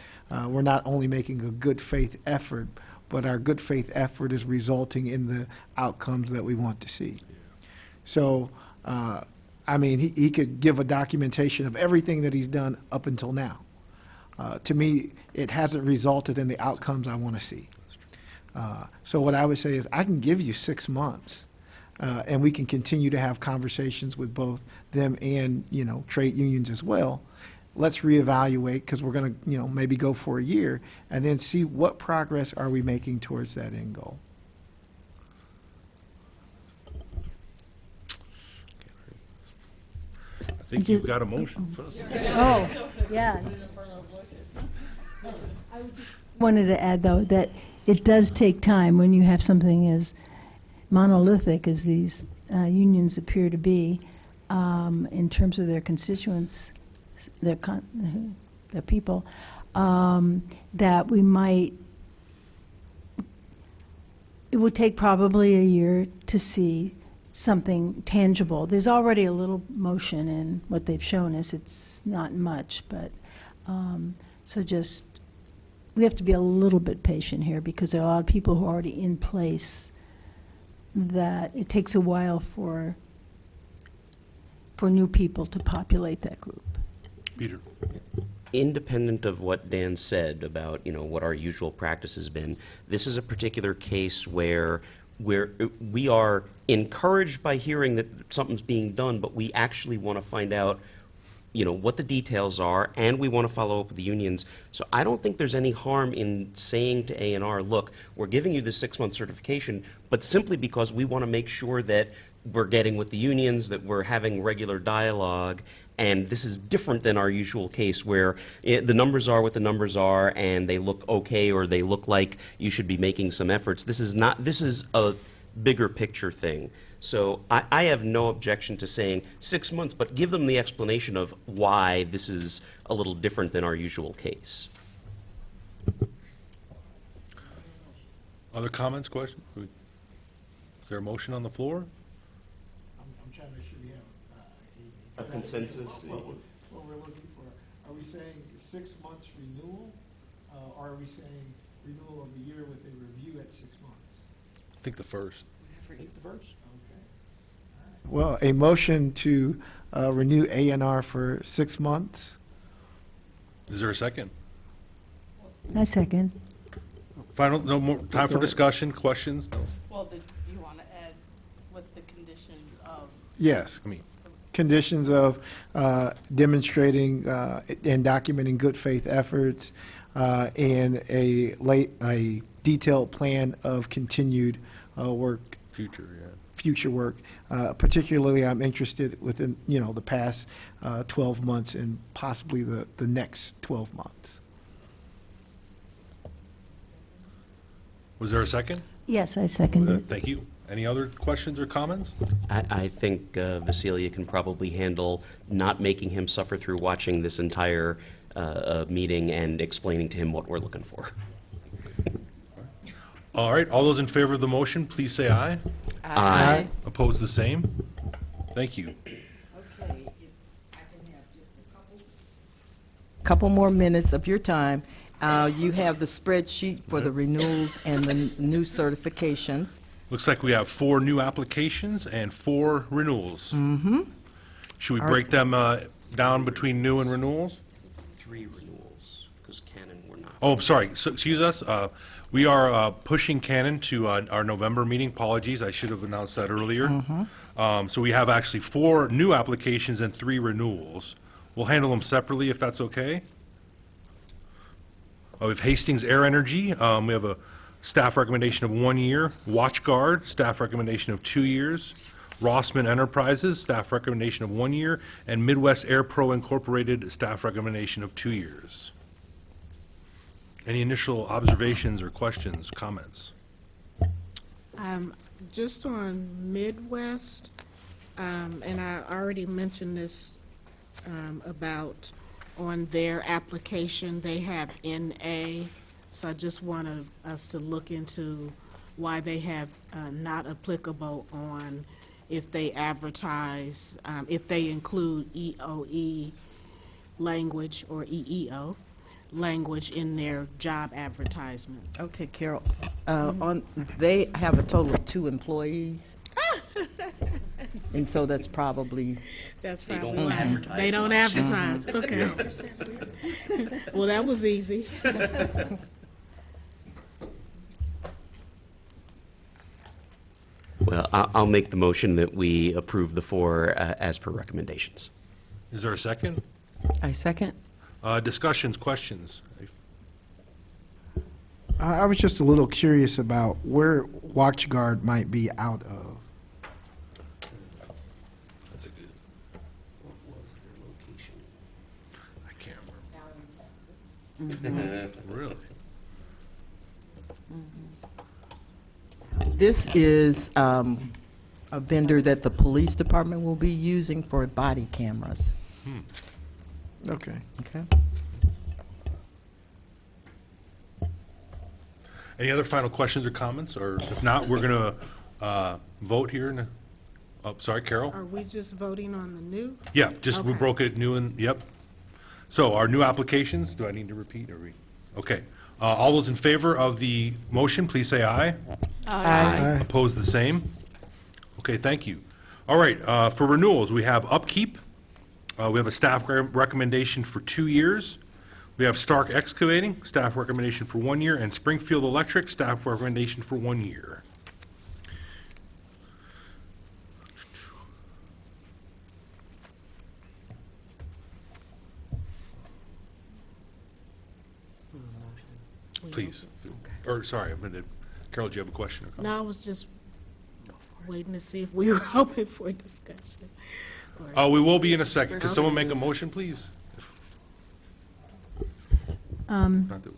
we're not only making a good faith effort, but our good faith effort is resulting in the outcomes that we want to see. So, he could give a documentation of everything that he's done up until now. To me, it hasn't resulted in the outcomes I want to see. So what I would say is, I can give you 6 months, and we can continue to have conversations with both them and, trade unions as well. Let's reevaluate, because we're going to, maybe go for a year, and then see what progress are we making towards that end goal. I think you've got a motion. Oh, yeah. Wanted to add, though, that it does take time when you have something as monolithic as these unions appear to be, in terms of their constituents, their people, that we might, it would take probably a year to see something tangible. There's already a little motion in what they've shown us. It's not much, but we have to be a little bit patient here, because there are a lot of people who are already in place that it takes a while for new people to populate that group. Peter. Independent of what Dan said about, what our usual practice has been, this is a particular case where we are encouraged by hearing that something's being done, but we actually want to find out, what the details are, and we want to follow up with the unions. So I don't think there's any harm in saying to A&R, look, we're giving you the 6-month certification, but simply because we want to make sure that we're getting with the unions, that we're having regular dialogue, and this is different than our usual case where the numbers are what the numbers are, and they look okay, or they look like you should be making some efforts. This is a bigger picture thing. So I have no objection to saying 6 months, but give them the explanation of why this is a little different than our usual case. Other comments, questions? Is there a motion on the floor? I'm trying to make sure we have A consensus? What we're looking for. Are we saying 6 months renewal, or are we saying renewal of the year with a review at 6 months? I think the first. The first? Okay. Well, a motion to renew A&R for 6 months. Is there a second? I second. Final, no more time for discussion, questions? No. Well, did you want to add with the conditions of? Yes. Conditions of demonstrating and documenting good faith efforts, and a detailed plan of continued work. Future work. Particularly, I'm interested within, the past 12 months and possibly the next 12 months. Was there a second? Yes, I second it. Thank you. Any other questions or comments? I think Vasilia can probably handle not making him suffer through watching this entire meeting and explaining to him what we're looking for. All right, all those in favor of the motion, please say aye. Aye. Opposed, the same? Thank you. Okay, if I can have just a couple. couple more minutes of your time. You have the spreadsheet for the renewals and the new certifications. Looks like we have 4 new applications and 4 renewals. Mm-hmm. Should we break them down between new and renewals? 3 renewals, because Canon were not. Oh, sorry, so, excuse us. We are pushing Canon to our November meeting. Apologies, I should have announced that earlier. So we have actually 4 new applications and 3 renewals. We'll handle them separately if that's okay. We have Hastings Air Energy. We have a staff recommendation of 1 year. WatchGuard, staff recommendation of 2 years. Rossman Enterprises, staff recommendation of 1 year. And Midwest Air Pro Incorporated, staff recommendation of 2 years. Any initial observations or questions, comments? Just on Midwest, and I already mentioned this about on their application, they have NA, so I just want us to look into why they have not applicable on if they advertise, if they include EOE language or EEO language in their job advertisements. Okay, Carol. They have a total of 2 employees. And so that's probably, That's They probably don't why. advertise They don't much. advertise, okay. Well, that was easy. Well, I'll make the motion that we approve the 4 as per recommendations. Is there a second? I second. Discussions, questions? I was just a little curious about where WatchGuard might be out of. That's a good, What was their location? I can't remember. Really? this is a vendor that the police department will be using for body cameras. Okay. Okay? Any other final questions or comments? Or if not, we're going to vote here. Oh, sorry, Carol? Are we just voting on the new? Yeah, just, we Okay. broke it new and, yep. So our new applications, do I need to repeat or read? Okay. All those in favor of the motion, please say aye. Aye. Opposed, the same? Okay, thank you. All right, for renewals, we have Upkeep. We have a staff recommendation for 2 years. We have Stark Excavating, staff recommendation for 1 year, and Springfield Electric, staff recommendation for 1 year. Please. Or, sorry, Carol, do you have a question or comment? No, I was just waiting to see if we were open for discussion. Or- We will be in a second. Could someone make a motion, please? Not that-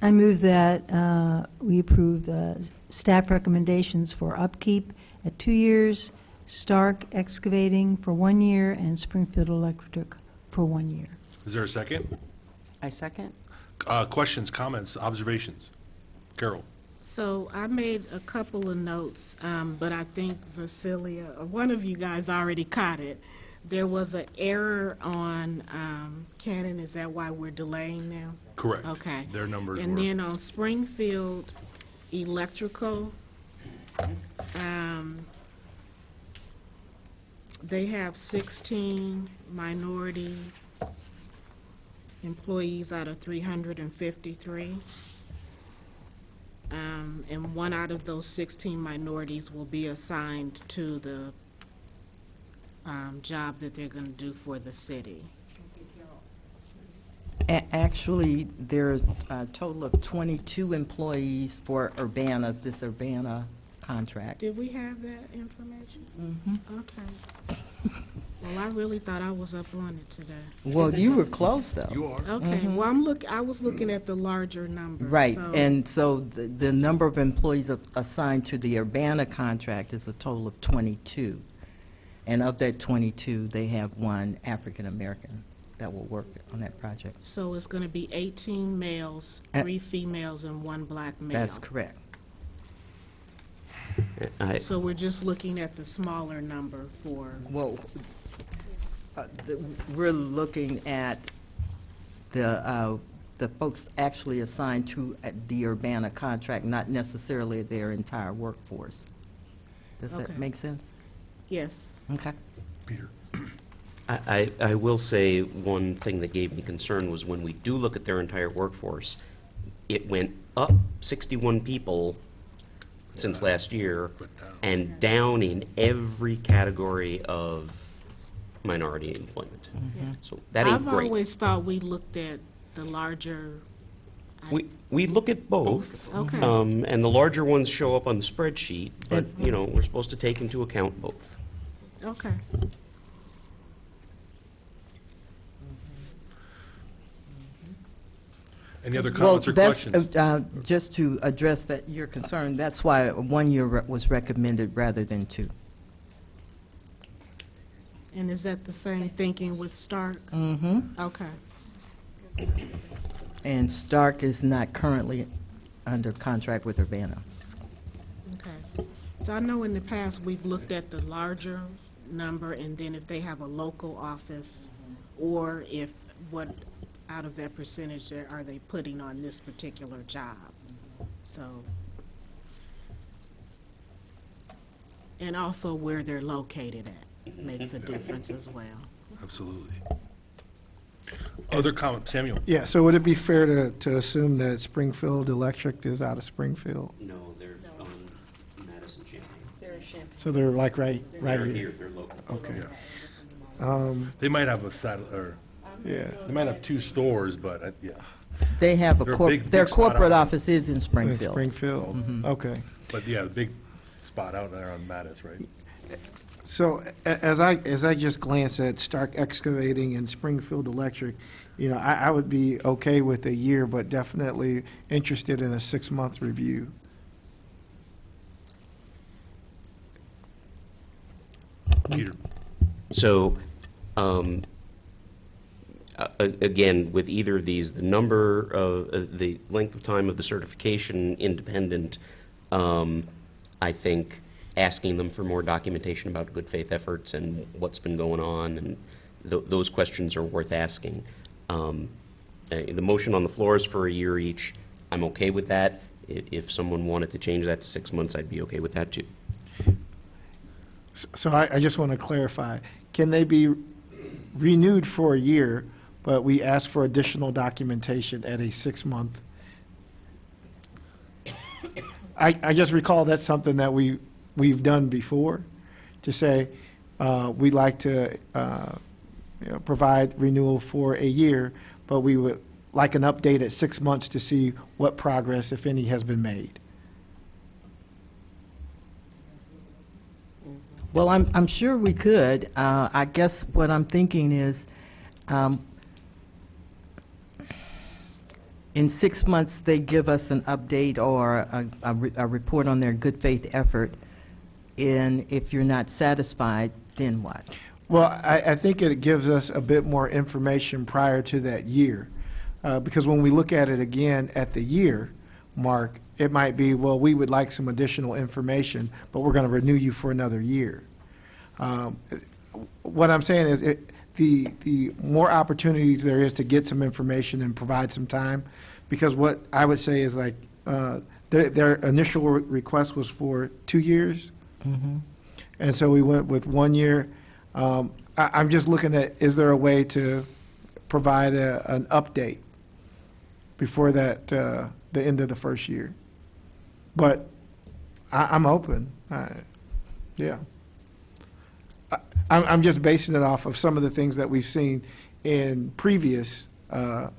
I move that we approve the staff recommendations for Upkeep at 2 years, Stark Excavating for 1 year, and Springfield Electric for 1 year. Is there a second? I second. Questions, comments, observations? Carol? So I made a couple of notes, but I think Vasilia, or one of you guys already caught it. There was an error on Canon, is that why we're delaying now? Correct. Okay. Their numbers And were. then on Springfield Electrical, they have 16 minority employees out of 353. And 1 out of those 16 minorities will be assigned to the job that they're going to do for the city. Actually, there's a total of 22 employees for Urbana, this Urbana contract. Did we have that information? Okay. Well, I really thought I was up on it today. Well, you were close, though. You are. Okay, well, I was looking at the larger number. Right, so- and so the number of employees assigned to the Urbana contract is a total of 22. And of that 22, they have 1 African-American that will work on that project. So it's going to be 18 males, 3 females, and 1 black male. That's correct. So we're just looking at the smaller number for, Well, we're looking at the folks actually assigned to the Urbana contract, not necessarily their entire workforce. Does Okay. that make sense? Yes. Okay. Peter? I will say one thing that gave me concern was when we do look at their entire workforce, it went up 61 people since last year and down in every category of minority employment. So that ain't I've great. always thought we looked at the larger, We look at both. Okay. And the larger ones show up on the spreadsheet, but, you know, we're supposed to take into account both. okay. Any other Well, comments or that's, questions? just to address that, your concern, that's why 1 year was recommended rather than 2. And is that the same thinking with Stark? Mm-hmm. Okay. And Stark is not currently under contract with Urbana. Okay. So I know in the past, we've looked at the larger number, and then if they have a local office, or if what out of that percentage are they putting on this particular job? So, and also where they're located at makes a difference as well. Absolutely. Other comments? Samuel? Yeah, so would it be fair to assume that Springfield Electric is out of Springfield? No, they're on Madison Champaign. So they're like right They're here? here, they're local. Okay. They might have a or Yeah. they might have 2 stores, but, yeah. They have They're a a big- their big spot corporate out. office is in Springfield. Springfield, okay. But, yeah, the big spot out there on Mattis, right? So as I just glance at Stark Excavating and Springfield Electric, you know, I would be okay with a year, but definitely interested in a 6-month review. Peter? So, again, with either of these, the number of, the length of time of the certification independent, I think asking them for more documentation about good faith efforts and what's been going on, and those questions are worth asking. The motion on the floor is for a year each. I'm okay with that. If someone wanted to change that to 6 months, I'd be okay with that, too. So I just want to clarify, can they be renewed for a year, but we ask for additional documentation at a 6-month? I just recall that's something that we've done before, to say, we'd like to, provide renewal for a year, but we would like an update at 6 months to see what progress, if any, has been made. Well, I'm sure we could. I guess what I'm thinking is, in 6 months, they give us an update or a report on their good faith effort, and if you're not satisfied, then what? Well, I think it gives us a bit more information prior to that year, because when we look at it again at the year mark, it might be, well, we would like some additional information, but we're going to renew you for another year. What I'm saying is, the more opportunities there is to get some information and provide some time, because what I would say is like, their initial request was for 2 years, and so we went with 1 year. I'm just looking at, is there a way to provide an update before that, the end of the first year? But I'm open. Yeah. I'm just basing it off of some of the things that we've seen in previous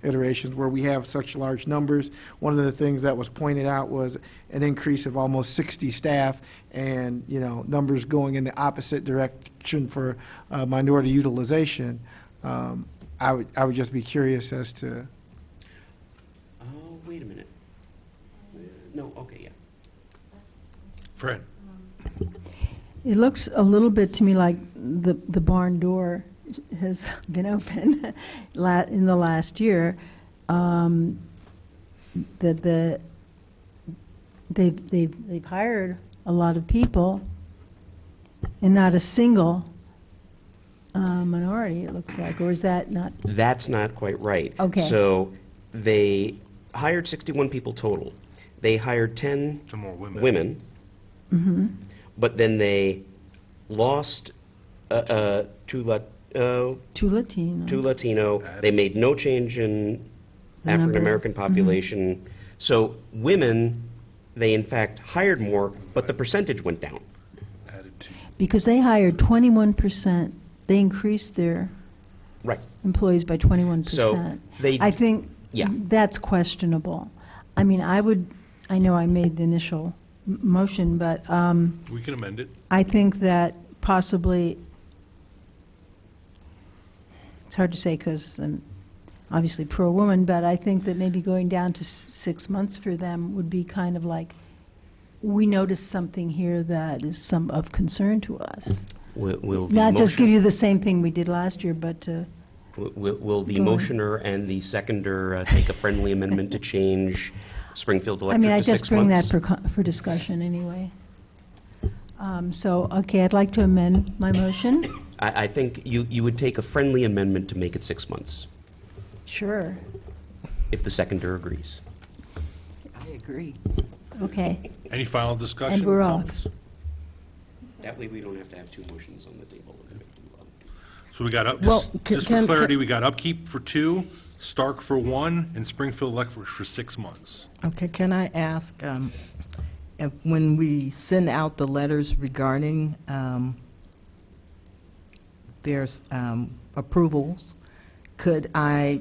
iterations where we have such large numbers. One of the things that was pointed out was an increase of almost 60 staff, and, you know, numbers going in the opposite direction for minority utilization. I would just be curious as to. Oh, wait a minute. No, okay, yeah. Fred? It looks a little bit to me like the barn door has been open in the last year. That they've hired a lot of people, and not a single minority, it looks like, or is that not? That's not quite right. Okay. So they hired 61 people total. They hired 10 Some more women. women, but then they lost two Latino. Two Latino. They made no change in The African American number. population. So women, they in fact hired more, but the percentage went down. Added to. Because they hired 21%, they increased their Right. employees by 21%. So they- I think Yeah. that's questionable. I mean, I know I made the initial motion, but We can amend it. I think that possibly, it's hard to say because I'm obviously pro-woman, but I think that maybe going down to 6 months for them would be kind of like, we noticed something here that is of concern to us. Will the Not just give motion- you the same thing we did last year, but Will the Go ahead. motioner and the seconder take a friendly amendment to change Springfield I Electric mean, I to 6 just bring that months? for discussion anyway. So, okay, I'd like to amend my motion. I think you would take a friendly amendment to make it 6 months, Sure. if the seconder agrees. I agree. Okay. Any final discussion? And we're or off. comments? That way, we don't have to have 2 motions on the table. So we got, Well, just for clarity, we got upkeep for 2, Stark for 1, and Springfield Electric for 6 months. Okay, can I ask, if when we send out the letters regarding their approvals, could I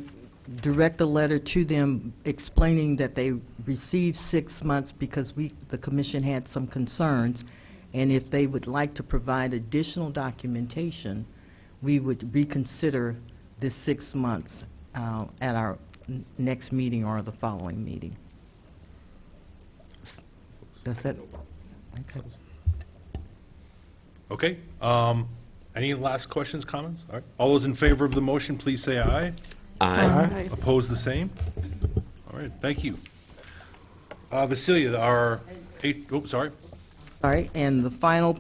direct a letter to them explaining that they received 6 months because the commission had some concerns, and if they would like to provide additional documentation, we would reconsider this 6 months at our next meeting or the following meeting? That's it? Okay. Okay, any last questions, comments? All right, all those in favor of the motion, please say aye. Aye. Opposed, the same? All right, thank you. Vasilia, our sorry, All right, and the final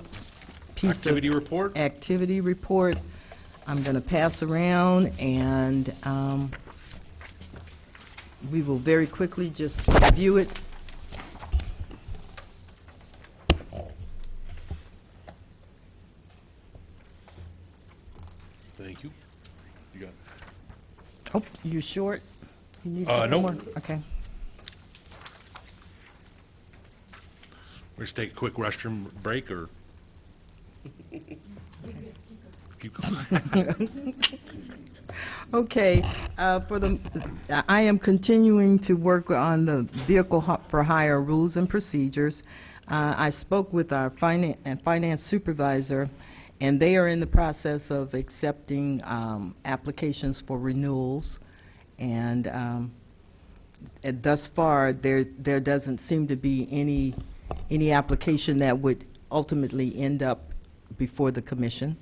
piece of... activity report? Activity report, I'm going to pass around, and we will very quickly just review it. Thank you. You got it. Oh, you short? You need Nope. more? Okay. We're just take a quick restroom break, or? Keep going. Okay, I am continuing to work on the vehicle for hire rules and procedures. I spoke with our finance supervisor, and they are in the process of accepting applications for renewals. And thus far, there doesn't seem to be any application that would ultimately end up before the commission.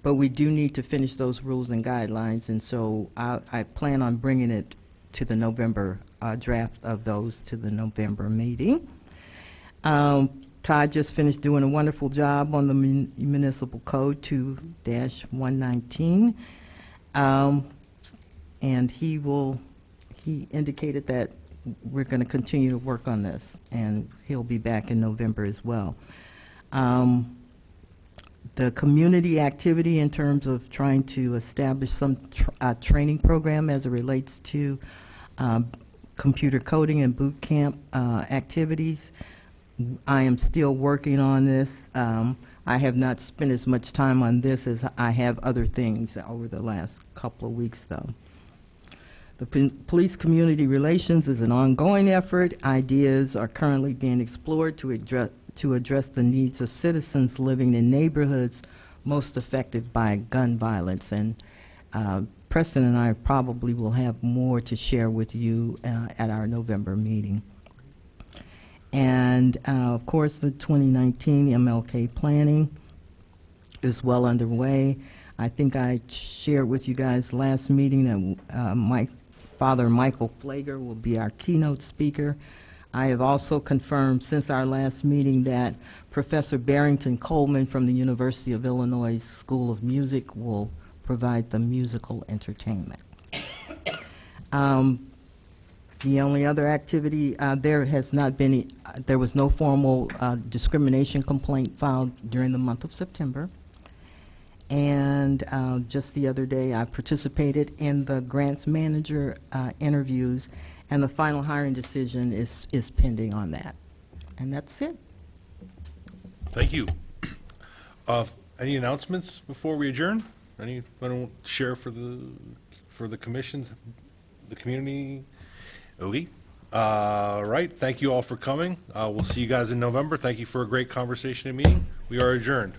But we do need to finish those rules and guidelines, and so I plan on bringing it to the November draft of those to the November meeting. Todd just finished doing a wonderful job on the municipal code 2-119, and he indicated that we're going to continue to work on this, and he'll be back in November as well. The community activity in terms of trying to establish some training program as it relates to computer coding and boot camp activities. I am still working on this. I have not spent as much time on this as I have other things over the last couple of weeks, though. The police community relations is an ongoing effort. Ideas are currently being explored to address the needs of citizens living in neighborhoods most affected by gun violence. And Preston and I probably will have more to share with you at our November meeting. And of course, the 2019 MLK planning is well underway. I think I shared with you guys last meeting that Father Michael Flager will be our keynote speaker. I have also confirmed since our last meeting that Professor Barrington Coleman from the University of Illinois School of Music will provide the musical entertainment. The only other activity, there has not been, there was no formal discrimination complaint filed during the month of September. And just the other day, I participated in the grants manager interviews, and the final hiring decision is pending on that. And that's it. Thank you. Any announcements before we adjourn? Anyone want to share for the commissions, the community? Okay. Right. Thank you all for coming. We'll see you guys in November. Thank you for a great conversation and meeting. We are adjourned.